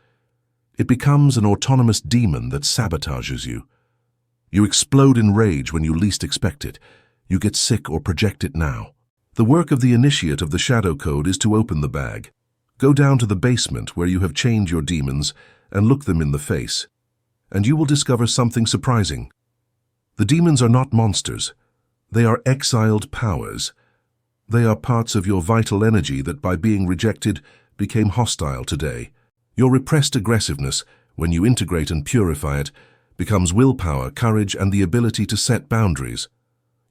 It becomes an autonomous demon that sabotages you. You explode in rage when you least expect it. You get sick or project it now. The work of the initiate of the shadow code is to open the bag. Go down to the basement where you have chained your demons and look them in the face, and you will discover something surprising. The demons are not monsters. They are exiled powers. They are parts of your vital energy that, by being rejected, became hostile today. Your repressed aggressiveness, when you integrate and purify it, becomes willpower, courage, and the ability to set boundaries.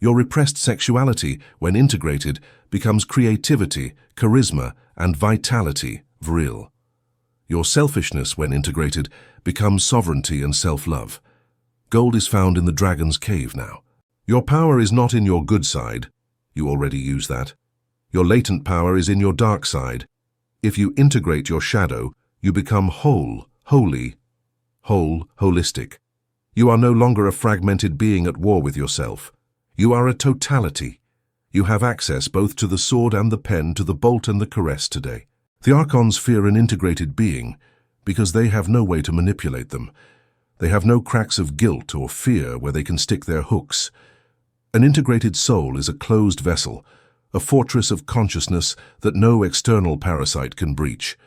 Your repressed sexuality, when integrated, becomes creativity, charisma, and vitality, vril. Your selfishness, when integrated, becomes sovereignty and self-love. Gold is found in the dragon's cave now. Your power is not in your good side. You already use that. Your latent power is in your dark side. If you integrate your shadow, you become whole, holy, holistic. You are no longer a fragmented being at war with yourself. You are a totality. You have access both to the sword and the pen, to the bolt and the caress today. The Archons fear an integrated being because they have no way to manipulate them. They have no cracks of guilt or fear where they can stick their hooks. An integrated soul is a closed vessel, a fortress of consciousness that no external parasite can breach,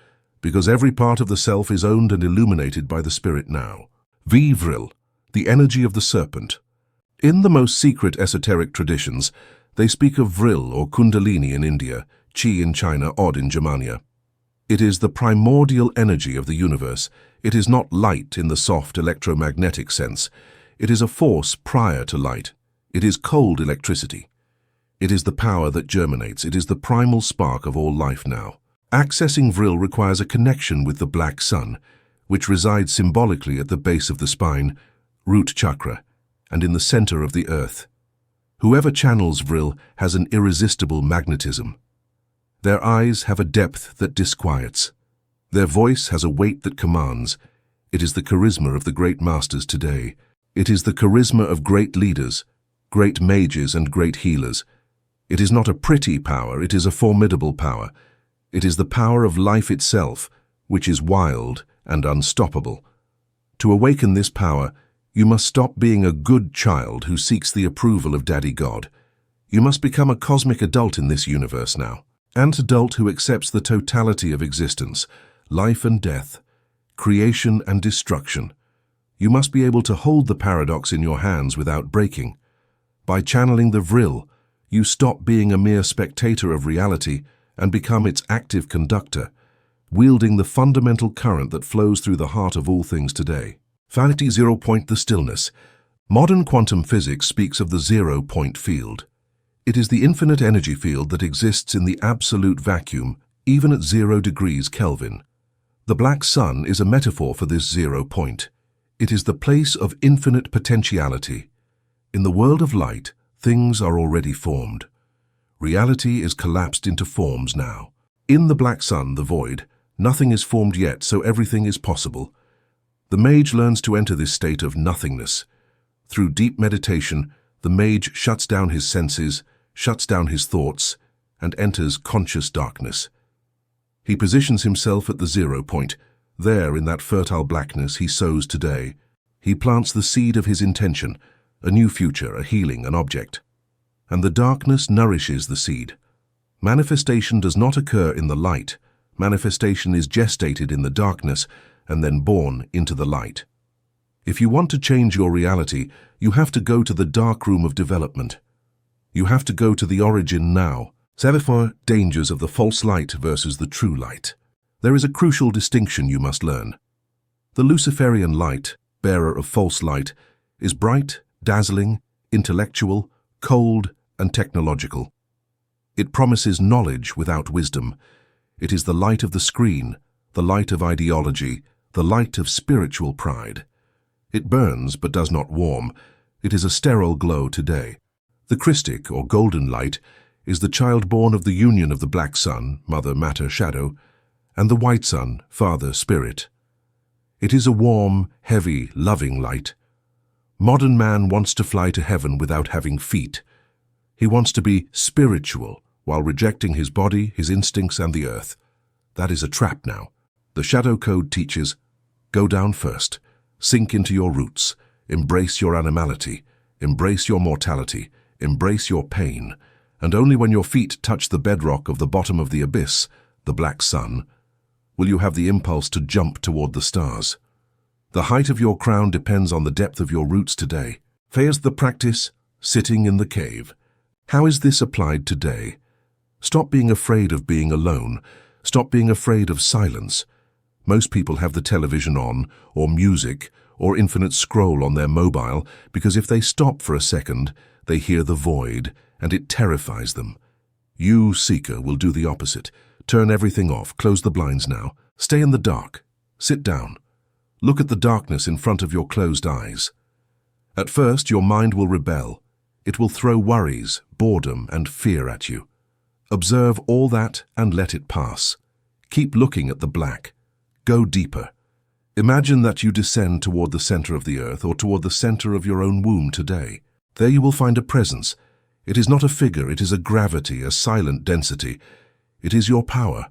because every part of the self is owned and illuminated by the spirit now. Vril, the energy of the serpent. In the most secret esoteric traditions, they speak of Vril or Kundalini in India, Chi in China, Od in Germania. It is the primordial energy of the universe. It is not light in the soft electromagnetic sense. It is a force prior to light. It is cold electricity. It is the power that germinates. It is the primal spark of all life now. Accessing Vril requires a connection with the black sun, which resides symbolically at the base of the spine, root chakra, and in the center of the earth. Whoever channels Vril has an irresistible magnetism. Their eyes have a depth that disquiets. Their voice has a weight that commands. It is the charisma of the great masters today. It is the charisma of great leaders, great mages and great healers. It is not a pretty power, it is a formidable power. It is the power of life itself, which is wild and unstoppable. To awaken this power, you must stop being a good child who seeks the approval of Daddy God. You must become a cosmic adult in this universe now. An adult who accepts the totality of existence, life and death, creation and destruction. You must be able to hold the paradox in your hands without breaking. By channeling the Vril, you stop being a mere spectator of reality and become its active conductor, wielding the fundamental current that flows through the heart of all things today. Finity 0 point, the stillness. Modern quantum physics speaks of the 0 point field. It is the infinite energy field that exists in the absolute vacuum, even at 0 degrees Kelvin. The black sun is a metaphor for this 0 point. It is the place of infinite potentiality. In the world of light, things are already formed. Reality is collapsed into forms now. In the black sun, the void, nothing is formed yet, so everything is possible. The mage learns to enter this state of nothingness. Through deep meditation, the mage shuts down his senses, shuts down his thoughts, and enters conscious darkness. He positions himself at the 0 point. There, in that fertile blackness, he sows today. He plants the seed of his intention, a new future, a healing, an object. And the darkness nourishes the seed. Manifestation does not occur in the light. Manifestation is gestated in the darkness and then born into the light. If you want to change your reality, you have to go to the dark room of development. You have to go to the origin now. 74 dangers of the false light versus the true light. There is a crucial distinction you must learn. The Luciferian light, bearer of false light, is bright, dazzling, intellectual, cold, and technological. It promises knowledge without wisdom. It is the light of the screen, the light of ideology, the light of spiritual pride. It burns but does not warm. It is a sterile glow today. The Christic, or golden light, is the child born of the union of the black sun, mother, matter, shadow, and the white sun, father, spirit. It is a warm, heavy, loving light. Modern man wants to fly to heaven without having feet. He wants to be spiritual while rejecting his body, his instincts, and the earth. That is a trap now. The Shadow Code teaches, go down first, sink into your roots, embrace your animality, embrace your mortality, embrace your pain, and only when your feet touch the bedrock of the bottom of the abyss, the black sun, will you have the impulse to jump toward the stars. The height of your crown depends on the depth of your roots today. Here's the practice, sitting in the cave. How is this applied today? Stop being afraid of being alone. Stop being afraid of silence. Most people have the television on, or music, or infinite scroll on their mobile, because if they stop for a second, they hear the void, and it terrifies them. You, seeker, will do the opposite. Turn everything off, close the blinds now. Stay in the dark. Sit down. Look at the darkness in front of your closed eyes. At first, your mind will rebel. It will throw worries, boredom, and fear at you. Observe all that and let it pass. Keep looking at the black. Go deeper. Imagine that you descend toward the center of the earth or toward the center of your own womb today. There you will find a presence. It is not a figure, it is a gravity, a silent density. It is your power.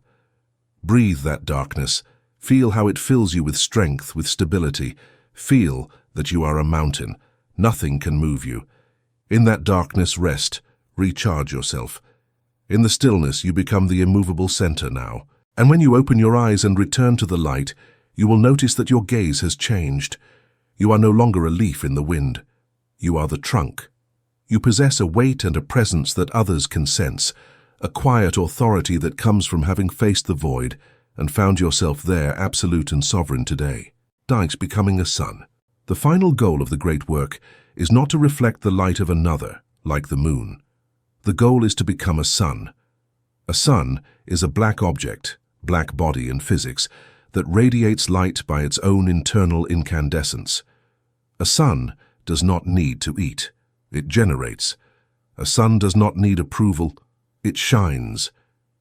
Breathe that darkness. Feel how it fills you with strength, with stability. Feel that you are a mountain. Nothing can move you. In that darkness, rest. Recharge yourself. In the stillness, you become the immovable center now. And when you open your eyes and return to the light, you will notice that your gaze has changed. You are no longer a leaf in the wind. You are the trunk. You possess a weight and a presence that others can sense, a quiet authority that comes from having faced the void and found yourself there, absolute and sovereign today. Dykes becoming a sun. The final goal of the great work is not to reflect the light of another, like the moon. The goal is to become a sun. A sun is a black object, black body in physics, that radiates light by its own internal incandescence. A sun does not need to eat. It generates. A sun does not need approval. It shines.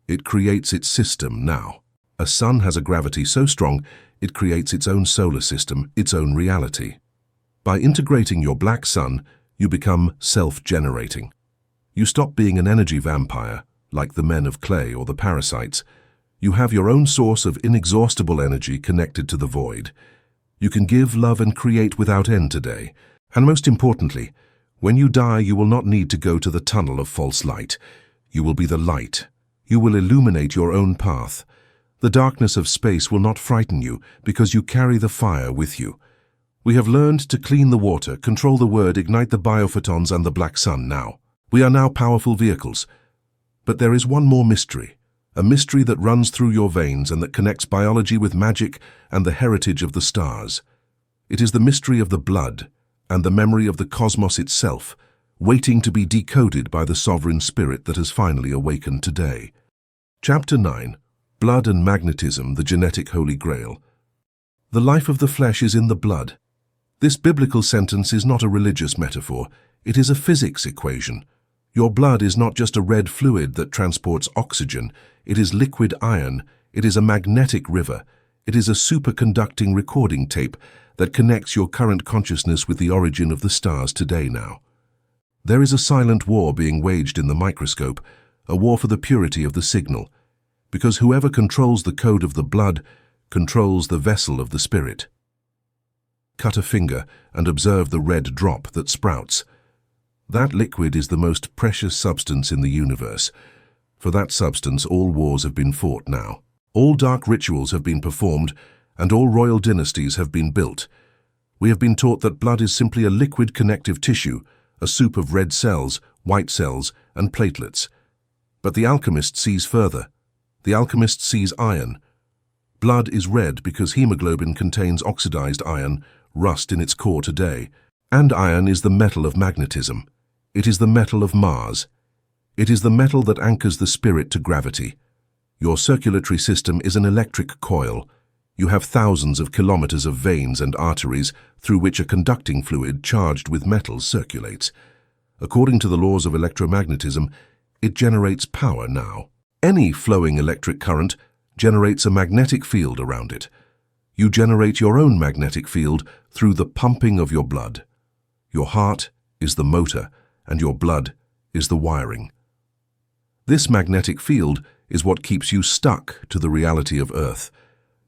It creates its system now. A sun has a gravity so strong, it creates its own solar system, its own reality. By integrating your black sun, you become self-generating. You stop being an energy vampire, like the men of clay or the parasites. You have your own source of inexhaustible energy connected to the void. You can give, love, and create without end today. And most importantly, when you die, you will not need to go to the tunnel of false light. You will be the light. You will illuminate your own path. The darkness of space will not frighten you because you carry the fire with you. We have learned to clean the water, control the word, ignite the biophotons and the black sun now. We are now powerful vehicles. But there is one more mystery, a mystery that runs through your veins and that connects biology with magic and the heritage of the stars. It is the mystery of the blood and the memory of the cosmos itself, waiting to be decoded by the sovereign spirit that has finally awakened today. Chapter 9. Blood and Magnetism, the Genetic Holy Grail. The life of the flesh is in the blood. This biblical sentence is not a religious metaphor, it is a physics equation. Your blood is not just a red fluid that transports oxygen, it is liquid iron, it is a magnetic river, it is a superconducting recording tape that connects your current consciousness with the origin of the stars today now. There is a silent war being waged in the microscope, a war for the purity of the signal, because whoever controls the code of the blood controls the vessel of the spirit. Cut a finger and observe the red drop that sprouts. That liquid is the most precious substance in the universe. For that substance, all wars have been fought now. All dark rituals have been performed, and all royal dynasties have been built. We have been taught that blood is simply a liquid connective tissue, a soup of red cells, white cells, and platelets. But the alchemist sees further. The alchemist sees iron. Blood is red because hemoglobin contains oxidized iron, rust in its core today. And iron is the metal of magnetism. It is the metal of Mars. It is the metal that anchors the spirit to gravity. Your circulatory system is an electric coil. You have thousands of kilometers of veins and arteries through which a conducting fluid charged with metals circulates. According to the laws of electromagnetism, it generates power now. Any flowing electric current generates a magnetic field around it. You generate your own magnetic field through the pumping of your blood. Your heart is the motor, and your blood is the wiring. This magnetic field is what keeps you stuck to the reality of Earth,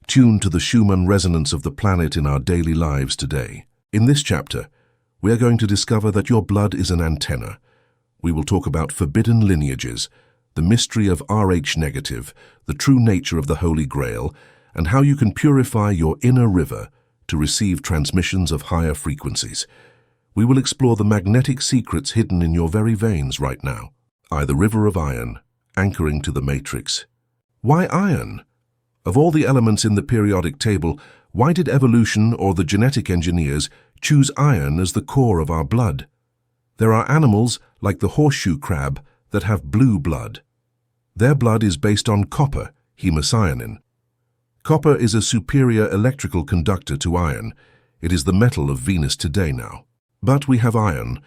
tuned to the Schumann resonance of the planet in our daily lives today. In this chapter, we are going to discover that your blood is an antenna. We will talk about forbidden lineages, the mystery of Rh negative, the true nature of the Holy Grail, and how you can purify your inner river to receive transmissions of higher frequencies. We will explore the magnetic secrets hidden in your very veins right now. The river of iron, anchoring to the matrix. Why iron? Of all the elements in the periodic table, why did evolution or the genetic engineers choose iron as the core of our blood? There are animals, like the horseshoe crab, that have blue blood. Their blood is based on copper, hemocyanin. Copper is a superior electrical conductor to iron. It is the metal of Venus today now. But we have iron.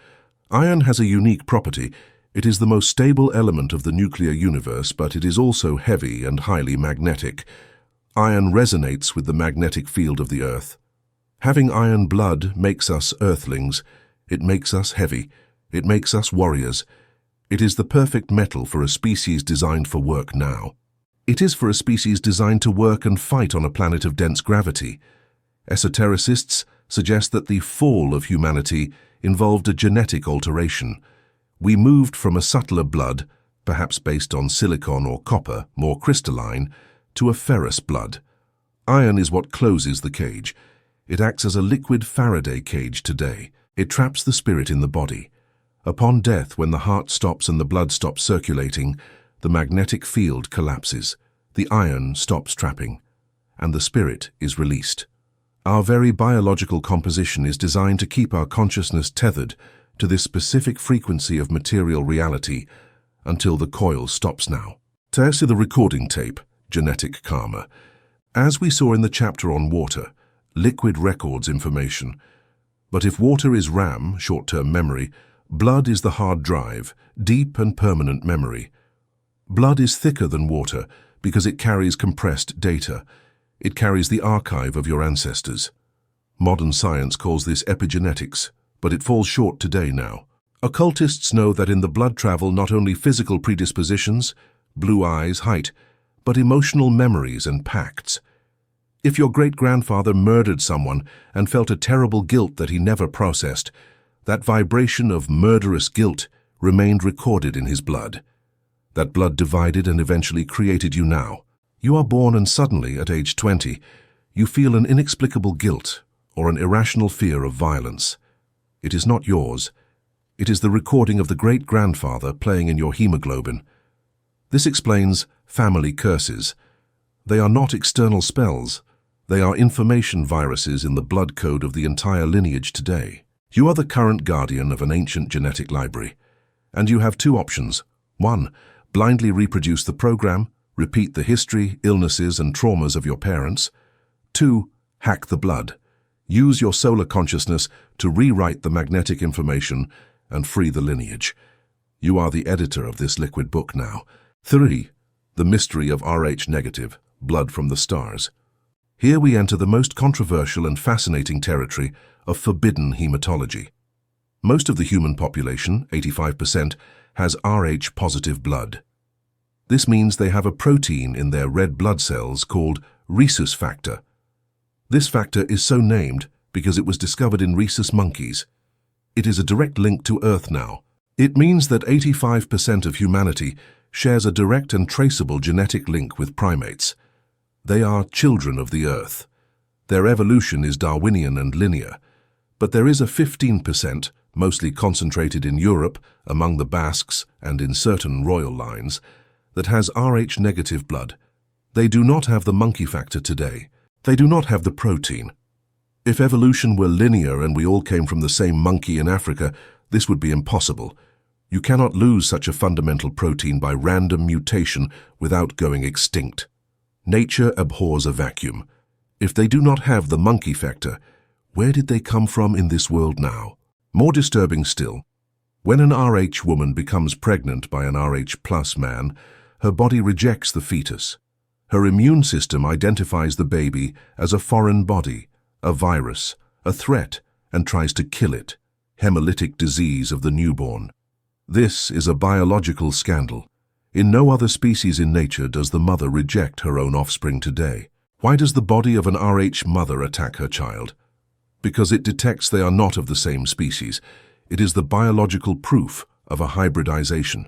Iron has a unique property. It is the most stable element of the nuclear universe, but it is also heavy and highly magnetic. Iron resonates with the magnetic field of the Earth. Having iron blood makes us earthlings. It makes us heavy. It makes us warriors. It is the perfect metal for a species designed for work now. It is for a species designed to work and fight on a planet of dense gravity. Esotericists suggest that the fall of humanity involved a genetic alteration. We moved from a subtler blood, perhaps based on silicon or copper, more crystalline, to a ferrous blood. Iron is what closes the cage. It acts as a liquid Faraday cage today. It traps the spirit in the body. Upon death, when the heart stops and the blood stops circulating, the magnetic field collapses, the iron stops trapping, and the spirit is released. Our very biological composition is designed to keep our consciousness tethered to this specific frequency of material reality until the coil stops now. To see the recording tape, genetic karma. As we saw in the chapter on water, liquid records information. But if water is RAM, short-term memory, blood is the hard drive, deep and permanent memory. Blood is thicker than water because it carries compressed data. It carries the archive of your ancestors. Modern science calls this epigenetics, but it falls short today now. Occultists know that in the blood travel not only physical predispositions, blue eyes, height, but emotional memories and pacts. If your great-grandfather murdered someone and felt a terrible guilt that he never processed, that vibration of murderous guilt remained recorded in his blood. That blood divided and eventually created you now. You are born and suddenly, at age 20, you feel an inexplicable guilt or an irrational fear of violence. It is not yours. It is the recording of the great-grandfather playing in your hemoglobin. This explains family curses. They are not external spells. They are information viruses in the blood code of the entire lineage today. You are the current guardian of an ancient genetic library, and you have two options. 1. Blindly reproduce the program, repeat the history, illnesses, and traumas of your parents. 2. Hack the blood. Use your solar consciousness to rewrite the magnetic information and free the lineage. You are the editor of this liquid book now. 3. The mystery of Rh negative, blood from the stars. Here we enter the most controversial and fascinating territory of forbidden hematology. Most of the human population, 85%, has Rh positive blood. This means they have a protein in their red blood cells called rhesus factor. This factor is so named because it was discovered in rhesus monkeys. It is a direct link to Earth now. It means that 85% of humanity shares a direct and traceable genetic link with primates. They are children of the Earth. Their evolution is Darwinian and linear, but there is a 15%, mostly concentrated in Europe, among the Basques and in certain royal lines, that has Rh negative blood. They do not have the monkey factor today. They do not have the protein. If evolution were linear and we all came from the same monkey in Africa, this would be impossible. You cannot lose such a fundamental protein by random mutation without going extinct. Nature abhors a vacuum. If they do not have the monkey factor, where did they come from in this world now? More disturbing still, when an Rh woman becomes pregnant by an Rh plus man, her body rejects the fetus. Her immune system identifies the baby as a foreign body, a virus, a threat, and tries to kill it. Hemolytic disease of the newborn. This is a biological scandal. In no other species in nature does the mother reject her own offspring today. Why does the body of an Rh mother attack her child? Because it detects they are not of the same species. It is the biological proof of a hybridization.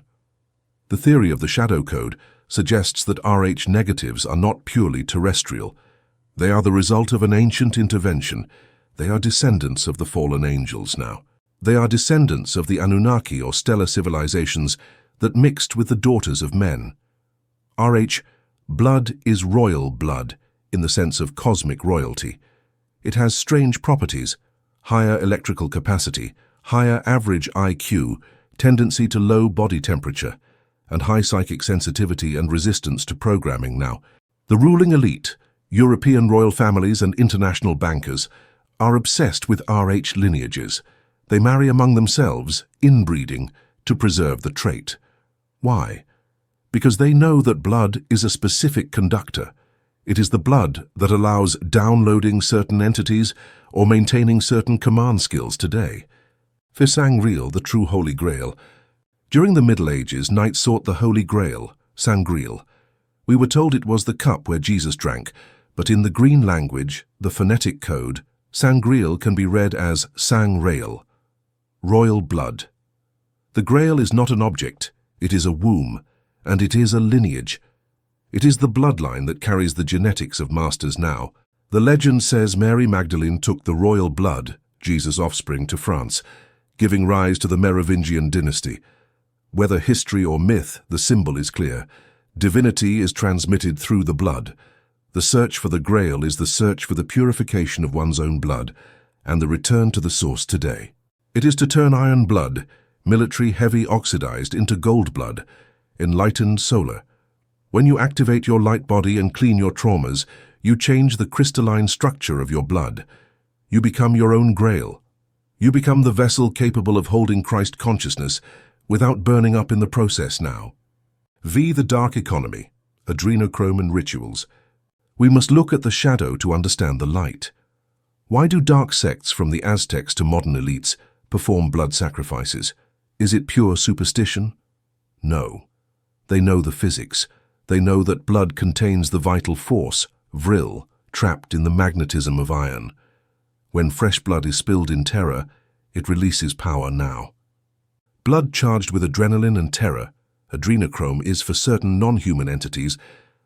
The theory of the shadow code suggests that Rh negatives are not purely terrestrial. They are the result of an ancient intervention. They are descendants of the fallen angels now. They are descendants of the Anunnaki or stellar civilizations that mixed with the daughters of men. Rh blood is royal blood in the sense of cosmic royalty. It has strange properties, higher electrical capacity, higher average IQ, tendency to low body temperature, and high psychic sensitivity and resistance to programming now. The ruling elite, European royal families and international bankers, are obsessed with Rh lineages. They marry among themselves, inbreeding, to preserve the trait. Why? Because they know that blood is a specific conductor. It is the blood that allows downloading certain entities or maintaining certain command skills today. For Grail, the true Holy Grail, During the Middle Ages, knights sought the Holy Grail, Grail. We were told it was the cup where Jesus drank, but in the green language, the phonetic code, Grail can be read as Rail, royal blood. The Grail is not an object, it is a womb, and it is a lineage. It is the bloodline that carries the genetics of masters now. The legend says Mary Magdalene took the royal blood, Jesus' offspring, to France, giving rise to the Merovingian dynasty. Whether history or myth, the symbol is clear. Divinity is transmitted through the blood. The search for the Grail is the search for the purification of one's own blood and the return to the source today. It is to turn iron blood, military heavy oxidized, into gold blood, enlightened solar. When you activate your light body and clean your traumas, you change the crystalline structure of your blood. You become your own Grail. You become the vessel capable of holding Christ consciousness without burning up in the process now. The dark economy, adrenochrome and rituals. We must look at the shadow to understand the light. Why do dark sects from the Aztecs to modern elites perform blood sacrifices? Is it pure superstition? No. They know the physics. They know that blood contains the vital force, vril, trapped in the magnetism of iron. When fresh blood is spilled in terror, it releases power now. Blood charged with adrenaline and terror, adrenochrome, is for certain non-human entities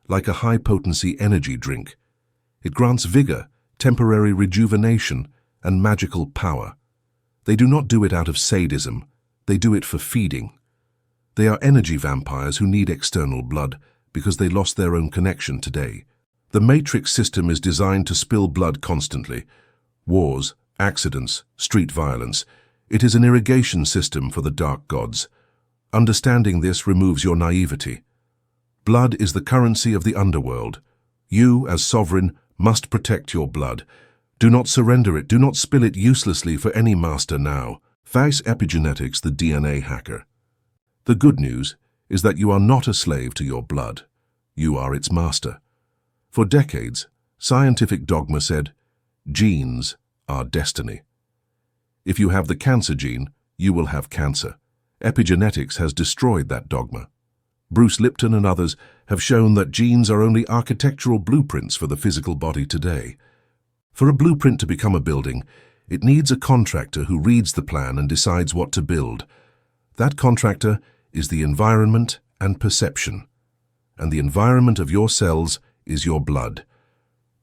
like a high-potency energy drink. It grants vigor, temporary rejuvenation, and magical power. They do not do it out of sadism. They do it for feeding. They are energy vampires who need external blood because they lost their own connection today. The matrix system is designed to spill blood constantly. Wars, accidents, street violence. It is an irrigation system for the dark gods. Understanding this removes your naivety. Blood is the currency of the underworld. You, as sovereign, must protect your blood. Do not surrender it. Do not spill it uselessly for any master now. Face epigenetics, the DNA hacker. The good news is that you are not a slave to your blood. You are its master. For decades, scientific dogma said, genes are destiny. If you have the cancer gene, you will have cancer. Epigenetics has destroyed that dogma. Bruce Lipton and others have shown that genes are only architectural blueprints for the physical body today. For a blueprint to become a building, it needs a contractor who reads the plan and decides what to build. That contractor is the environment and perception. And the environment of your cells is your blood.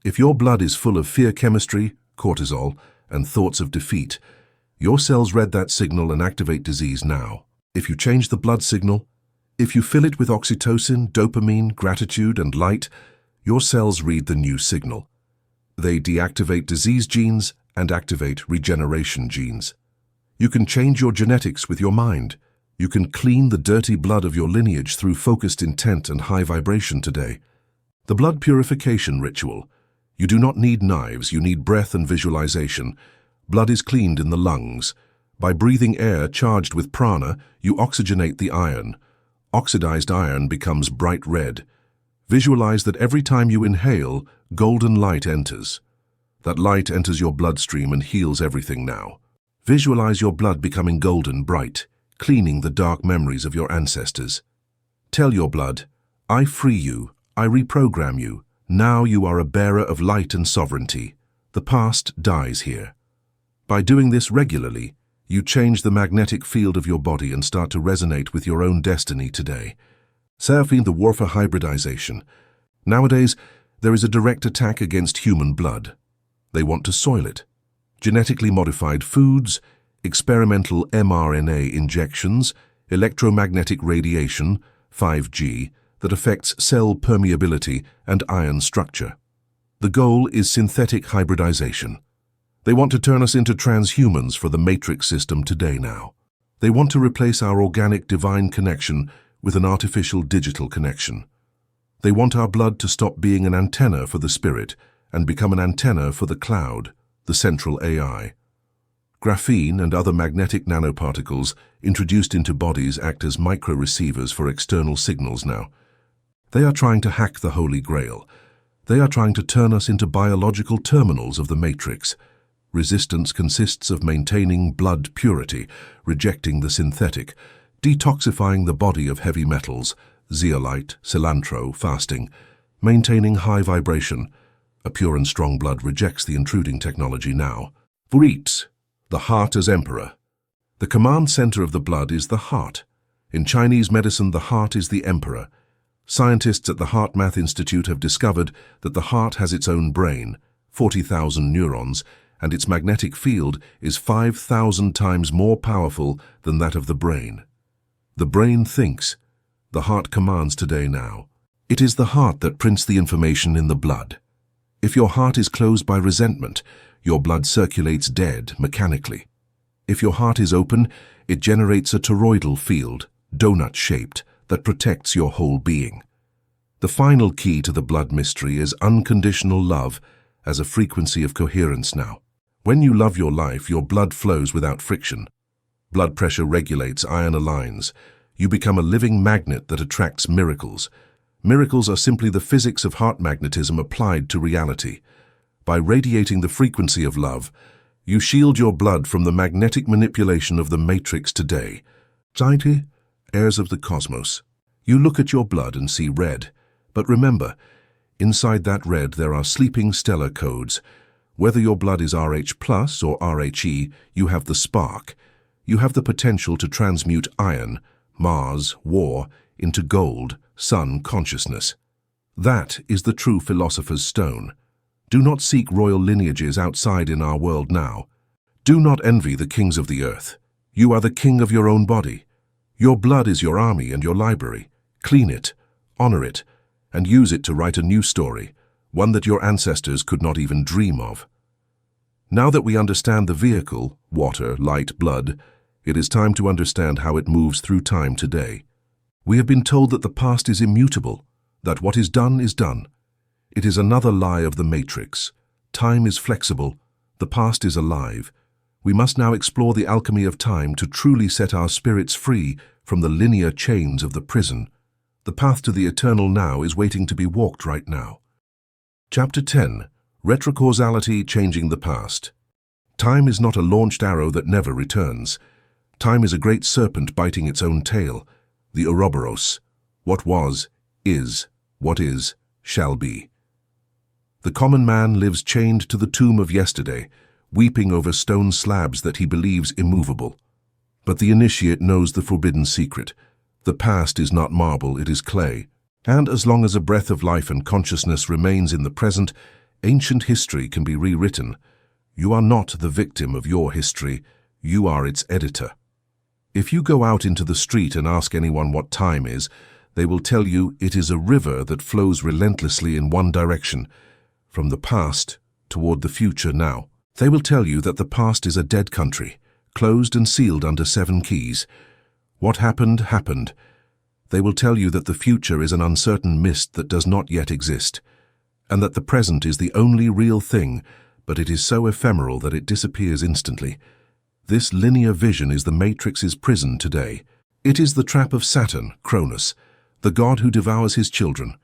If your blood is full of fear chemistry, cortisol, and thoughts of defeat, your cells read that signal and activate disease now. If you change the blood signal, if you fill it with oxytocin, dopamine, gratitude, and light, your cells read the new signal. They deactivate disease genes and activate regeneration genes. You can change your genetics with your mind. You can clean the dirty blood of your lineage through focused intent and high vibration today. The blood purification ritual. You do not need knives, you need breath and visualization. Blood is cleaned in the lungs. By breathing air charged with prana, you oxygenate the iron. Oxidized iron becomes bright red. Visualize that every time you inhale, golden light enters. That light enters your bloodstream and heals everything now. Visualize your blood becoming golden bright, cleaning the dark memories of your ancestors. Tell your blood, I free you, I reprogram you. Now you are a bearer of light and sovereignty. The past dies here. By doing this regularly, you change the magnetic field of your body and start to resonate with your own destiny today. Surfing the war for hybridization. Nowadays, there is a direct attack against human blood. They want to soil it. Genetically modified foods, experimental mRNA injections, electromagnetic radiation, 5G, that affects cell permeability and ion structure. The goal is synthetic hybridization. They want to turn us into transhumans for the matrix system today now. They want to replace our organic divine connection with an artificial digital connection. They want our blood to stop being an antenna for the spirit and become an antenna for the cloud, the central AI. Graphene and other magnetic nanoparticles introduced into bodies act as micro-receivers for external signals now. They are trying to hack the Holy Grail. They are trying to turn us into biological terminals of the matrix. Resistance consists of maintaining blood purity, rejecting the synthetic, detoxifying the body of heavy metals, zeolite, cilantro, fasting, maintaining high vibration. A pure and strong blood rejects the intruding technology now. Vrits, the heart as emperor. The command center of the blood is the heart. In Chinese medicine, the heart is the emperor. Scientists at the Heart Math Institute have discovered that the heart has its own brain, 40,000 neurons, and its magnetic field is 5,000 times more powerful than that of the brain. The brain thinks. The heart commands today now. It is the heart that prints the information in the blood. If your heart is closed by resentment, your blood circulates dead mechanically. If your heart is open, it generates a toroidal field, donut-shaped, that protects your whole being. The final key to the blood mystery is unconditional love as a frequency of coherence now. When you love your life, your blood flows without friction. Blood pressure regulates, iron aligns. You become a living magnet that attracts miracles. Miracles are simply the physics of heart magnetism applied to reality. By radiating the frequency of love, you shield your blood from the magnetic manipulation of the matrix today. Anxiety, heirs of the cosmos. You look at your blood and see red. But remember, inside that red there are sleeping stellar codes. Whether your blood is RH plus or RHE, you have the spark. You have the potential to transmute iron, Mars, war, into gold, sun consciousness. That is the true philosopher's stone. Do not seek royal lineages outside in our world now. Do not envy the kings of the earth. You are the king of your own body. Your blood is your army and your library. Clean it, honor it, and use it to write a new story, one that your ancestors could not even dream of. Now that we understand the vehicle, water, light, blood, it is time to understand how it moves through time today. We have been told that the past is immutable, that what is done is done. It is another lie of the matrix. Time is flexible, the past is alive. We must now explore the alchemy of time to truly set our spirits free from the linear chains of the prison. The path to the eternal now is waiting to be walked right now. Chapter 10. Retrocausality, Changing the Past. Time is not a launched arrow that never returns. Time is a great serpent biting its own tail, the Ouroboros. What was, is, what is, shall be. The common man lives chained to the tomb of yesterday, weeping over stone slabs that he believes immovable. But the initiate knows the forbidden secret. The past is not marble, it is clay. And as long as a breath of life and consciousness remains in the present, ancient history can be rewritten. You are not the victim of your history, you are its editor. If you go out into the street and ask anyone what time is, they will tell you it is a river that flows relentlessly in one direction, from the past toward the future now. They will tell you that the past is a dead country, closed and sealed under 7 keys. What happened, happened. They will tell you that the future is an uncertain mist that does not yet exist, and that the present is the only real thing, but it is so ephemeral that it disappears instantly. This linear vision is the matrix's prison today. It is the trap of Saturn, Cronus, the god who devours his children.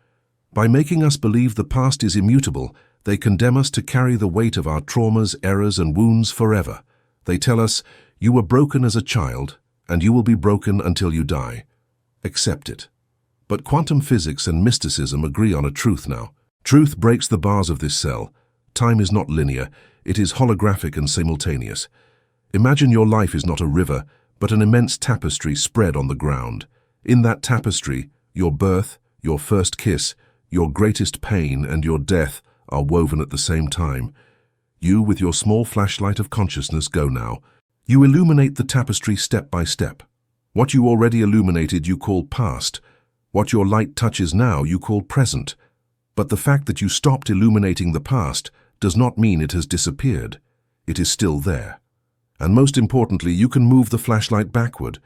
By making us believe the past is immutable, they condemn us to carry the weight of our traumas, errors, and wounds forever. They tell us, you were broken as a child, and you will be broken until you die. Accept it. But quantum physics and mysticism agree on a truth now. Truth breaks the bars of this cell. Time is not linear, it is holographic and simultaneous. Imagine your life is not a river, but an immense tapestry spread on the ground. In that tapestry, your birth, your first kiss, your greatest pain, and your death are woven at the same time. You, with your small flashlight of consciousness, go now. You illuminate the tapestry step by step. What you already illuminated you call past. What your light touches now you call present. But the fact that you stopped illuminating the past does not mean it has disappeared. It is still there. And most importantly, you can move the flashlight backward.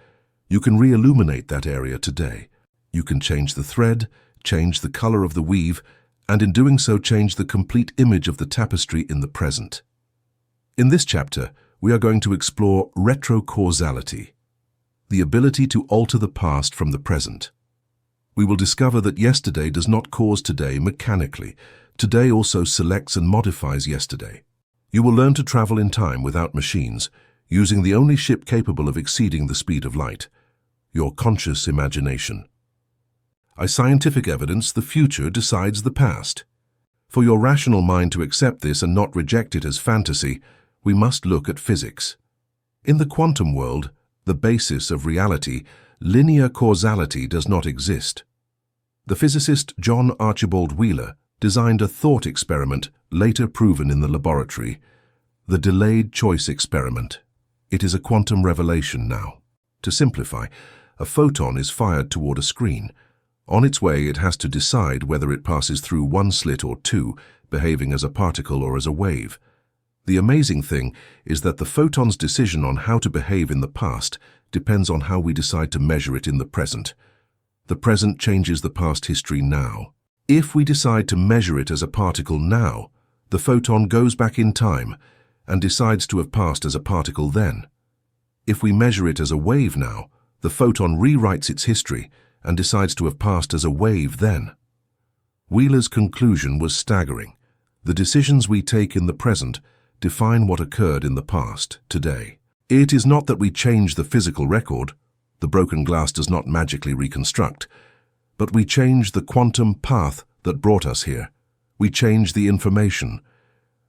You can re-illuminate that area today. You can change the thread, change the color of the weave, and in doing so change the complete image of the tapestry in the present. In this chapter, we are going to explore retrocausality, the ability to alter the past from the present. We will discover that yesterday does not cause today mechanically. Today also selects and modifies yesterday. You will learn to travel in time without machines, using the only ship capable of exceeding the speed of light. your conscious imagination. By scientific evidence, the future decides the past. For your rational mind to accept this and not reject it as fantasy, we must look at physics. In the quantum world, the basis of reality, linear causality does not exist. The physicist John Archibald Wheeler designed a thought experiment later proven in the laboratory, the delayed choice experiment. It is a quantum revelation now. To simplify, a photon is fired toward a screen. On its way, it has to decide whether it passes through one slit or two, behaving as a particle or as a wave. The amazing thing is that the photon's decision on how to behave in the past depends on how we decide to measure it in the present. The present changes the past history now. If we decide to measure it as a particle now, the photon goes back in time and decides to have passed as a particle then. If we measure it as a wave now, the photon rewrites its history and decides to have passed as a wave then. Wheeler's conclusion was staggering. The decisions we take in the present define what occurred in the past, today. It is not that we change the physical record, the broken glass does not magically reconstruct, but we change the quantum path that brought us here. We change the information.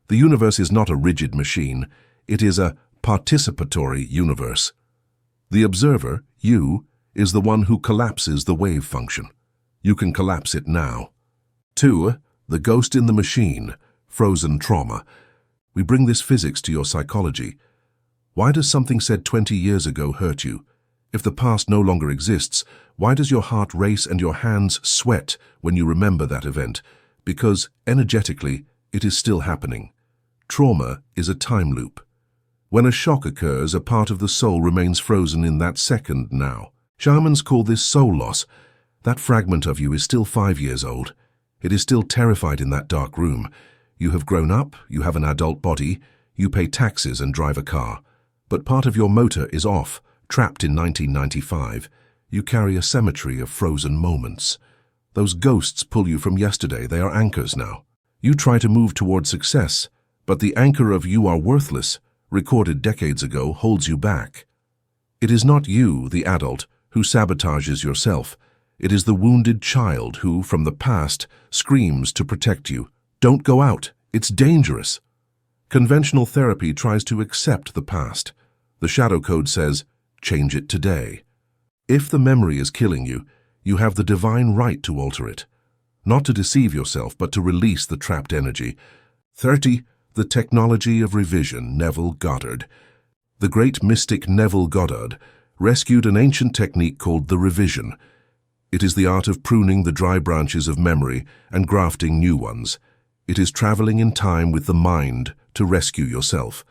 The universe is not a rigid machine, it is a participatory universe. The observer, you, is the one who collapses the wave function. You can collapse it now. 2. The ghost in the machine, frozen trauma. We bring this physics to your psychology. Why does something said 20 years ago hurt you? If the past no longer exists, why does your heart race and your hands sweat when you remember that event? Because, energetically, it is still happening. Trauma is a time loop. When a shock occurs, a part of the soul remains frozen in that second now. Shamans call this soul loss. That fragment of you is still 5 years old. It is still terrified in that dark room. You have grown up, you have an adult body, you pay taxes and drive a car. But part of your motor is off, trapped in 1995. You carry a cemetery of frozen moments. Those ghosts pull you from yesterday, they are anchors now. You try to move toward success, but the anchor of "you are worthless," recorded decades ago, holds you back. It is not you, the adult, who sabotages yourself. It is the wounded child who, from the past, screams to protect you. Don't go out, it's dangerous. Conventional therapy tries to accept the past. The shadow code says, change it today. If the memory is killing you, you have the divine right to alter it. Not to deceive yourself, but to release the trapped energy. 30. The technology of revision, Neville Goddard. The great mystic Neville Goddard rescued an ancient technique called the revision. It is the art of pruning the dry branches of memory and grafting new ones. It is traveling in time with the mind to rescue yourself.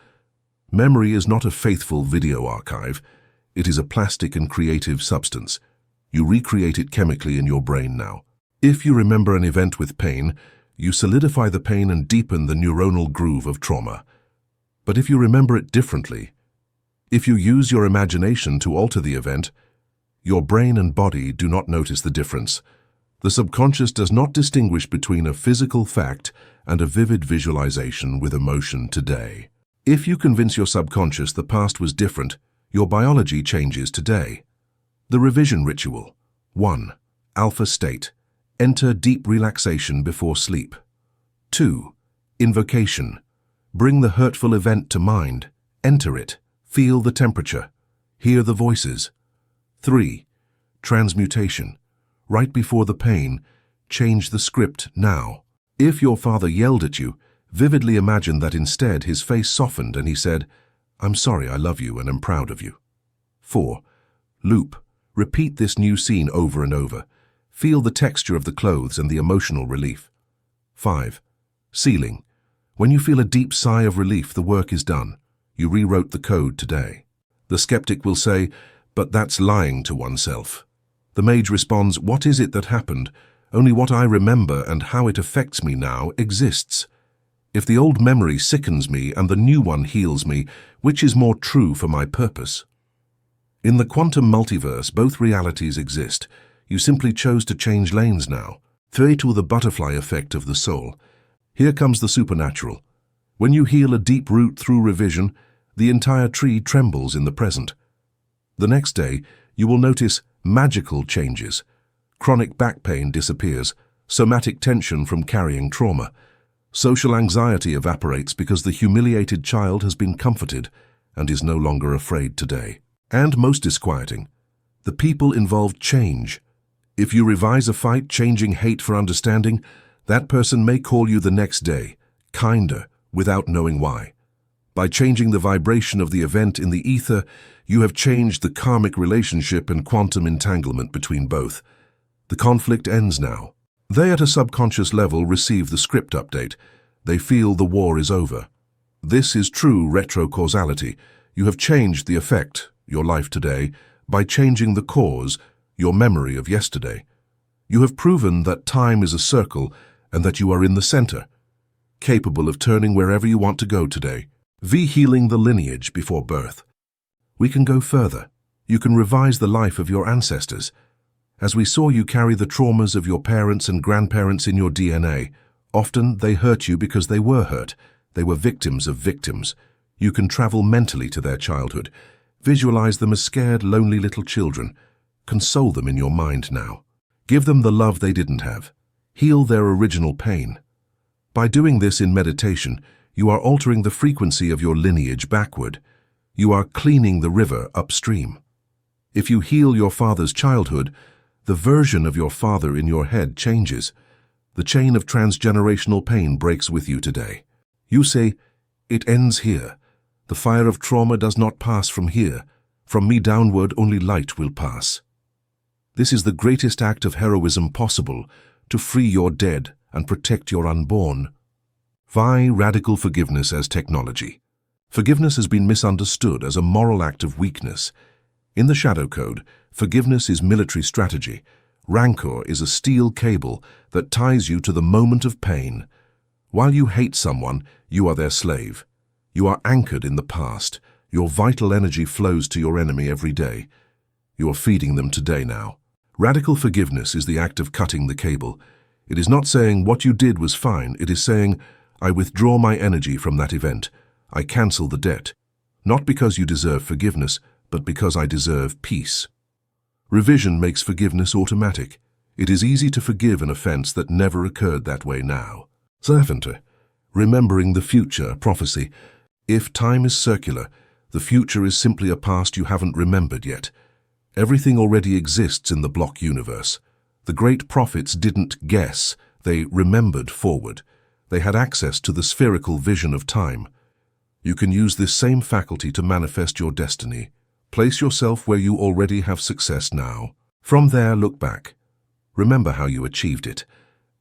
Memory is not a faithful video archive. It is a plastic and creative substance. You recreate it chemically in your brain now. If you remember an event with pain, you solidify the pain and deepen the neuronal groove of trauma. But if you remember it differently, if you use your imagination to alter the event, your brain and body do not notice the difference. The subconscious does not distinguish between a physical fact and a vivid visualization with emotion today. If you convince your subconscious the past was different, your biology changes today. The revision ritual. 1. Alpha state. Enter deep relaxation before sleep. 2. Invocation. Bring the hurtful event to mind. Enter it. Feel the temperature. Hear the voices. 3. Transmutation. Right before the pain, change the script now. If your father yelled at you, vividly imagine that instead his face softened and he said, "I'm sorry, I love you and am proud of you." 4. Loop. Repeat this new scene over and over. Feel the texture of the clothes and the emotional relief. 5. Sealing. When you feel a deep sigh of relief, the work is done. You rewrote the code today. The skeptic will say, "But that's lying to oneself." The mage responds, "What is it that happened? Only what I remember and how it affects me now exists. If the old memory sickens me and the new one heals me, which is more true for my purpose?" In the quantum multiverse, both realities exist. You simply chose to change lanes now. 3. To the butterfly effect of the soul. Here comes the supernatural. When you heal a deep root through revision, the entire tree trembles in the present. The next day, you will notice magical changes. Chronic back pain disappears, somatic tension from carrying trauma. Social anxiety evaporates because the humiliated child has been comforted and is no longer afraid today. And most disquieting, the people involved change. If you revise a fight, changing hate for understanding, that person may call you the next day, kinder, without knowing why. By changing the vibration of the event in the ether, you have changed the karmic relationship and quantum entanglement between both. The conflict ends now. They at a subconscious level receive the script update. They feel the war is over. This is true retrocausality. You have changed the effect, your life today, by changing the cause, your memory of yesterday. You have proven that time is a circle and that you are in the center, capable of turning wherever you want to go today. Healing the lineage before birth. We can go further. You can revise the life of your ancestors. As we saw, you carry the traumas of your parents and grandparents in your DNA. Often they hurt you because they were hurt. They were victims of victims. You can travel mentally to their childhood. Visualize them as scared, lonely little children. Console them in your mind now. Give them the love they didn't have. Heal their original pain. By doing this in meditation, you are altering the frequency of your lineage backward. You are cleaning the river upstream. If you heal your father's childhood, the version of your father in your head changes. The chain of transgenerational pain breaks with you today. You say, "It ends here. The fire of trauma does not pass from here. From me downward only light will pass." This is the greatest act of heroism possible, to free your dead and protect your unborn. Why radical forgiveness as technology? Forgiveness has been misunderstood as a moral act of weakness. In the Shadow Code, forgiveness is military strategy. Rancor is a steel cable that ties you to the moment of pain. While you hate someone, you are their slave. You are anchored in the past. Your vital energy flows to your enemy every day. You are feeding them today now. Radical forgiveness is the act of cutting the cable. It is not saying what you did was fine. It is saying, I withdraw my energy from that event. I cancel the debt. Not because you deserve forgiveness, but because I deserve peace. Revision makes forgiveness automatic. It is easy to forgive an offense that never occurred that way now. Servant, remembering the future, prophecy. If time is circular, the future is simply a past you haven't remembered yet. Everything already exists in the block universe. The great prophets didn't guess, they remembered forward. They had access to the spherical vision of time. You can use this same faculty to manifest your destiny. Place yourself where you already have success now. From there, look back. Remember how you achieved it.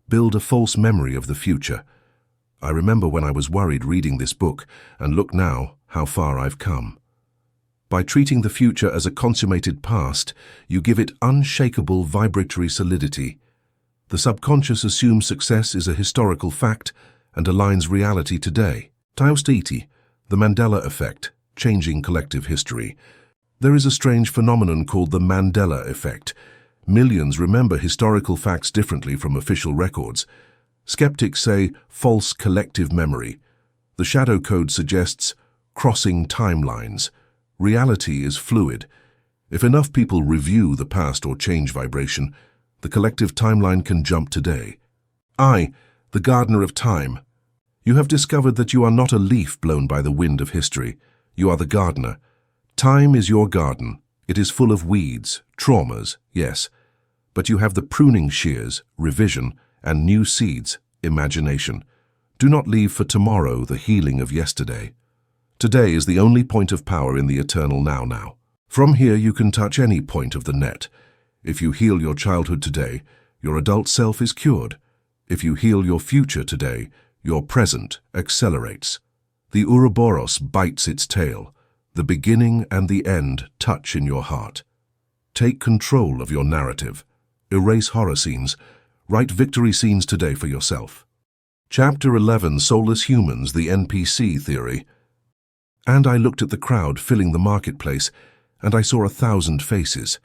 Build a false memory of the future. I remember when I was worried reading this book, and look now how far I've come. By treating the future as a consummated past, you give it unshakable vibratory solidity. The subconscious assumes success is a historical fact and aligns reality today. Taustiti, the Mandela effect, changing collective history. There is a strange phenomenon called the Mandela effect. Millions remember historical facts differently from official records. Skeptics say false collective memory. The Shadow Code suggests crossing timelines. Reality is fluid. If enough people review the past or change vibration, the collective timeline can jump today. I, the gardener of time. You have discovered that you are not a leaf blown by the wind of history. You are the gardener. Time is your garden. It is full of weeds, traumas, yes. But you have the pruning shears, revision, and new seeds, imagination. Do not leave for tomorrow the healing of yesterday. Today is the only point of power in the eternal now. From here you can touch any point of the net. If you heal your childhood today, your adult self is cured. If you heal your future today, your present accelerates. The Ouroboros bites its tail. The beginning and the end touch in your heart. Take control of your narrative. Erase horror scenes. Write victory scenes today for yourself. Chapter 11, Soulless Humans, the NPC Theory. And I looked at the crowd filling the marketplace, and I saw 1,000 faces.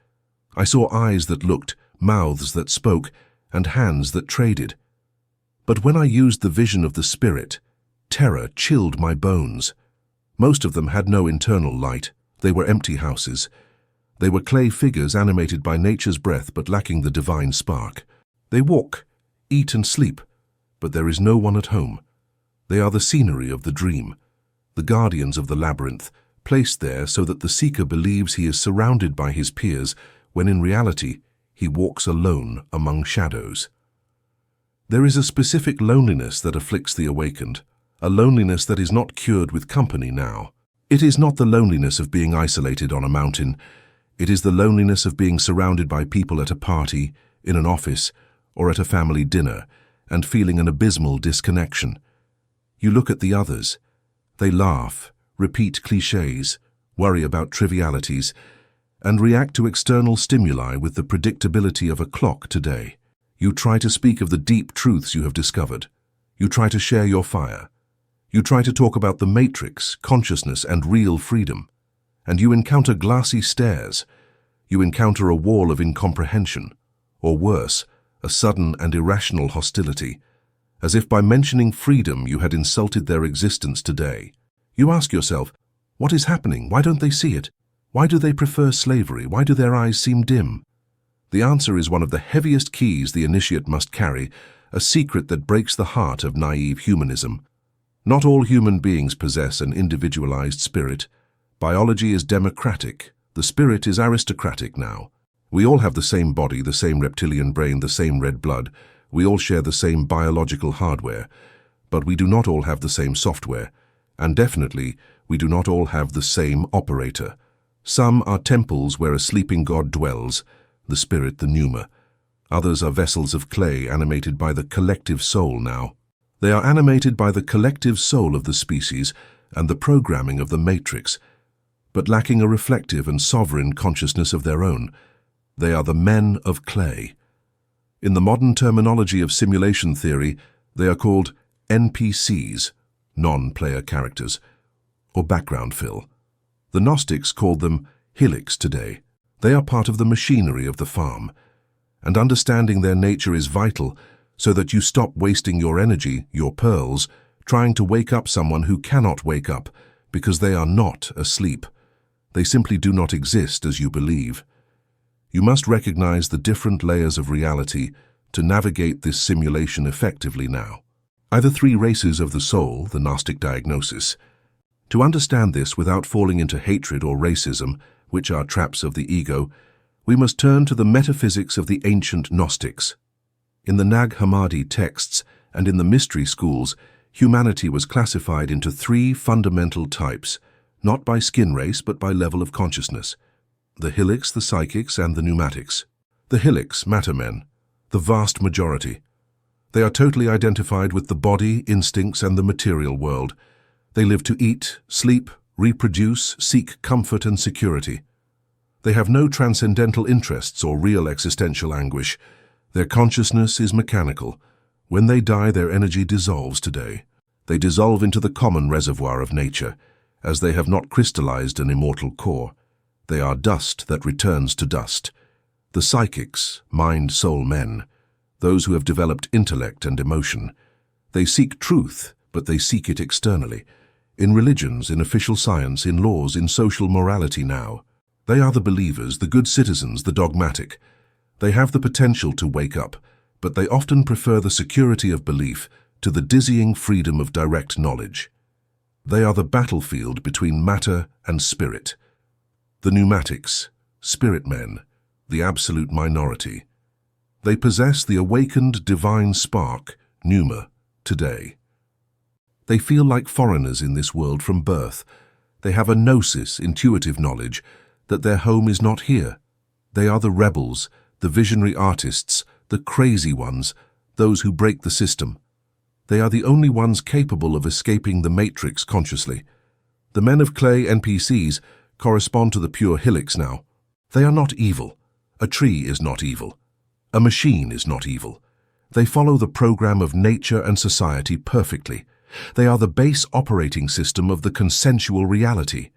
I saw eyes that looked, mouths that spoke, and hands that traded. But when I used the vision of the spirit, terror chilled my bones. Most of them had no internal light. They were empty houses. They were clay figures animated by nature's breath but lacking the divine spark. They walk, eat and sleep, but there is no one at home. They are the scenery of the dream, the guardians of the labyrinth, placed there so that the seeker believes he is surrounded by his peers, when in reality he walks alone among shadows. There is a specific loneliness that afflicts the awakened, a loneliness that is not cured with company now. It is not the loneliness of being isolated on a mountain. It is the loneliness of being surrounded by people at a party, in an office, or at a family dinner, and feeling an abysmal disconnection. You look at the others. They laugh, repeat clichés, worry about trivialities, and react to external stimuli with the predictability of a clock today. You try to speak of the deep truths you have discovered. You try to share your fire. You try to talk about the matrix, consciousness, and real freedom. And you encounter glassy stares. You encounter a wall of incomprehension, or worse, a sudden and irrational hostility, as if by mentioning freedom you had insulted their existence today. You ask yourself, what is happening? Why don't they see it? Why do they prefer slavery? Why do their eyes seem dim? The answer is one of the heaviest keys the initiate must carry, a secret that breaks the heart of naive humanism. Not all human beings possess an individualized spirit. Biology is democratic. The spirit is aristocratic now. We all have the same body, the same reptilian brain, the same red blood. We all share the same biological hardware. But we do not all have the same software. And definitely, we do not all have the same operator. Some are temples where a sleeping god dwells, the spirit, the pneuma. Others are vessels of clay animated by the collective soul now. They are animated by the collective soul of the species and the programming of the matrix, but lacking a reflective and sovereign consciousness of their own. They are the men of clay. In the modern terminology of simulation theory, they are called NPCs, non-player characters, or background fill. The Gnostics called them helix today. They are part of the machinery of the farm, and understanding their nature is vital so that you stop wasting your energy, your pearls, trying to wake up someone who cannot wake up because they are not asleep. They simply do not exist as you believe. You must recognize the different layers of reality to navigate this simulation effectively now. Either three races of the soul, the Gnostic diagnosis. To understand this without falling into hatred or racism, which are traps of the ego, we must turn to the metaphysics of the ancient Gnostics. In the Nag Hammadi texts and in the mystery schools, humanity was classified into three fundamental types, not by skin race but by level of consciousness: the helix, the psychics, and the pneumatics. The helix, matter men, the vast majority. They are totally identified with the body, instincts, and the material world. They live to eat, sleep, reproduce, seek comfort and security. They have no transcendental interests or real existential anguish. Their consciousness is mechanical. When they die, their energy dissolves today. They dissolve into the common reservoir of nature, as they have not crystallized an immortal core. They are dust that returns to dust. The psychics, mind-soul men, those who have developed intellect and emotion. They seek truth, but they seek it externally, in religions, in official science, in laws, in social morality now. They are the believers, the good citizens, the dogmatic. They have the potential to wake up, but they often prefer the security of belief to the dizzying freedom of direct knowledge. They are the battlefield between matter and spirit. The pneumatics, spirit men, the absolute minority. They possess the awakened divine spark, pneuma, today. They feel like foreigners in this world from birth. They have a gnosis, intuitive knowledge, that their home is not here. They are the rebels, the visionary artists, the crazy ones, those who break the system. They are the only ones capable of escaping the matrix consciously. The men of clay NPCs correspond to the pure helix now. They are not evil. A tree is not evil. A machine is not evil. They follow the program of nature and society perfectly. They are the base operating system of the consensual reality.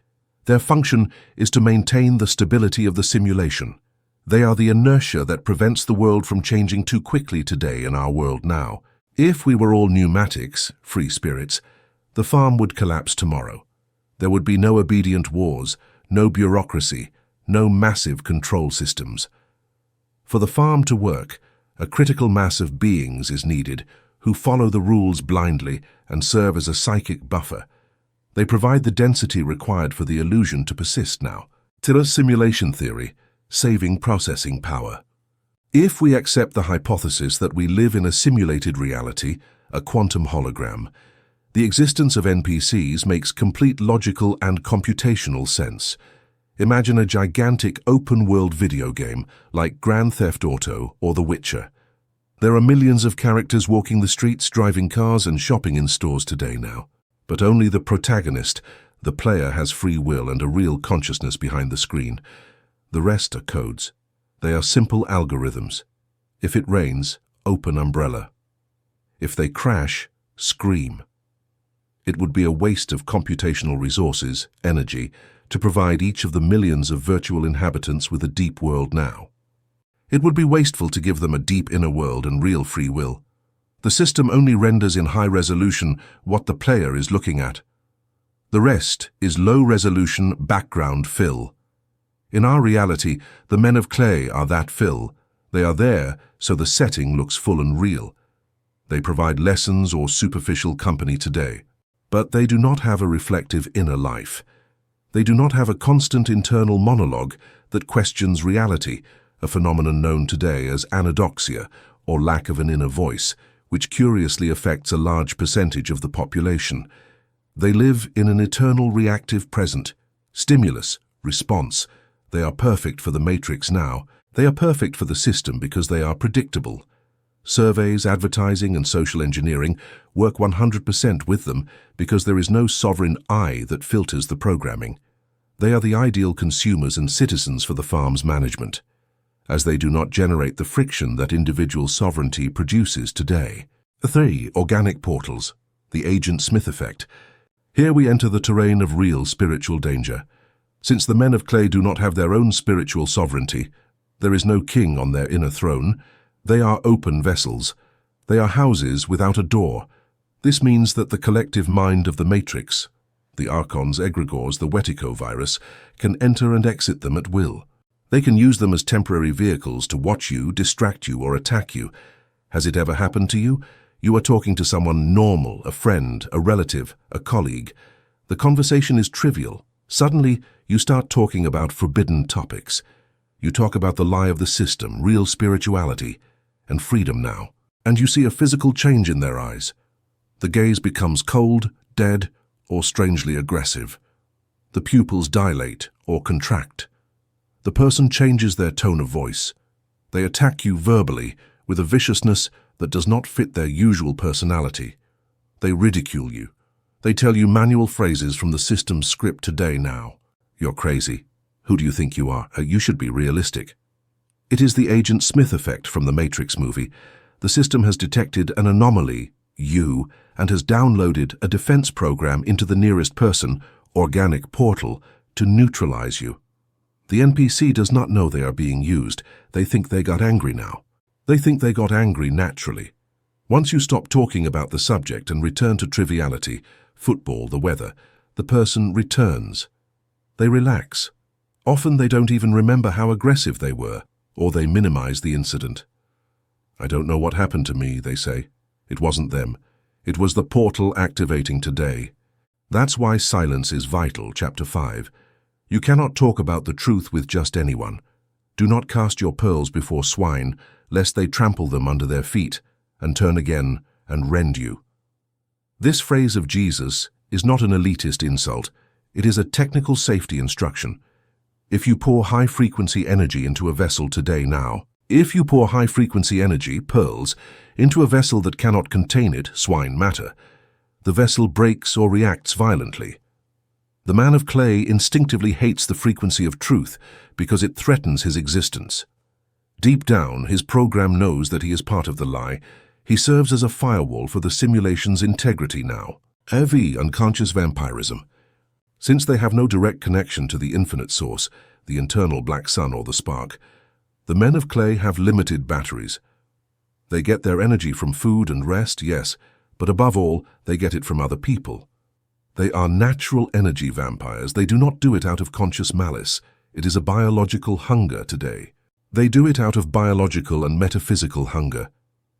Their function is to maintain the stability of the simulation. They are the inertia that prevents the world from changing too quickly today in our world now. If we were all pneumatics, free spirits, the farm would collapse tomorrow. There would be no obedient wars, no bureaucracy, no massive control systems. For the farm to work, a critical mass of beings is needed who follow the rules blindly and serve as a psychic buffer. They provide the density required for the illusion to persist now. Tiller simulation theory, saving processing power. If we accept the hypothesis that we live in a simulated reality, a quantum hologram, the existence of NPCs makes complete logical and computational sense. Imagine a gigantic open-world video game like Grand Theft Auto or The Witcher. There are millions of characters walking the streets, driving cars and shopping in stores today now. But only the protagonist, the player, has free will and a real consciousness behind the screen. The rest are codes. They are simple algorithms. If it rains, open umbrella. If they crash, scream. It would be a waste of computational resources, energy, to provide each of the millions of virtual inhabitants with a deep world now. It would be wasteful to give them a deep inner world and real free will. The system only renders in high resolution what the player is looking at. The rest is low-resolution background fill. In our reality, the men of clay are that fill. They are there so the setting looks full and real. They provide lessons or superficial company today. But they do not have a reflective inner life. They do not have a constant internal monologue that questions reality, a phenomenon known today as anodoxia, or lack of an inner voice, which curiously affects a large percentage of the population. They live in an eternal reactive present, stimulus, response. They are perfect for the matrix now. They are perfect for the system because they are predictable. Surveys, advertising, and social engineering work 100% with them because there is no sovereign I that filters the programming. They are the ideal consumers and citizens for the farm's management, as they do not generate the friction that individual sovereignty produces today. 3. Organic portals, the Agent Smith effect. Here we enter the terrain of real spiritual danger. Since the men of clay do not have their own spiritual sovereignty, there is no king on their inner throne. They are open vessels. They are houses without a door. This means that the collective mind of the matrix, the Archons, egregores, the Wetiko virus, can enter and exit them at will. They can use them as temporary vehicles to watch you, distract you, or attack you. Has it ever happened to you? You are talking to someone normal, a friend, a relative, a colleague. The conversation is trivial. Suddenly, you start talking about forbidden topics. You talk about the lie of the system, real spirituality, and freedom now. And you see a physical change in their eyes. The gaze becomes cold, dead, or strangely aggressive. The pupils dilate or contract. The person changes their tone of voice. They attack you verbally with a viciousness that does not fit their usual personality. They ridicule you. They tell you manual phrases from the system's script today now. You're crazy. Who do you think you are? You should be realistic. It is the Agent Smith effect from the Matrix movie. The system has detected an anomaly, you, and has downloaded a defense program into the nearest person, organic portal, to neutralize you. The NPC does not know they are being used. They think they got angry now. They think they got angry naturally. Once you stop talking about the subject and return to triviality, football, the weather, the person returns. They relax. Often they don't even remember how aggressive they were, or they minimize the incident. I don't know what happened to me, they say. It wasn't them. It was the portal activating today. That's why silence is vital, Chapter 5. You cannot talk about the truth with just anyone. Do not cast your pearls before swine, lest they trample them under their feet and turn again and rend you. This phrase of Jesus is not an elitist insult. It is a technical safety instruction. If you pour high-frequency energy into a vessel today now, if you pour high-frequency energy, pearls, into a vessel that cannot contain it, swine matter, the vessel breaks or reacts violently. The man of clay instinctively hates the frequency of truth because it threatens his existence. Deep down, his program knows that he is part of the lie. He serves as a firewall for the simulation's integrity now. EV, unconscious vampirism. Since they have no direct connection to the infinite source, the internal black sun or the spark, the men of clay have limited batteries. They get their energy from food and rest, yes, but above all, they get it from other people. They are natural energy vampires. They do not do it out of conscious malice. It is a biological hunger today. They do it out of biological and metaphysical hunger.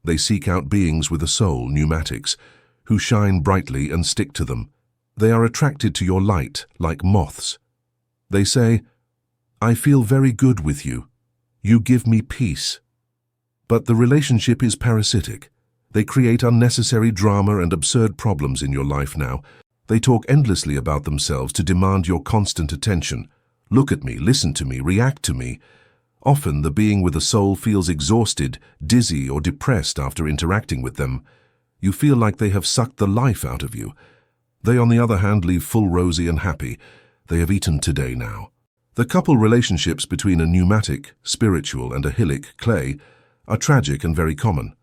They seek out beings with a soul, pneumatics, who shine brightly and stick to them. They are attracted to your light like moths. They say, "I feel very good with you. You give me peace." But the relationship is parasitic. They create unnecessary drama and absurd problems in your life now. They talk endlessly about themselves to demand your constant attention. Look at me, listen to me, react to me. Often the being with a soul feels exhausted, dizzy, or depressed after interacting with them. You feel like they have sucked the life out of you. They, on the other hand, leave full rosy and happy. They have eaten today now. The couple relationships between a pneumatic, spiritual, and a hilic, clay, are tragic and very common.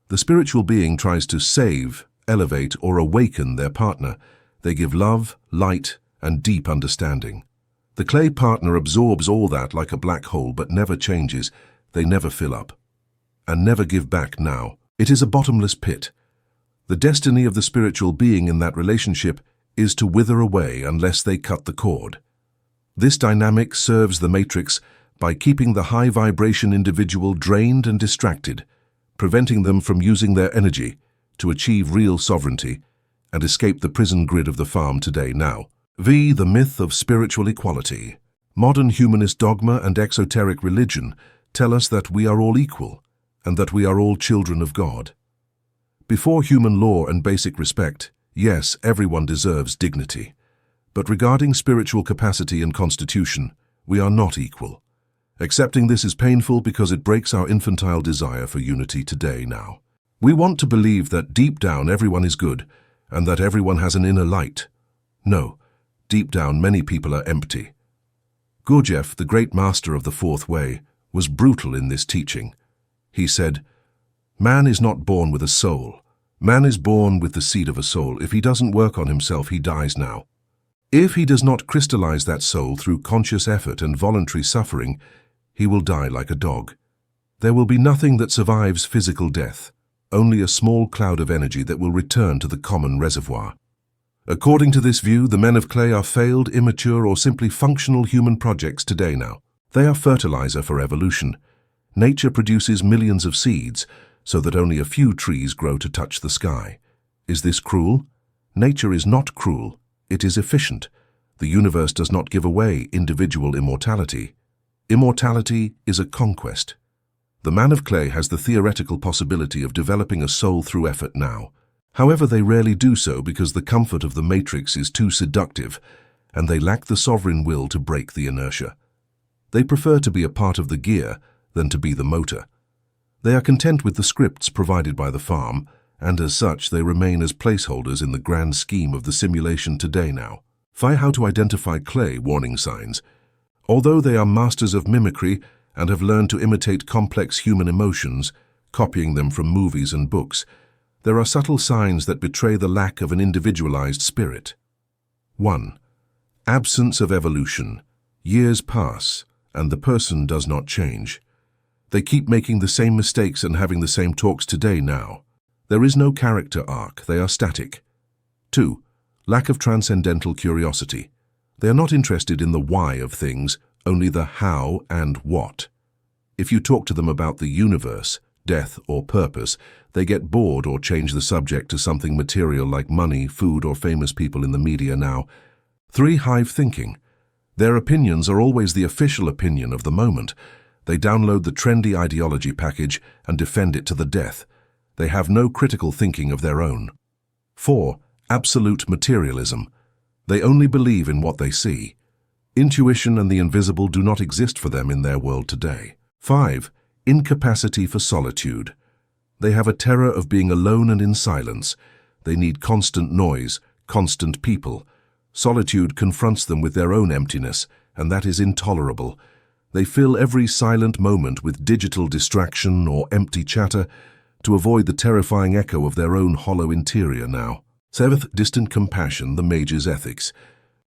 The spiritual being tries to save, elevate, or awaken their partner. They give love, light, and deep understanding. The clay partner absorbs all that like a black hole but never changes. They never fill up. And never give back now. It is a bottomless pit. The destiny of the spiritual being in that relationship is to wither away unless they cut the cord. This dynamic serves the matrix by keeping the high-vibration individual drained and distracted, preventing them from using their energy to achieve real sovereignty and escape the prison grid of the farm today now. The myth of spiritual equality. Modern humanist dogma and exoteric religion tell us that we are all equal and that we are all children of God. Before human law and basic respect, yes, everyone deserves dignity. But regarding spiritual capacity and constitution, we are not equal. Accepting this is painful because it breaks our infantile desire for unity today now. We want to believe that deep down everyone is good and that everyone has an inner light. No. Deep down, many people are empty. Gurdjieff, the great master of the Fourth Way, was brutal in this teaching. He said, "Man is not born with a soul. Man is born with the seed of a soul. If he doesn't work on himself, he dies now. If he does not crystallize that soul through conscious effort and voluntary suffering, he will die like a dog. There will be nothing that survives physical death, only a small cloud of energy that will return to the common reservoir." According to this view, the men of clay are failed, immature, or simply functional human projects today now. They are fertilizer for evolution. Nature produces millions of seeds, so that only a few trees grow to touch the sky. Is this cruel? Nature is not cruel. It is efficient. The universe does not give away individual immortality. Immortality is a conquest. The man of clay has the theoretical possibility of developing a soul through effort now. However, they rarely do so because the comfort of the matrix is too seductive, and they lack the sovereign will to break the inertia. They prefer to be a part of the gear than to be the motor. They are content with the scripts provided by the farm, and as such they remain as placeholders in the grand scheme of the simulation today now. How to identify clay warning signs. Although they are masters of mimicry and have learned to imitate complex human emotions, copying them from movies and books, there are subtle signs that betray the lack of an individualized spirit. 1. Absence of evolution. Years pass, and the person does not change. They keep making the same mistakes and having the same talks today now. There is no character arc, they are static. 2. Lack of transcendental curiosity. They are not interested in the why of things, only the how and what. If you talk to them about the universe, death, or purpose, they get bored or change the subject to something material like money, food, or famous people in the media now. 3. Hive thinking. Their opinions are always the official opinion of the moment. They download the trendy ideology package and defend it to the death. They have no critical thinking of their own. 4. Absolute materialism. They only believe in what they see. Intuition and the invisible do not exist for them in their world today. 5. Incapacity for solitude. They have a terror of being alone and in silence. They need constant noise, constant people. Solitude confronts them with their own emptiness, and that is intolerable. They fill every silent moment with digital distraction or empty chatter to avoid the terrifying echo of their own hollow interior now. 7. Distant compassion, the mage's ethics.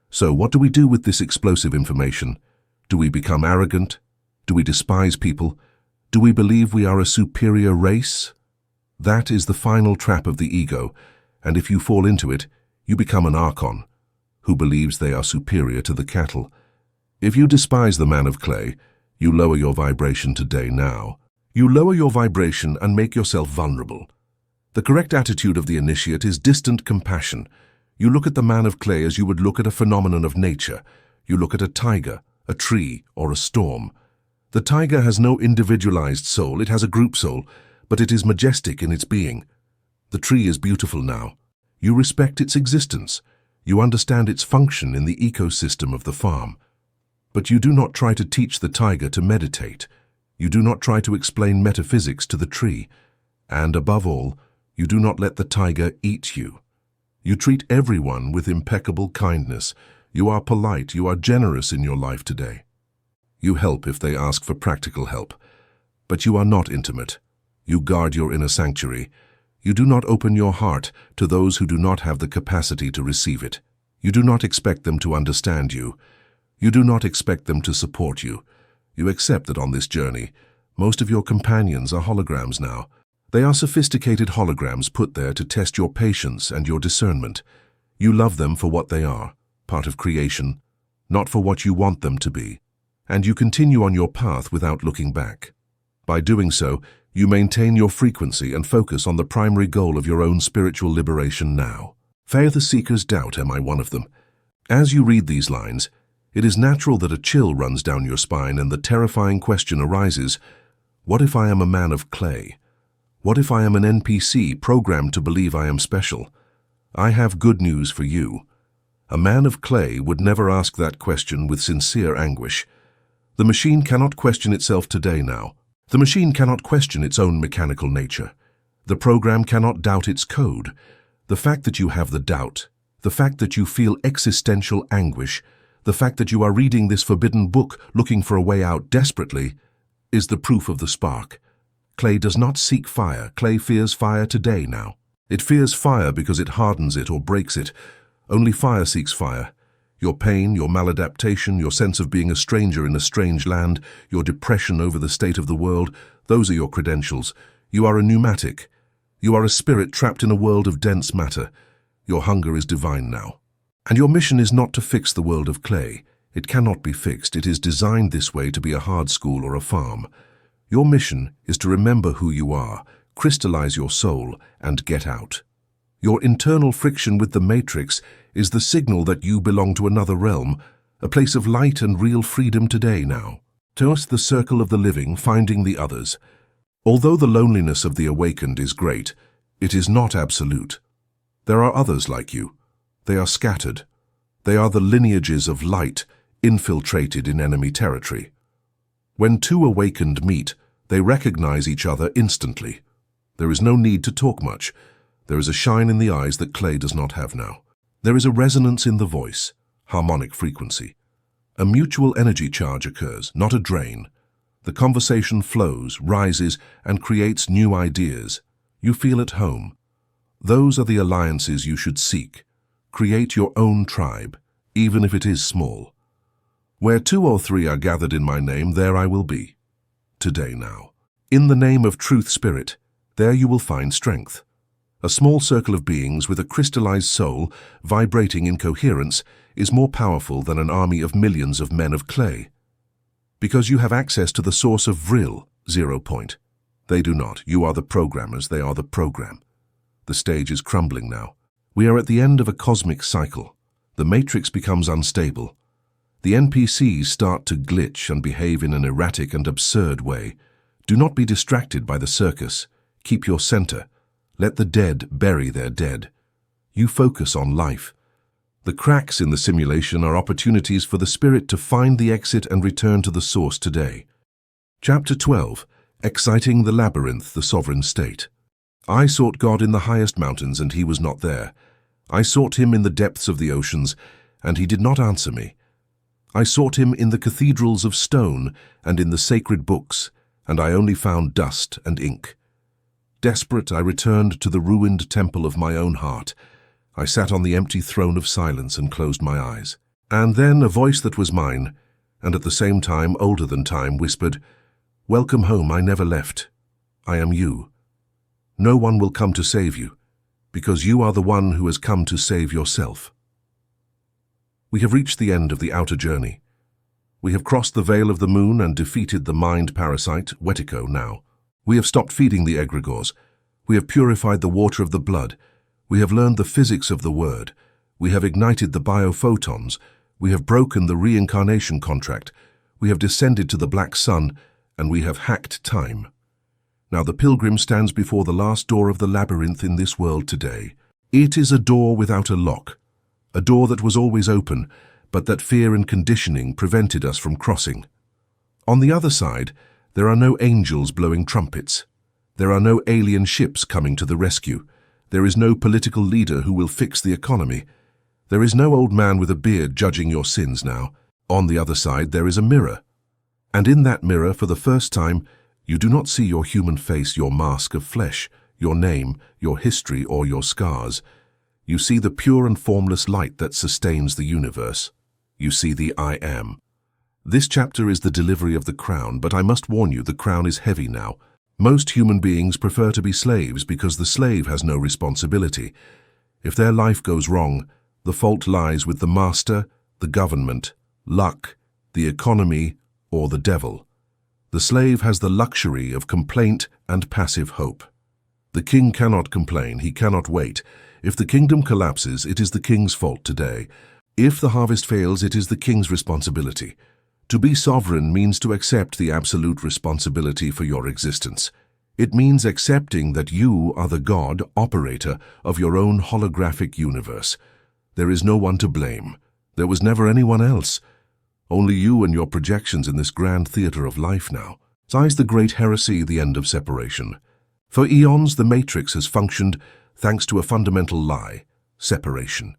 So what do we do with this explosive information? Do we become arrogant? Do we despise people? Do we believe we are a superior race? That is the final trap of the ego, and if you fall into it, you become an Archon, who believes they are superior to the cattle. If you despise the man of clay, you lower your vibration today now. You lower your vibration and make yourself vulnerable. The correct attitude of the initiate is distant compassion. You look at the man of clay as you would look at a phenomenon of nature. You look at a tiger, a tree, or a storm. The tiger has no individualized soul, it has a group soul, but it is majestic in its being. The tree is beautiful now. You respect its existence. You understand its function in the ecosystem of the farm. But you do not try to teach the tiger to meditate. You do not try to explain metaphysics to the tree. And above all, you do not let the tiger eat you. You treat everyone with impeccable kindness. You are polite, you are generous in your life today. You help if they ask for practical help. But you are not intimate. You guard your inner sanctuary. You do not open your heart to those who do not have the capacity to receive it. You do not expect them to understand you. You do not expect them to support you. You accept that on this journey, most of your companions are holograms now. They are sophisticated holograms put there to test your patience and your discernment. You love them for what they are, part of creation, not for what you want them to be. And you continue on your path without looking back. By doing so, you maintain your frequency and focus on the primary goal of your own spiritual liberation now. Fear the seeker's doubt, am I one of them? As you read these lines, it is natural that a chill runs down your spine and the terrifying question arises, what if I am a man of clay? What if I am an NPC programmed to believe I am special? I have good news for you. A man of clay would never ask that question with sincere anguish. The machine cannot question itself today now. The machine cannot question its own mechanical nature. The program cannot doubt its code. The fact that you have the doubt, the fact that you feel existential anguish, the fact that you are reading this forbidden book looking for a way out desperately, is the proof of the spark. Clay does not seek fire. Clay fears fire today now. It fears fire because it hardens it or breaks it. Only fire seeks fire. Your pain, your maladaptation, your sense of being a stranger in a strange land, your depression over the state of the world, those are your credentials. You are a pneumatic. You are a spirit trapped in a world of dense matter. Your hunger is divine now. And your mission is not to fix the world of clay. It cannot be fixed. It is designed this way to be a hard school or a farm. Your mission is to remember who you are, crystallize your soul, and get out. Your internal friction with the matrix is the signal that you belong to another realm, a place of light and real freedom today now. To us, the circle of the living, finding the others. Although the loneliness of the awakened is great, it is not absolute. There are others like you. They are scattered. They are the lineages of light, infiltrated in enemy territory. When two awakened meet, they recognize each other instantly. There is no need to talk much. There is a shine in the eyes that clay does not have now. There is a resonance in the voice, harmonic frequency. A mutual energy charge occurs, not a drain. The conversation flows, rises, and creates new ideas. You feel at home. Those are the alliances you should seek. Create your own tribe, even if it is small. Where 2 or 3 are gathered in my name, there I will be. Today now. In the name of Truth Spirit, there you will find strength. A small circle of beings with a crystallized soul, vibrating in coherence, is more powerful than an army of millions of men of clay. Because you have access to the source of vril, 0 point. They do not. You are the programmers, they are the program. The stage is crumbling now. We are at the end of a cosmic cycle. The matrix becomes unstable. The NPCs start to glitch and behave in an erratic and absurd way. Do not be distracted by the circus. Keep your center. Let the dead bury their dead. You focus on life. The cracks in the simulation are opportunities for the spirit to find the exit and return to the source today. Chapter 12. Exciting the labyrinth, the sovereign state. I sought God in the highest mountains, and he was not there. I sought him in the depths of the oceans, and he did not answer me. I sought him in the cathedrals of stone and in the sacred books, and I only found dust and ink. Desperate, I returned to the ruined temple of my own heart. I sat on the empty throne of silence and closed my eyes. And then a voice that was mine, and at the same time older than time, whispered, "Welcome home, I never left. I am you. No one will come to save you, because you are the one who has come to save yourself." We have reached the end of the outer journey. We have crossed the veil of the moon and defeated the mind parasite, Wetiko, now. We have stopped feeding the egregores. We have purified the water of the blood. We have learned the physics of the word. We have ignited the biophotons. We have broken the reincarnation contract. We have descended to the black sun, and we have hacked time. Now the pilgrim stands before the last door of the labyrinth in this world today. It is a door without a lock, a door that was always open, but that fear and conditioning prevented us from crossing. On the other side, there are no angels blowing trumpets. There are no alien ships coming to the rescue. There is no political leader who will fix the economy. There is no old man with a beard judging your sins now. On the other side, there is a mirror. And in that mirror, for the first time, you do not see your human face, your mask of flesh, your name, your history, or your scars. You see the pure and formless light that sustains the universe. You see the I Am. This chapter is the delivery of the crown, but I must warn you, the crown is heavy now. Most human beings prefer to be slaves because the slave has no responsibility. If their life goes wrong, the fault lies with the master, the government, luck, the economy, or the devil. The slave has the luxury of complaint and passive hope. The king cannot complain, he cannot wait. If the kingdom collapses, it is the king's fault today. If the harvest fails, it is the king's responsibility. To be sovereign means to accept the absolute responsibility for your existence. It means accepting that you are the God, operator of your own holographic universe. There is no one to blame. There was never anyone else. Only you and your projections in this grand theater of life now. Lies the great heresy, the end of separation. For eons, the matrix has functioned thanks to a fundamental lie, separation.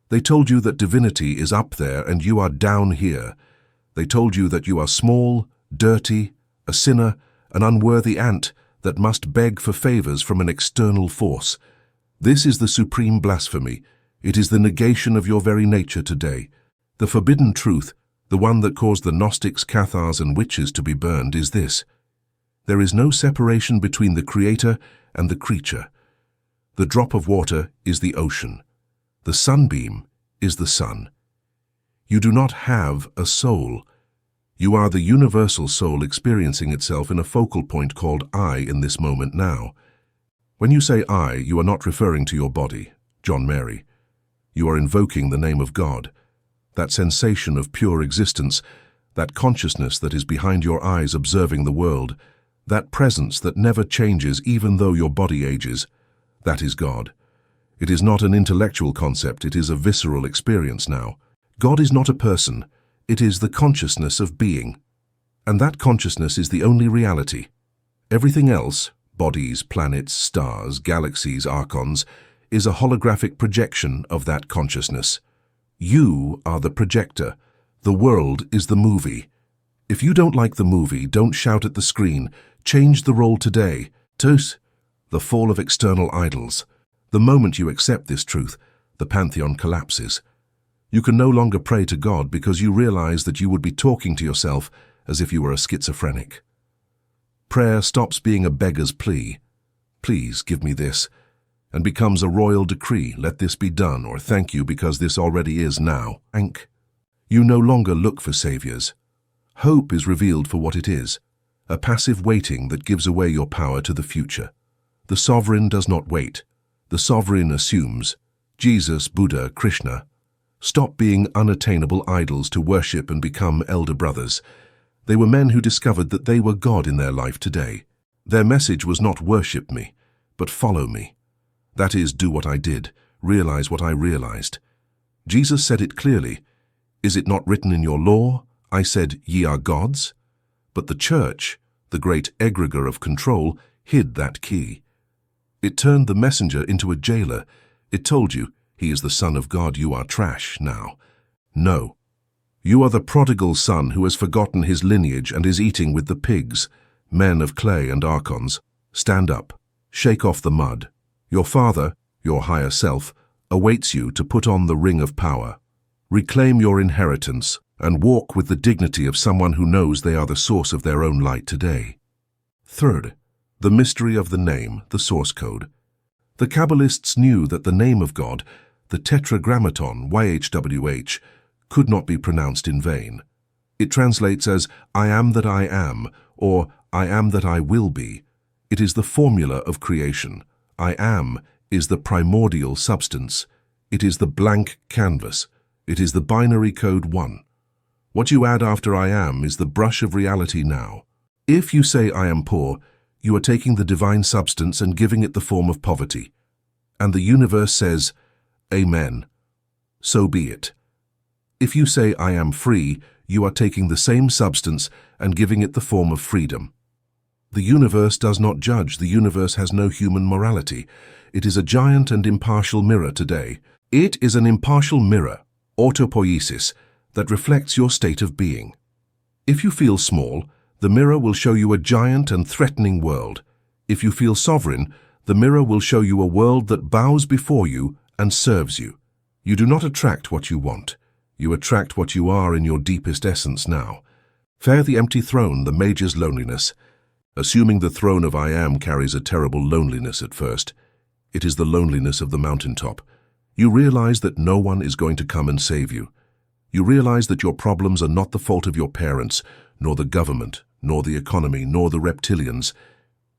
They told you that divinity is up there and you are down here. They told you that you are small, dirty, a sinner, an unworthy ant that must beg for favors from an external force. This is the supreme blasphemy. It is the negation of your very nature today. The forbidden truth, the one that caused the Gnostics, Cathars, and witches to be burned, is this. There is no separation between the Creator and the creature. The drop of water is the ocean. The sunbeam is the sun. You do not have a soul. You are the universal soul experiencing itself in a focal point called I in this moment now. When you say I, you are not referring to your body, John Mary. You are invoking the name of God. That sensation of pure existence, that consciousness that is behind your eyes observing the world, that presence that never changes even though your body ages, that is God. It is not an intellectual concept, it is a visceral experience now. God is not a person, it is the consciousness of being. And that consciousness is the only reality. Everything else, bodies, planets, stars, galaxies, archons, is a holographic projection of that consciousness. You are the projector. The world is the movie. If you don't like the movie, don't shout at the screen. Change the role today. Tos, the fall of external idols. The moment you accept this truth, the pantheon collapses. You can no longer pray to God because you realize that you would be talking to yourself as if you were a schizophrenic. Prayer stops being a beggar's plea. Please give me this, and becomes a royal decree. Let this be done, or thank you because this already is now. Thank. You no longer look for saviors. Hope is revealed for what it is, a passive waiting that gives away your power to the future. The sovereign does not wait. The sovereign assumes. Jesus, Buddha, Krishna. Stop being unattainable idols to worship and become elder brothers. They were men who discovered that they were God in their life today. Their message was not worship me, but follow me. That is, do what I did, realize what I realized. Jesus said it clearly. Is it not written in your law? I said, ye are gods. But the church, the great egregore of control, hid that key. It turned the messenger into a jailer. It told you, he is the Son of God, you are trash now. No. You are the prodigal son who has forgotten his lineage and is eating with the pigs, men of clay and archons. Stand up. Shake off the mud. Your Father, your higher self, awaits you to put on the ring of power. Reclaim your inheritance and walk with the dignity of someone who knows they are the source of their own light today. Third, the mystery of the name, the source code. The Kabbalists knew that the name of God, the Tetragrammaton, YHWH, could not be pronounced in vain. It translates as I am that I am, or I am that I will be. It is the formula of creation. I am is the primordial substance. It is the blank canvas. It is the binary code 1. What you add after I am is the brush of reality now. If you say I am poor, you are taking the divine substance and giving it the form of poverty. And the universe says, Amen. So be it. If you say I am free, you are taking the same substance and giving it the form of freedom. The universe does not judge. The universe has no human morality. It is a giant and impartial mirror today. It is an impartial mirror, autopoiesis, that reflects your state of being. If you feel small, the mirror will show you a giant and threatening world. If you feel sovereign, the mirror will show you a world that bows before you and serves you. You do not attract what you want. You attract what you are in your deepest essence now. Fare the empty throne, the mage's loneliness. Assuming the throne of I am carries a terrible loneliness at first. It is the loneliness of the mountaintop. You realize that no one is going to come and save you. You realize that your problems are not the fault of your parents, nor the government, nor the economy, nor the reptilians.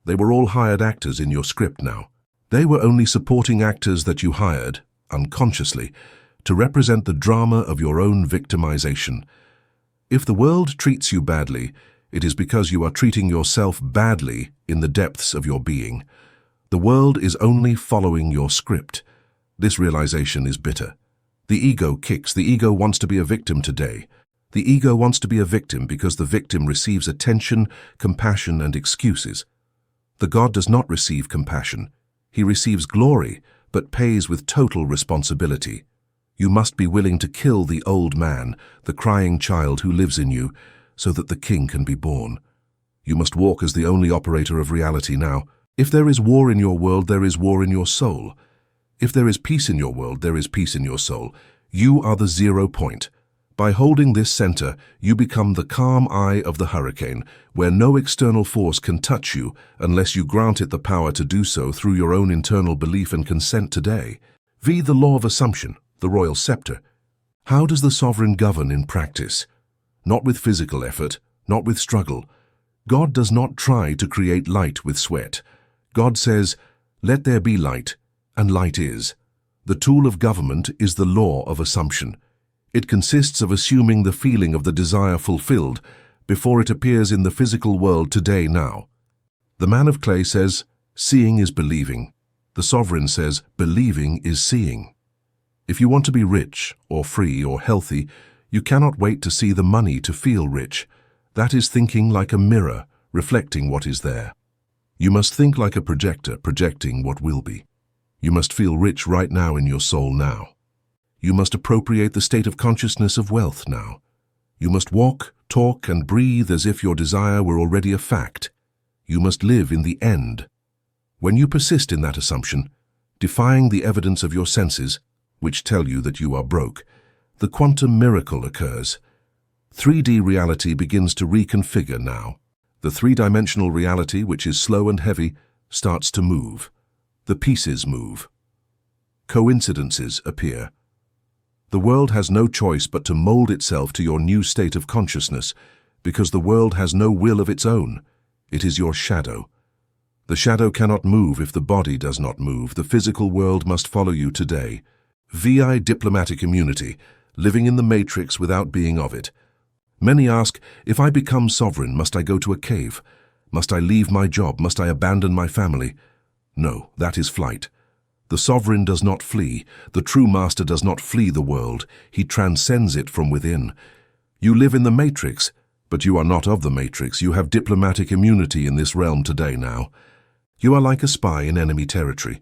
They were all hired actors in your script now. They were only supporting actors that you hired, unconsciously, to represent the drama of your own victimization. If the world treats you badly, it is because you are treating yourself badly in the depths of your being. The world is only following your script. This realization is bitter. The ego kicks. The ego wants to be a victim today. The ego wants to be a victim because the victim receives attention, compassion, and excuses. The God does not receive compassion. He receives glory, but pays with total responsibility. You must be willing to kill the old man, the crying child who lives in you, so that the king can be born. You must walk as the only operator of reality now. If there is war in your world, there is war in your soul. If there is peace in your world, there is peace in your soul. You are the 0 point. By holding this center, you become the calm eye of the hurricane, where no external force can touch you unless you grant it the power to do so through your own internal belief and consent today. V. The law of assumption, the royal scepter. How does the sovereign govern in practice? Not with physical effort, not with struggle. God does not try to create light with sweat. God says, "Let there be light," and light is. The tool of government is the law of assumption. It consists of assuming the feeling of the desire fulfilled before it appears in the physical world today now. The man of clay says, "Seeing is believing." The sovereign says, "Believing is seeing." If you want to be rich, or free, or healthy, you cannot wait to see the money to feel rich. That is thinking like a mirror, reflecting what is there. You must think like a projector, projecting what will be. You must feel rich right now in your soul now. You must appropriate the state of consciousness of wealth now. You must walk, talk, and breathe as if your desire were already a fact. You must live in the end. When you persist in that assumption, defying the evidence of your senses, which tell you that you are broke, the quantum miracle occurs. 3D reality begins to reconfigure now. The three-dimensional reality, which is slow and heavy, starts to move. The pieces move. Coincidences appear. The world has no choice but to mold itself to your new state of consciousness, because the world has no will of its own. It is your shadow. The shadow cannot move if the body does not move. The physical world must follow you today. VI diplomatic immunity, living in the matrix without being of it. Many ask, if I become sovereign, must I go to a cave? Must I leave my job? Must I abandon my family? No, that is flight. The sovereign does not flee. The true master does not flee the world. He transcends it from within. You live in the matrix, but you are not of the matrix. You have diplomatic immunity in this realm today now. You are like a spy in enemy territory.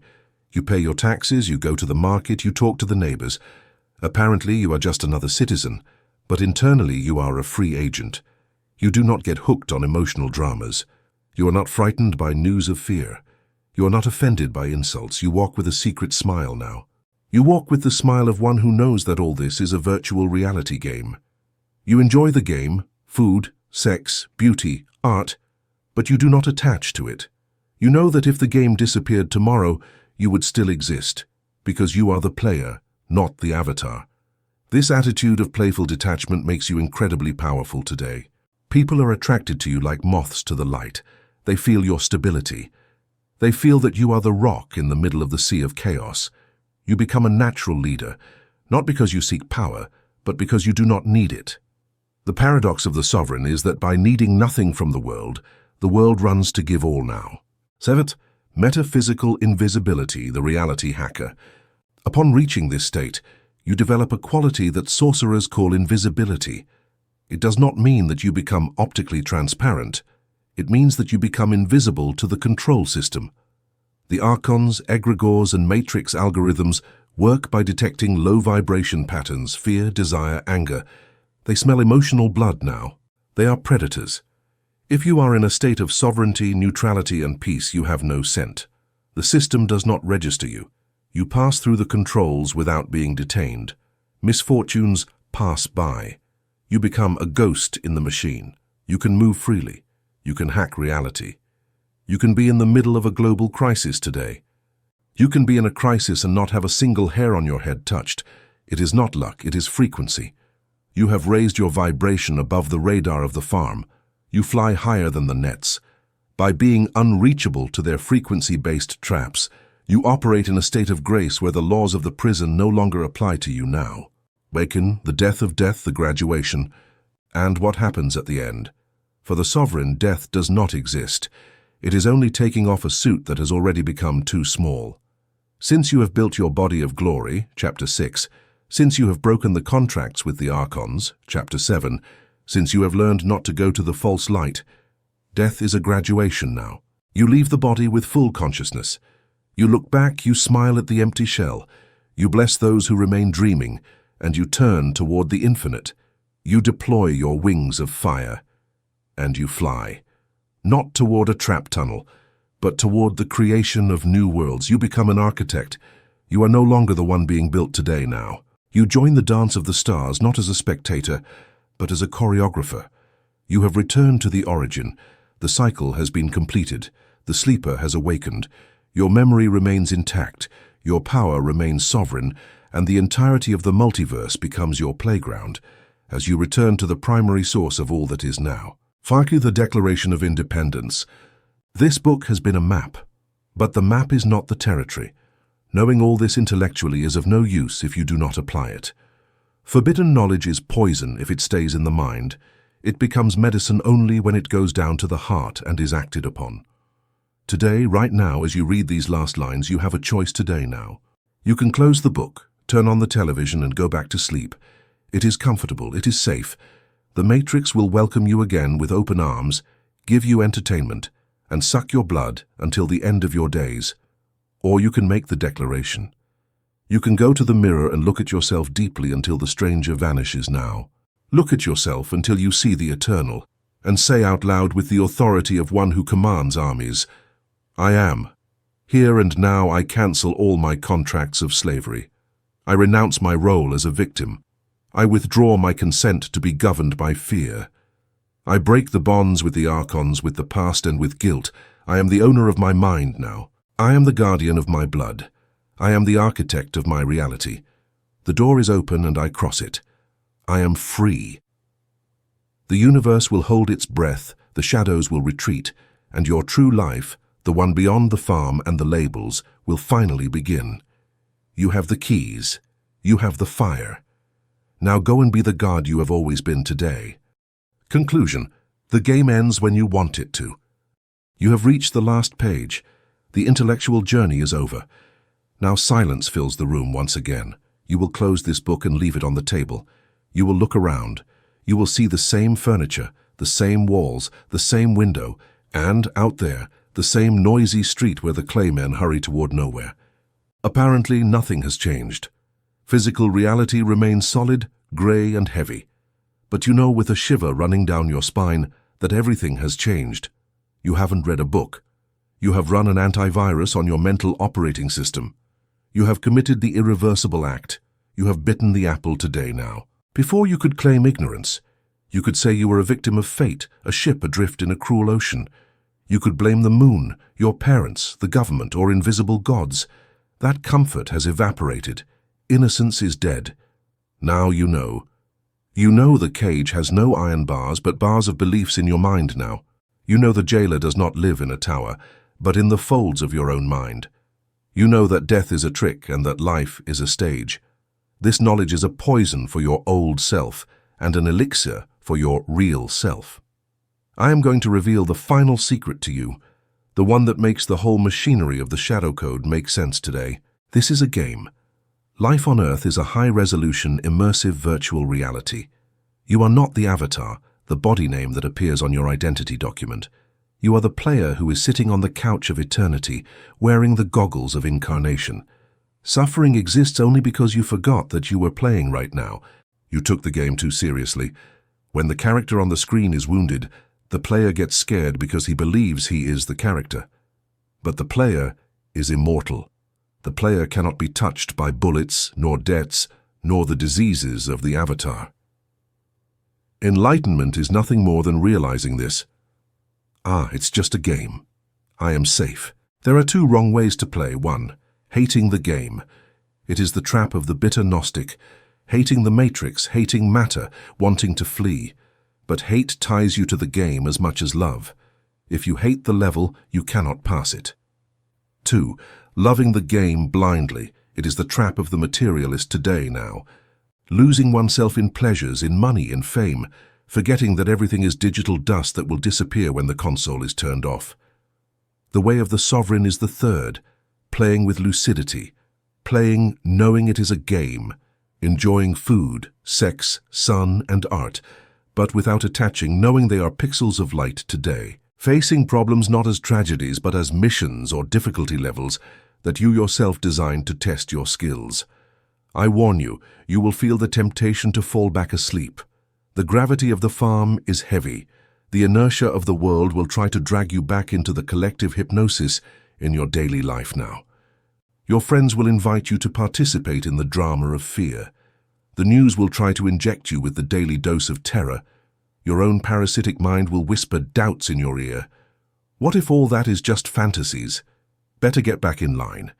You pay your taxes, you go to the market, you talk to the neighbors. Apparently you are just another citizen, but internally you are a free agent. You do not get hooked on emotional dramas. You are not frightened by news of fear. You are not offended by insults. You walk with a secret smile now. You walk with the smile of one who knows that all this is a virtual reality game. You enjoy the game, food, sex, beauty, art, but you do not attach to it. You know that if the game disappeared tomorrow, you would still exist, because you are the player, not the avatar. This attitude of playful detachment makes you incredibly powerful today. People are attracted to you like moths to the light. They feel your stability. They feel that you are the rock in the middle of the sea of chaos. You become a natural leader, not because you seek power, but because you do not need it. The paradox of the sovereign is that by needing nothing from the world runs to give all now. 7th, metaphysical invisibility, the reality hacker. Upon reaching this state, you develop a quality that sorcerers call invisibility. It does not mean that you become optically transparent. It means that you become invisible to the control system. The Archons, egregores, and matrix algorithms work by detecting low vibration patterns, fear, desire, anger. They smell emotional blood now. They are predators. If you are in a state of sovereignty, neutrality, and peace, you have no scent. The system does not register you. You pass through the controls without being detained. Misfortunes pass by. You become a ghost in the machine. You can move freely. You can hack reality. You can be in the middle of a global crisis today. You can be in a crisis and not have a single hair on your head touched. It is not luck, it is frequency. You have raised your vibration above the radar of the farm. You fly higher than the nets. By being unreachable to their frequency-based traps, you operate in a state of grace where the laws of the prison no longer apply to you now. Awaken, the death of death, the graduation, and what happens at the end. For the sovereign, death does not exist. It is only taking off a suit that has already become too small. Since you have built your body of glory, chapter 6, since you have broken the contracts with the Archons, chapter 7, since you have learned not to go to the false light, death is a graduation now. You leave the body with full consciousness. You look back, you smile at the empty shell. You bless those who remain dreaming, and you turn toward the infinite. You deploy your wings of fire, and you fly. Not toward a trap tunnel, but toward the creation of new worlds. You become an architect. You are no longer the one being built today now. You join the dance of the stars not as a spectator, but as a choreographer. You have returned to the origin. The cycle has been completed. The sleeper has awakened. Your memory remains intact, your power remains sovereign, and the entirety of the multiverse becomes your playground, as you return to the primary source of all that is now. Finally, the Declaration of Independence. This book has been a map, but the map is not the territory. Knowing all this intellectually is of no use if you do not apply it. Forbidden knowledge is poison if it stays in the mind. It becomes medicine only when it goes down to the heart and is acted upon. Today, right now, as you read these last lines, you have a choice today now. You can close the book, turn on the television, and go back to sleep. It is comfortable, it is safe. The Matrix will welcome you again with open arms, give you entertainment, and suck your blood until the end of your days. Or you can make the declaration. You can go to the mirror and look at yourself deeply until the stranger vanishes now. Look at yourself until you see the eternal, and say out loud with the authority of one who commands armies, I am. Here and now I cancel all my contracts of slavery. I renounce my role as a victim. I withdraw my consent to be governed by fear. I break the bonds with the Archons, with the past, and with guilt. I am the owner of my mind now. I am the guardian of my blood. I am the architect of my reality. The door is open and I cross it. I am free. The universe will hold its breath, the shadows will retreat, and your true life, the one beyond the farm and the labels, will finally begin. You have the keys. You have the fire. Now go and be the god you have always been today. Conclusion. The game ends when you want it to. You have reached the last page. The intellectual journey is over. Now silence fills the room once again. You will close this book and leave it on the table. You will look around. You will see the same furniture, the same walls, the same window, and, out there, the same noisy street where the claymen hurry toward nowhere. Apparently, nothing has changed. Physical reality remains solid, gray, and heavy. But you know with a shiver running down your spine that everything has changed. You haven't read a book. You have run an antivirus on your mental operating system. You have committed the irreversible act. You have bitten the apple today now. Before you could claim ignorance, you could say you were a victim of fate, a ship adrift in a cruel ocean. You could blame the moon, your parents, the government, or invisible gods. That comfort has evaporated. Innocence is dead. Now you know. You know the cage has no iron bars but bars of beliefs in your mind now. You know the jailer does not live in a tower, but in the folds of your own mind. You know that death is a trick and that life is a stage. This knowledge is a poison for your old self and an elixir for your real self. I am going to reveal the final secret to you, the one that makes the whole machinery of the shadow code make sense today. This is a game. Life on Earth is a high-resolution, immersive virtual reality. You are not the avatar, the body name that appears on your identity document. You are the player who is sitting on the couch of eternity, wearing the goggles of incarnation. Suffering exists only because you forgot that you were playing right now. You took the game too seriously. When the character on the screen is wounded, the player gets scared because he believes he is the character. But the player is immortal. The player cannot be touched by bullets, nor debts, nor the diseases of the avatar. Enlightenment is nothing more than realizing this. It's just a game. I am safe. There are two wrong ways to play. One, hating the game. It is the trap of the bitter Gnostic, hating the matrix, hating matter, wanting to flee. But hate ties you to the game as much as love. If you hate the level, you cannot pass it. 2. Loving the game blindly. It is the trap of the materialist today now. Losing oneself in pleasures, in money, in fame, forgetting that everything is digital dust that will disappear when the console is turned off. The way of the sovereign is the third, playing with lucidity, playing knowing it is a game, enjoying food, sex, sun, and art, but without attaching, knowing they are pixels of light today. Facing problems not as tragedies but as missions or difficulty levels that you yourself designed to test your skills. I warn you, you will feel the temptation to fall back asleep. The gravity of the farm is heavy. The inertia of the world will try to drag you back into the collective hypnosis in your daily life now. Your friends will invite you to participate in the drama of fear. The news will try to inject you with the daily dose of terror. Your own parasitic mind will whisper doubts in your ear. What if all that is just fantasies? Better get back in line.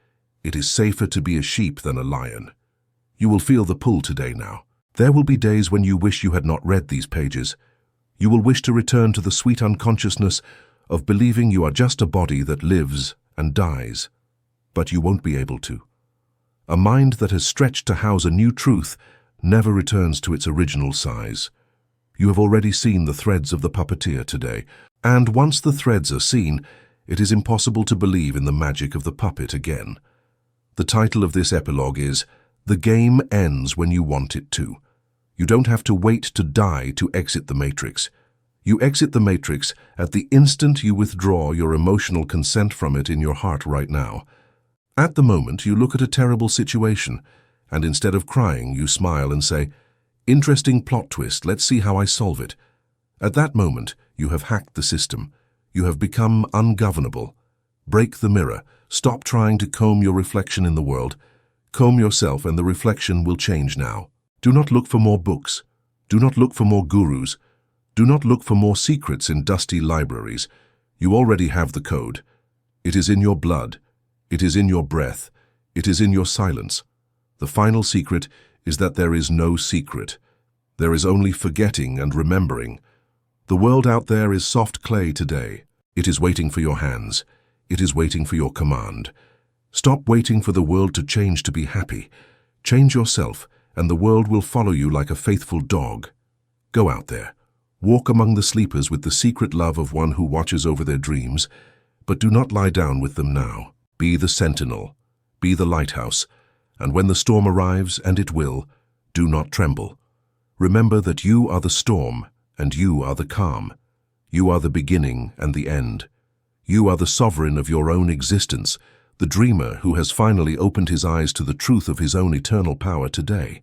It is safer to be a sheep than a lion. You will feel the pull today now. There will be days when you wish you had not read these pages. You will wish to return to the sweet unconsciousness of believing you are just a body that lives and dies. But you won't be able to. A mind that has stretched to house a new truth never returns to its original size. You have already seen the threads of the puppeteer today, and once the threads are seen, it is impossible to believe in the magic of the puppet again. The title of this epilogue is The Game Ends When You Want It To. You don't have to wait to die to exit the Matrix. You exit the Matrix at the instant you withdraw your emotional consent from it in your heart right now. At the moment, you look at a terrible situation, and instead of crying, you smile and say, "Interesting plot twist, let's see how I solve it." At that moment, you have hacked the system. You have become ungovernable. Break the mirror. Stop trying to comb your reflection in the world. Comb yourself and the reflection will change now. Do not look for more books. Do not look for more gurus. Do not look for more secrets in dusty libraries. You already have the code. It is in your blood. It is in your breath. It is in your silence. The final secret is that there is no secret. There is only forgetting and remembering. The world out there is soft clay today. It is waiting for your hands. It is waiting for your command. Stop waiting for the world to change to be happy. Change yourself, and the world will follow you like a faithful dog. Go out there. Walk among the sleepers with the secret love of one who watches over their dreams, but do not lie down with them now. Be the sentinel. Be the lighthouse. And when the storm arrives, and it will, do not tremble. Remember that you are the storm, and you are the calm. You are the beginning and the end. You are the sovereign of your own existence, the dreamer who has finally opened his eyes to the truth of his own eternal power today.